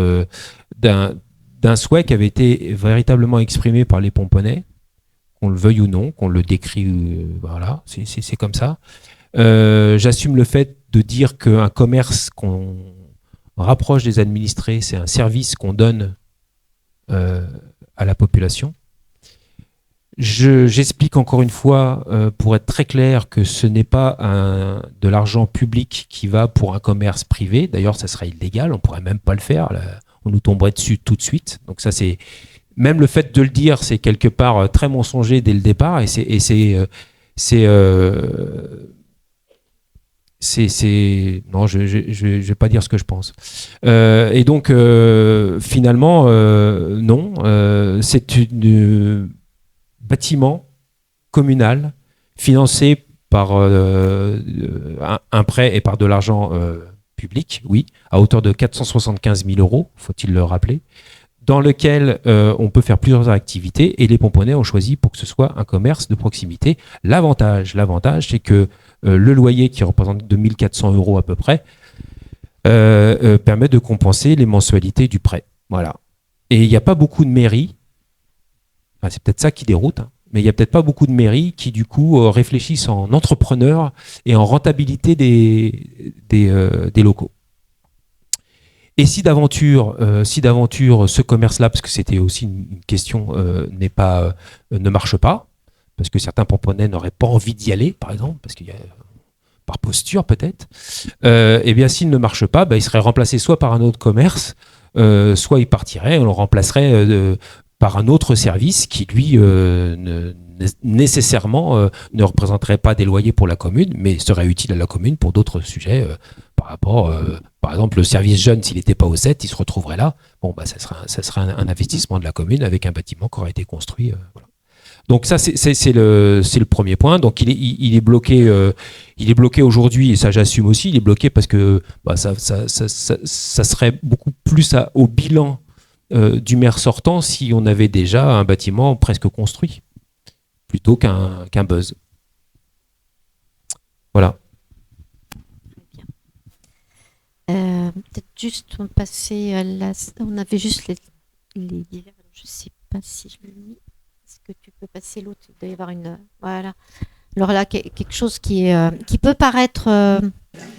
d'un souhait qui avait été véritablement exprimé par les Pomponais, qu'on le veuille ou non, qu'on le décrit, voilà, c'est comme ça. J'assume le fait de dire qu'un commerce qu'on rapproche des administrés, c'est un service qu'on donne à la population. J'explique encore une fois, pour être très clair, que ce n'est pas de l'argent public qui va pour un commerce privé. D'ailleurs, ça serait illégal, on ne pourrait même pas le faire. Là, on nous tomberait dessus tout de suite. Donc ça, c'est même le fait de le dire, c'est quelque part très mensonger dès le départ. Et non, je vais pas dire ce que je pense. Et donc, finalement, non, c'est une bâtiment communal financé par un prêt et par de l'argent public, oui, à hauteur de 475 000 €, faut-il le rappeler, dans lequel on peut faire plusieurs activités et les Pomponais ont choisi pour que ce soit un commerce de proximité. L'avantage, c'est que le loyer qui représente 2 400 € à peu près permet de compenser les mensualités du prêt. Voilà. Et il n'y a pas beaucoup de mairies. C'est peut-être ça qui déroute, hein. Mais il n'y a peut-être pas beaucoup de mairies qui, du coup, réfléchissent en entrepreneurs et en rentabilité des locaux. Et si d'aventure, ce commerce-là, parce que c'était aussi une question, ne marche pas, parce que certains Pomponais n'auraient pas envie d'y aller, par exemple, parce qu'il y a par posture peut-être, eh bien s'il ne marche pas, il serait remplacé soit par un autre commerce, soit il partirait, on le remplacerait par un autre service qui, lui, nécessairement ne représenterait pas des loyers pour la commune, mais serait utile à la commune pour d'autres sujets, par rapport, par exemple, le service jeune, s'il n'était pas au 7, il se retrouverait là. Bon, ça sera un investissement de la commune avec un bâtiment qui aurait été construit. Voilà. Donc ça, c'est le premier point. Donc il est bloqué aujourd'hui, et ça j'assume aussi, il est bloqué parce que ça serait beaucoup plus au bilan du maire sortant si on avait déjà un bâtiment presque construit, plutôt qu'un buzz. Voilà. Peut-être juste passer à on avait juste les divers, je ne sais pas si je le mis. Est-ce que tu peux passer l'autre? Il doit y avoir une... Voilà. Alors là, quelque chose qui peut paraître,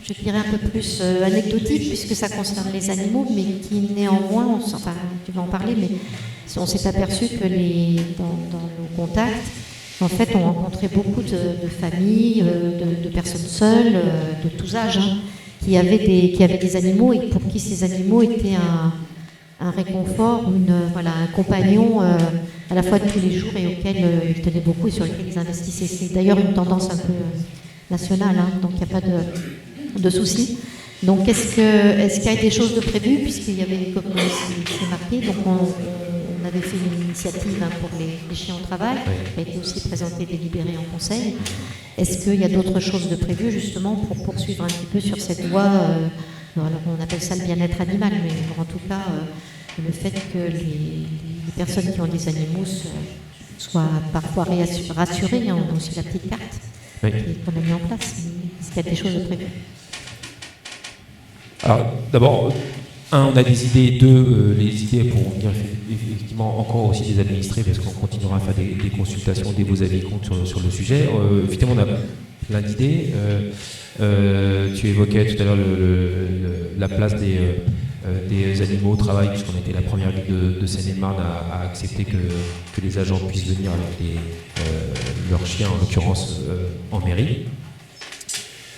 je dirais, un peu plus anecdotique, puisque ça concerne les animaux, mais qui néanmoins, tu vas en parler, mais on s'est aperçu que dans nos contacts, en fait, on rencontrait beaucoup de familles, de personnes seules, de tous âges, hein, qui avaient des animaux et pour qui ces animaux étaient un réconfort, un compagnon à la fois de tous les jours et auquel ils tenaient beaucoup et sur lequel ils investissaient. C'est d'ailleurs une tendance un peu nationale, hein, donc il n'y a pas de souci. Donc est-ce qu'il y a des choses de prévues, puisqu'il y avait, comme c'est marqué, donc on avait fait une initiative pour les chiens au travail, qui a été aussi présentée, délibérée en conseil. Est-ce qu'il y a d'autres choses de prévues justement pour poursuivre un petit peu sur cette voie alors on appelle ça le bien-être animal, mais en tout cas, le fait que les personnes qui ont des animaux soient parfois rassurées, on a aussi la petite carte qu'on a mis en place. Est-ce qu'il y a des choses de prévues? Alors, d'abord, on a des idées, les idées pour venir effectivement encore aussi des administrés, parce qu'on continuera à faire des consultations, des vos avis comptes sur le sujet. Effectivement, on a plein d'idées. Tu évoquais tout à l'heure la place des animaux au travail, puisqu'on était la première ville de Seine-et-Marne à accepter que les agents puissent venir avec leurs chiens, en l'occurrence en mairie.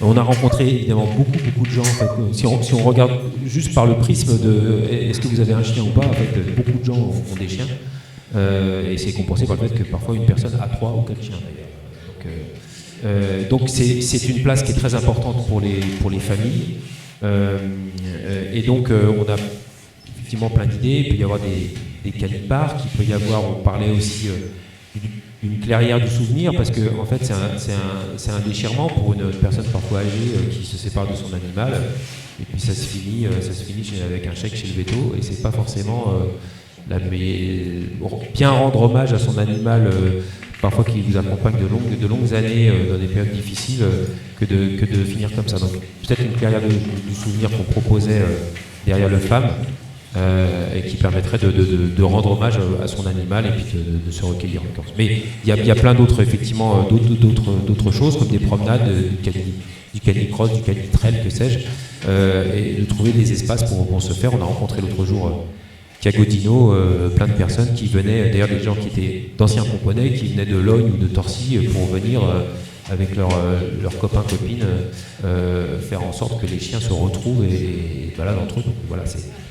On a rencontré évidemment beaucoup de gens. En fait, si on regarde juste par le prisme de est-ce que vous avez un chien ou pas, en fait, beaucoup de gens ont des chiens. Et c'est compensé par le fait que parfois une personne a 3 ou 4 chiens d'ailleurs. Donc c'est une place qui est très importante pour les familles. Et donc on a effectivement plein d'idées. Il peut y avoir des caniparks, il peut y avoir, on parlait aussi d'une clairière du souvenir, parce que en fait c'est un déchirement pour une personne parfois âgée qui se sépare de son animal, et puis ça se finit avec un chèque chez le veto, et c'est pas forcément bien rendre hommage à son animal parfois qui vous accompagne de longues années dans des périodes difficiles, que de finir comme ça. Donc peut-être une clairière du souvenir qu'on proposait derrière le FAM, et qui permettrait de rendre hommage à son animal et puis de se recueillir encore. Mais il y a plein d'autres, effectivement, d'autres choses, comme des promenades, du canicross, du canitrail, que sais-je, et de trouver des espaces pour se faire. On a rencontré l'autre jour qu'à Godino, plein de personnes qui venaient, d'ailleurs des gens qui étaient d'anciens components, qui venaient de Logne ou de Torcy pour venir avec leurs copains, copines, faire en sorte que les chiens se retrouvent et baladent entre eux. Donc voilà,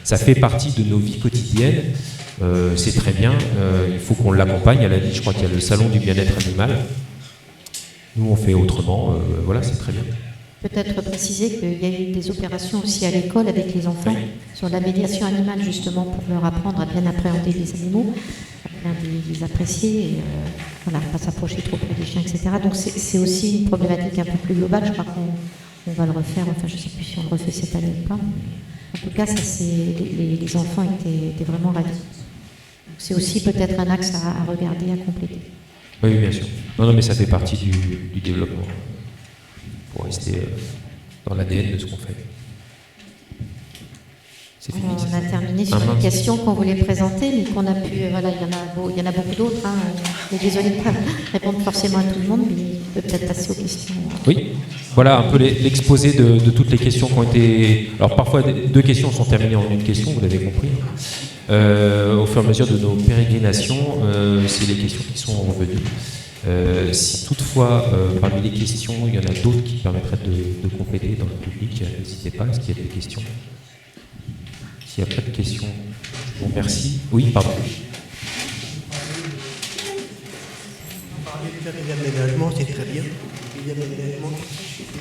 ça fait partie de nos vies quotidiennes, c'est très bien, il faut qu'on l'accompagne. Elle a dit, je crois qu'il y a le salon du bien-être animal. Nous on fait autrement, voilà, c'est très bien. Peut-être préciser qu'il y a eu des opérations aussi à l'école avec les enfants sur la médiation animale, justement pour leur apprendre à bien appréhender les animaux, à bien les apprécier, et voilà, pas s'approcher trop près des chiens, etc. Donc c'est aussi une problématique un peu plus globale. Je crois qu'on va le refaire, enfin je ne sais plus si on le refait cette année ou pas. En tout cas, ça, les enfants étaient vraiment ravis. C'est aussi peut-être un axe à regarder, à compléter. Oui, bien sûr. Non, mais ça fait partie du développement, pour rester dans l'ADN de ce qu'on fait. C'est fini. On a terminé sur les questions qu'on voulait présenter, mais qu'on a pu. Voilà, il y en a beaucoup d'autres. Hein. Je suis désolée de ne pas répondre forcément à tout le monde, mais on peut peut-être passer aux questions. Oui, voilà un peu l'exposé de toutes les questions qui ont été. Alors parfois, 2 questions sont terminées en une question, vous l'avez compris. Au fur et à mesure de nos pérégrinations, c'est les questions qui sont revenues. Si toutefois, parmi les questions, il y en a d'autres qui permettraient de compléter dans le public, n'hésitez pas, est-ce qu'il y a des questions? S'il n'y a pas de questions, je vous remercie. Oui, pardon. Vous parlez de l'aménagement, c'est très bien. Il y a l'aménagement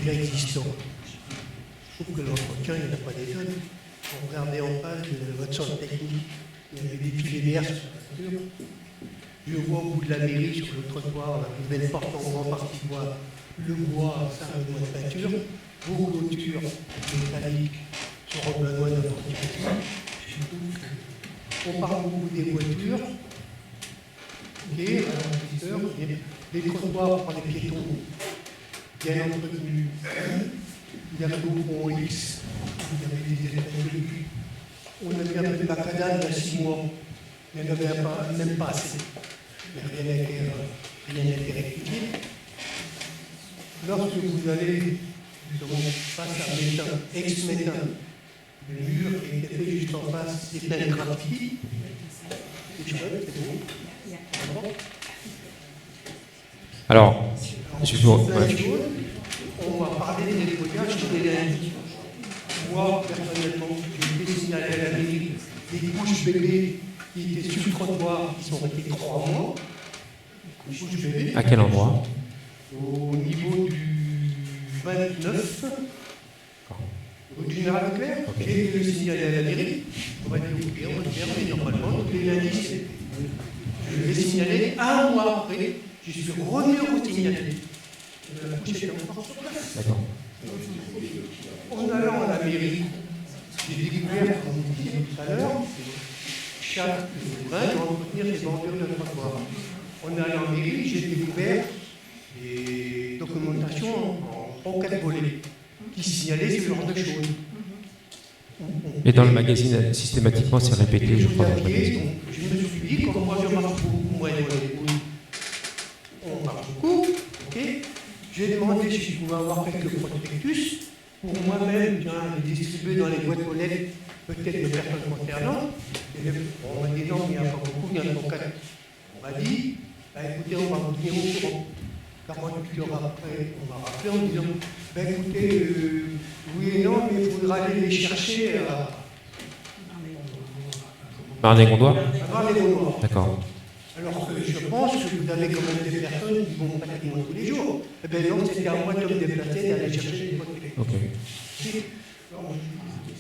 déjà existant. Je trouve que l'entretien, il n'y en a pas des tonnes. On regardait en face de votre centre technique, il y avait des filets verts sur la voiture. Je vois au bout de la mairie, sur le trottoir, la nouvelle porte en grande partie bois, le bois, ça a besoin de peinture, vos clôtures métalliques seront besoin d'un porte-direction. On parle beaucoup des voitures. Ok, alors, les trottoirs pour les piétons, bien entretenus. Il y a le pont X, il y avait des espèces de pluie. On a mis un peu de macadam il y a 6 mois. Il n'y en avait même pas assez. Rien n'a été rectifié. Lorsque vous allez face à Métain, ex-Métain, le mur qui était fait juste en face, c'est plein de graffiti. C'est chouette, c'est beau. Alors, on va parler des nettoyages sur les lundis. Moi, personnellement, j'ai été signalé à la mairie des couches bébés qui étaient sur le trottoir, qui sont restées 3 mois. Couches bébés. à quel endroit? Au niveau du 29, au général Leclerc. J'ai été le signaler à la mairie. On va dire, mais normalement, tous les lundis, je l'ai signalé 1 mois après. Je suis revenu au signaler. La couche était encore sur place. D'accord. En allant à la mairie, j'ai découvert, comme vous disiez tout à l'heure, chaque riverain doit entretenir ses bordures de trottoir. En allant à la mairie, j'ai découvert des documentations en 4 volets qui signalaient ce genre de choses. Et dans le magazine, systématiquement, c'est répété, je crois, dans le magazine. Je me suis dit, comme moi je marche beaucoup, moi et mon épouse, on marche beaucoup, ok. J'ai demandé si je pouvais avoir quelques prospectus pour moi-même les distribuer dans les boîtes aux lettres, peut-être de personnes concernantes. On m'a dit non, il n'y a pas beaucoup, il y en a 4. On m'a dit, bah, écoutez, on va vous tenir au courant. 48 heures après, on m'a rappelé en disant, Ben écoutez, oui et non, mais il faudra aller les chercher à Marne-et-Gondoire. Marne-et-Gondoire. D'accord. Alors que je pense que vous avez quand même des personnes qui vont pratiquement tous les jours. Eh bien non, c'était à moi de me déplacer d'aller chercher des mots. Ok.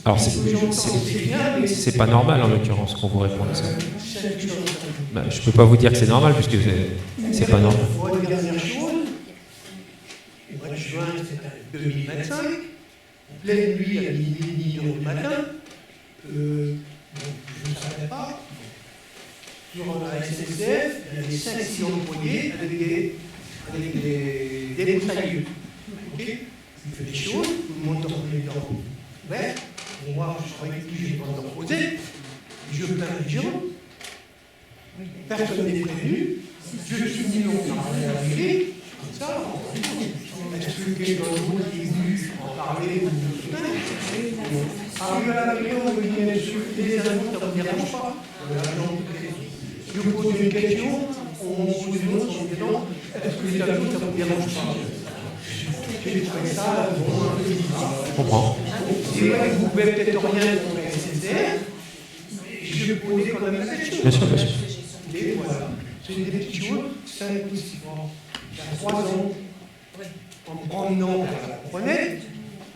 Alors, c'est pas normal en l'occurrence qu'on vous réponde ça. Bah, je peux pas vous dire que c'est normal puisque c'est pas normal. Pour une dernière chose, au mois de juin, c'est 2025, en pleine nuit à minuit du matin, je ne savais pas, sur la SNCF, il y avait 5-6 employés avec des débroussailleuses. Ok, il fait des choses, tout le monde dans les dents. Ouais, moi, je croyais que j'ai pas d'en poser. Je plains les gens. Personne n'est prévenu. Je suis dit non, on a rien à mairie. Comme ça, expliquer dans le monde qui est venu en parler ou de arrivé à la mairie, on me dit les amis, ça ne me dérange pas. Je vous pose une question, on me pose une autre, on me dit non, est-ce que les amis, ça ne me dérange pas? J'ai trouvé ça vraiment un peu bizarre. Je comprends. C'est vrai que vous pouvez peut-être rien contre la SNCF, mais je posais quand même la question. Bien sûr, bien sûr. Et voilà, c'est des petites choses, 5 ou 6 mois. Il y a 3 ans, en me promenant vers la Comprenette,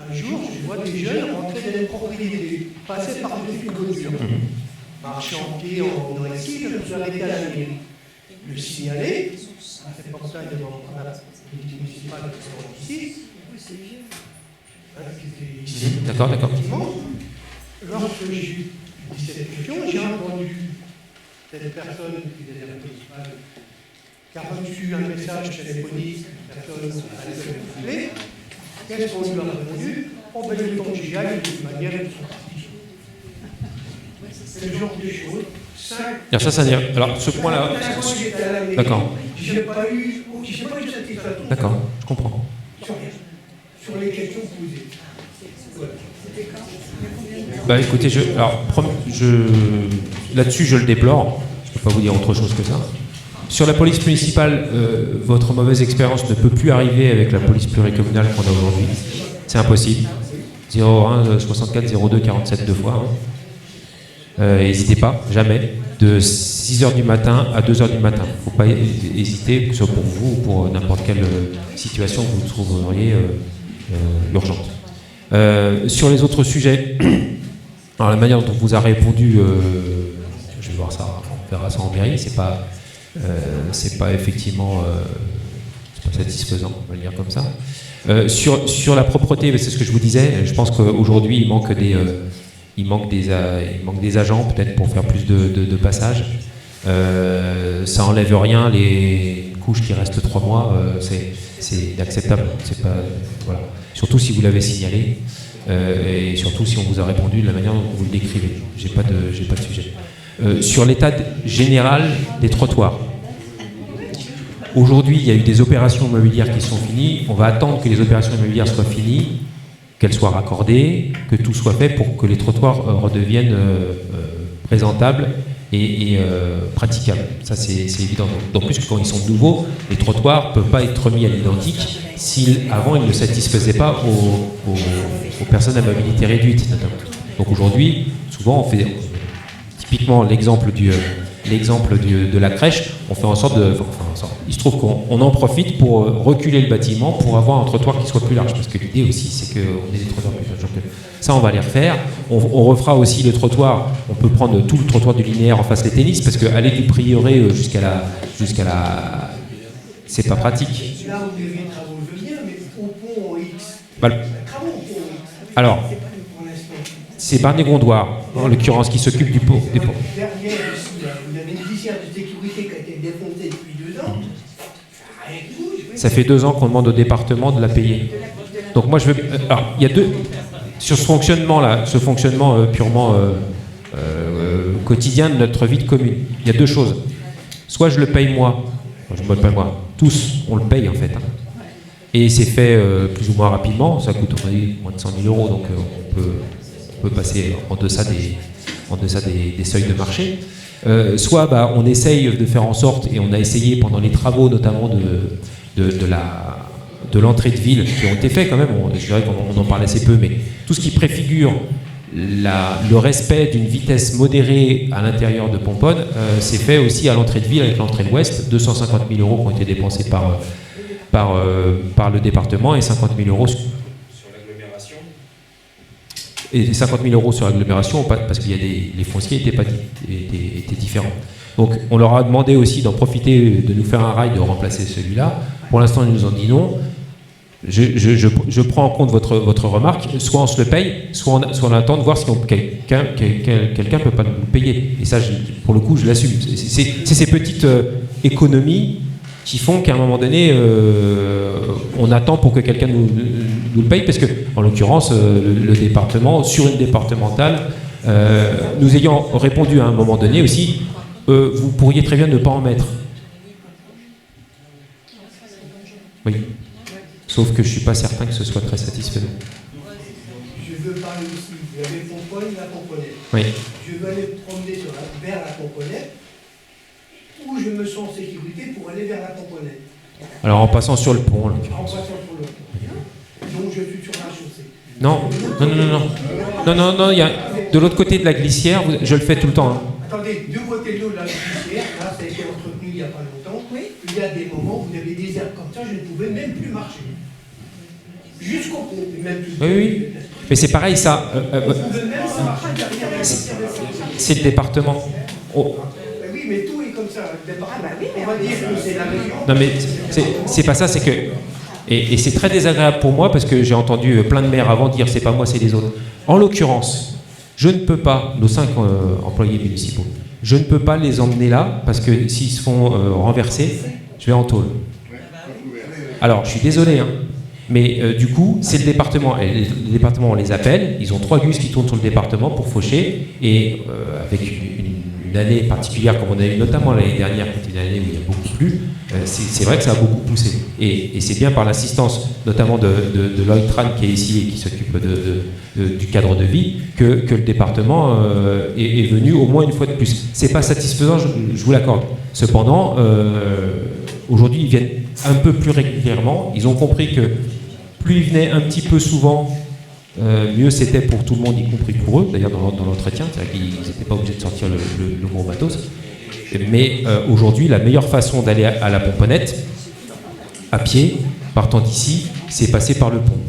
un jour, je vois des jeunes rentrer dans une propriété, passer par-dessus une clôture. Marcher en pied, en venant ici, je me suis arrêté à la mairie. Le signaler, c'est pour ça qu'il y a la politique municipale qui est ici. D'accord, d'accord. Lorsque j'ai eu cette question, j'ai entendu cette personne qui est la municipale qui a reçu un message téléphonique, personne à la. Qu'est-ce qu'on lui a répondu? Oh ben le temps que j'y aille, de toute manière, ils sont partis. C'est le genre de choses. Alors ça dire. Alors ce point-là. D'accord. Je n'ai pas eu satisfaction. D'accord, je comprends. Sur les questions posées. Bah écoutez, là-dessus je le déplore. Je peux pas vous dire autre chose que ça. Sur la police municipale, votre mauvaise expérience ne peut plus arriver avec la police pluricommunale qu'on a aujourd'hui. C'est impossible. 01 64 02 47 deux fois. N'hésitez pas, jamais. De 6h du matin à 2h du matin. Il ne faut pas hésiter, que ce soit pour vous ou pour n'importe quelle situation que vous trouveriez urgente. Sur les autres sujets, alors la manière dont on vous a répondu, je vais voir ça, on verra ça en mairie, c'est pas effectivement c'est pas satisfaisant, on va le dire comme ça. Sur la propreté, c'est ce que je vous disais, je pense qu'aujourd'hui il manque des agents peut-être pour faire plus de passages. Ça enlève rien, les couches qui restent 3 mois, c'est inacceptable. C'est pas, voilà. Surtout si vous l'avez signalé et surtout si on vous a répondu de la manière dont vous le décrivez. J'ai pas de sujet. Sur l'état général des trottoirs. Aujourd'hui, il y a eu des opérations immobilières qui sont finies. On va attendre que les opérations immobilières soient finies, qu'elles soient raccordées, que tout soit fait pour que les trottoirs redeviennent présentables et praticables. Ça, c'est évident. D'autant plus que quand ils sont nouveaux, les trottoirs ne peuvent pas être remis à l'identique si avant ils ne satisfaisaient pas aux personnes à mobilité réduite, notamment. Donc aujourd'hui, souvent, on fait typiquement l'exemple de la crèche, on fait en sorte de... il se trouve qu'on en profite pour reculer le bâtiment pour avoir un trottoir qui soit plus large, parce que l'idée aussi, c'est qu'on ait des trottoirs plus larges. Ça, on va les refaire. On refera aussi le trottoir, on peut prendre tout le trottoir du linéaire en face des tennis, parce qu'aller du prieuré jusqu'à la... c'est pas pratique. Là où les travaux, je viens, mais au pont X. Travaux au pont X. Alors, c'est Marne-et-Gondoire, en l'occurrence, qui s'occupe du pont. Derrière ici, vous avez une glissière de sécurité qui a été défoncée depuis 2 ans. Ça fait 2 ans qu'on demande au département de la payer. Donc moi, je veux... Alors, il y a deux... Sur ce fonctionnement-là, purement quotidien de notre vie de commune, il y a 2 choses. Soit je le paye moi, je ne le paye pas moi, tous, on le paye en fait. Hein. Et c'est fait plus ou moins rapidement, ça coûte moins de 100 000 €, donc on peut passer en deçà des seuils de marché. Soit on essaye de faire en sorte, et on a essayé pendant les travaux notamment de de l'entrée de ville qui ont été faits quand même, je dirais qu'on en parle assez peu, mais tout ce qui préfigure le respect d'une vitesse modérée à l'intérieur de Pomponne, c'est fait aussi à l'entrée de ville avec l'entrée de l'Ouest, 250 000 € qui ont été dépensés par le département et 50 000 € sur l'agglomération. Et 50 000 € sur l'agglomération parce qu'il y a les fonciers étaient différents. Donc on leur a demandé aussi d'en profiter, de nous faire un rail, de remplacer celui-là. Pour l'instant, ils nous ont dit non. Je prends en compte votre remarque. Soit on se le paye, soit on attend de voir si quelqu'un ne peut pas nous le payer. Et ça, pour le coup, je l'assume. C'est ces petites économies qui font qu'à un moment donné, on attend pour que quelqu'un nous le paye, parce que, en l'occurrence, le département, sur une départementale, nous ayant répondu à un moment donné aussi, vous pourriez très bien ne pas en mettre. Oui. Sauf que je ne suis pas certain que ce soit très satisfaisant. Je veux parler aussi, vous avez Pomponne, la Pomponnette. Oui. Je veux aller me promener vers la Pomponnette, où je me sens en sécurité pour aller vers la Pomponnette. Alors en passant sur le pont, en En l'occurrence. passant sur le pont. Donc je suis sur la chaussée. Non, il y a, de l'autre côté de la glissière, je le fais tout le temps. Hein. Attendez, deux côtés de l'eau de la glissière, là, ça a été entretenu il n'y a pas longtemps. Il y a des moments où vous avez des herbes comme ça, je ne pouvais même plus marcher. Jusqu'au pont, même plus. Oui. Mais c'est pareil, ça. C'est le département. Oh. Oui, mais tout est comme ça. Le département. On va dire que c'est la région. Non, mais c'est pas ça, c'est que. Et c'est très désagréable pour moi parce que j'ai entendu plein de maires avant dire c'est pas moi, c'est les autres. En l'occurrence, je ne peux pas, nos 5 employés municipaux, je ne peux pas les emmener là parce que s'ils se font renverser, je vais en tôle. Alors, je suis désolé, hein, mais du coup, c'est le département. Et le département, on les appelle, ils ont 3 gus qui tournent sur le département pour faucher, et avec une année particulière comme on a eu notamment l'année dernière, qui était une année où il y a beaucoup plu, c'est vrai que ça a beaucoup poussé. Et c'est bien par l'assistance notamment de Lloyd Tran qui est ici et qui s'occupe du cadre de vie que le département est venu au moins une fois de plus. C'est pas satisfaisant, je vous l'accorde. Cependant, aujourd'hui, ils viennent un peu plus régulièrement. Ils ont compris que plus ils venaient un petit peu souvent, mieux c'était pour tout le monde, y compris pour eux, d'ailleurs dans l'entretien, c'est-à-dire qu'ils n'étaient pas obligés de sortir le gros matos. Mais aujourd'hui, la meilleure façon d'aller à la Pomponnette, à pied, partant d'ici, c'est passer par le pont.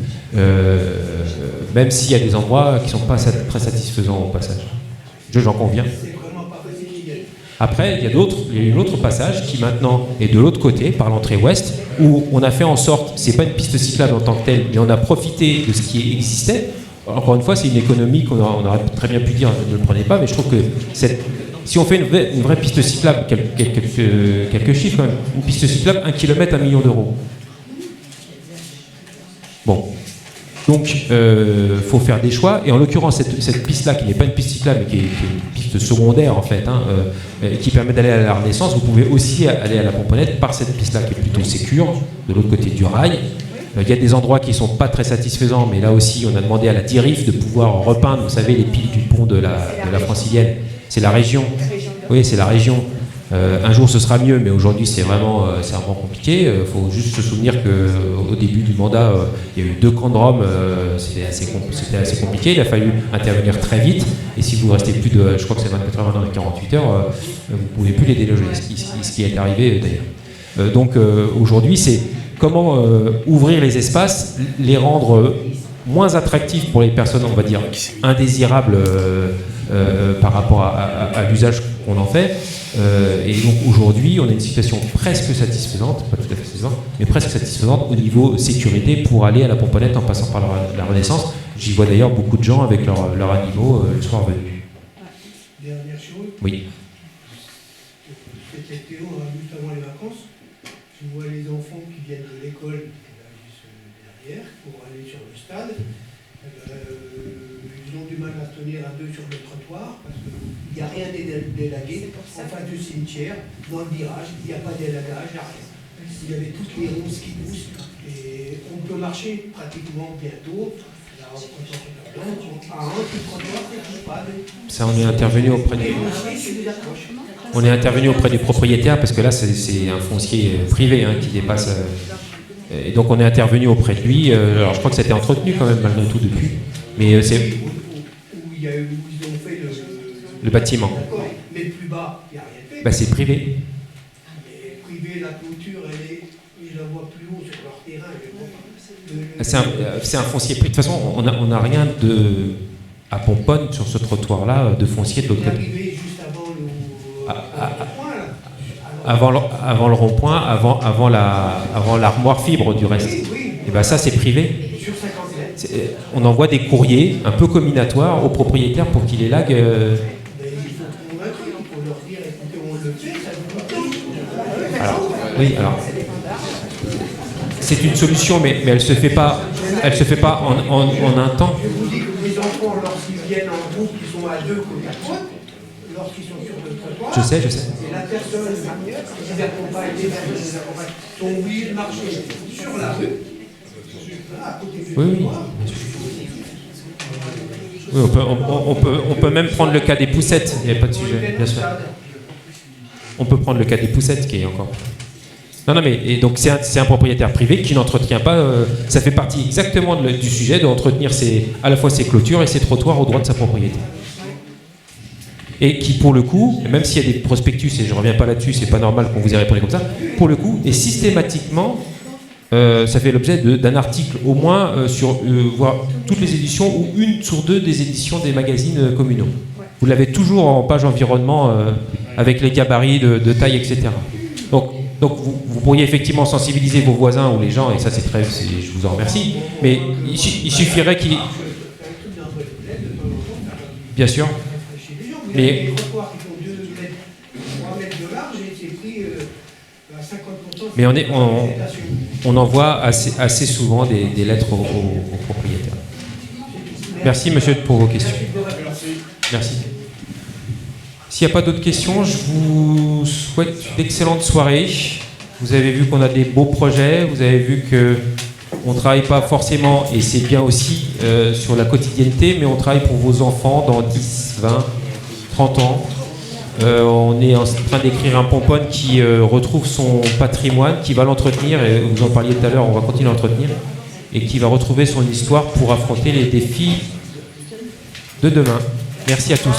Même s'il y a des endroits qui ne sont pas très satisfaisants au passage. J'en conviens. Après, il y a eu l'autre passage qui maintenant est de l'autre côté, par l'entrée ouest, où on a fait en sorte, c'est pas une piste cyclable en tant que telle, mais on a profité de ce qui existait. Encore une fois, c'est une économie qu'on aurait très bien pu dire, ne le prenez pas, mais je trouve que si on fait une vraie piste cyclable, quelques chiffres quand même, une piste cyclable, 1 km, 1 million d'euros. Bon. Donc, faut faire des choix. Et en l'occurrence, cette piste-là, qui n'est pas une piste cyclable, mais qui est une piste secondaire, en fait, hein, qui permet d'aller à la Renaissance, vous pouvez aussi aller à la Pomponnette par cette piste-là, qui est plutôt sécure, de l'autre côté du rail. Il y a des endroits qui ne sont pas très satisfaisants, mais là aussi, on a demandé à la DIRIF de pouvoir repeindre, vous savez, les piles du pont de la Francilienne. C'est la région. Oui, c'est la région. Un jour ce sera mieux, mais aujourd'hui c'est vraiment compliqué. Il faut juste se souvenir qu'au début du mandat, il y a eu 2 camps de Rome, c'était assez compliqué, il a fallu intervenir très vite, et si vous restez plus de, je crois que c'est 24 heures maintenant, 48 heures, vous ne pouvez plus les déloger, ce qui est arrivé d'ailleurs. Donc aujourd'hui, c'est comment ouvrir les espaces, les rendre moins attractifs pour les personnes, on va dire, indésirables par rapport à l'usage qu'on en fait. Et donc aujourd'hui, on a une situation presque satisfaisante, pas tout à fait satisfaisante, mais presque satisfaisante au niveau sécurité pour aller à la Pomponnette en passant par la Renaissance. J'y vois d'ailleurs beaucoup de gens avec leurs animaux le soir venu. Dernière chose. Oui. Cet été, juste avant les vacances, je vois les enfants qui viennent de l'école, là, juste derrière, pour aller sur le stade. Ils ont du mal à se tenir à 2 sur le trottoir parce qu'il n'y a rien d'élagué. En face du cimetière, dans le virage, il n'y a pas d'élagage, il n'y a rien. Il y avait toutes les ronces qui poussent et on peut marcher pratiquement bientôt. Là, à un petit trottoir, pas de... Ça, on est intervenu auprès des propriétaires parce que là, c'est un foncier privé qui dépasse. Et donc on est intervenu auprès de lui. Alors je crois que ça a été entretenu quand même malgré tout depuis. Mais c'est Où ils ont fait le bâtiment. D'accord, mais plus bas, il n'y a rien fait. Bah, c'est privé. Mais privé, la clôture, ils la voient plus haut sur leur terrain. C'est un foncier privé. De toute façon, on n'a rien à Pomponne sur ce trottoir-là de foncier de l'autre côté. Arrivé juste avant le point, là. Avant le rond-point, avant l'armoire fibre du reste. Oui. Et ben ça c'est privé. Sur 50 mètres. On envoie des courriers un peu combinatoires aux propriétaires pour qu'ils élaguent. Mais il faut trouver un truc, il faut leur dire, écoutez, on le fait, ça vous coûte. Alors, c'est une solution, mais elle se fait pas en un temps. Je vous dis que les enfants, lorsqu'ils viennent en groupe, ils sont à deux côte à côte, lorsqu'ils sont sur le trottoir. Je sais. Et la personne qui les accompagne, les personnes qui les accompagnent, sont obligés de marcher sur la rue. À côté du trottoir. Oui, on peut même prendre le cas des poussettes, il n'y a pas de sujet, bien sûr. On peut prendre le cas des poussettes qui est encore. Non, mais et donc c'est un propriétaire privé qui n'entretient pas. Ça fait partie exactement du sujet d'entretenir à la fois ses clôtures et ses trottoirs au droit de sa propriété. Et qui, pour le coup, même s'il y a des prospectus, et je ne reviens pas là-dessus, c'est pas normal qu'on vous ait répondu comme ça, pour le coup, et systématiquement, ça fait l'objet d'un article au moins voire toutes les éditions ou 1 sur 2 des éditions des magazines communaux. Vous l'avez toujours en page environnement avec les gabarits de taille, etc. Donc vous pourriez effectivement sensibiliser vos voisins ou les gens, et ça je vous en remercie, mais il suffirait qu'ils... Bien sûr. Mais... Les trottoirs qui font 3 mètres de large, et c'est pris à 50%. Mais on envoie assez souvent des lettres aux propriétaires. Merci monsieur pour vos questions. Merci. S'il n'y a pas d'autres questions, je vous souhaite d'excellentes soirées. Vous avez vu qu'on a des beaux projets, vous avez vu qu'on ne travaille pas forcément, et c'est bien aussi, sur la quotidienneté, mais on travaille pour vos enfants dans 10, 20, 30 ans. On est en train d'écrire un Pomponne qui retrouve son patrimoine, qui va l'entretenir, et vous en parliez tout à l'heure, on va continuer à l'entretenir, et qui va retrouver son histoire pour affronter les défis de demain. Merci à tous.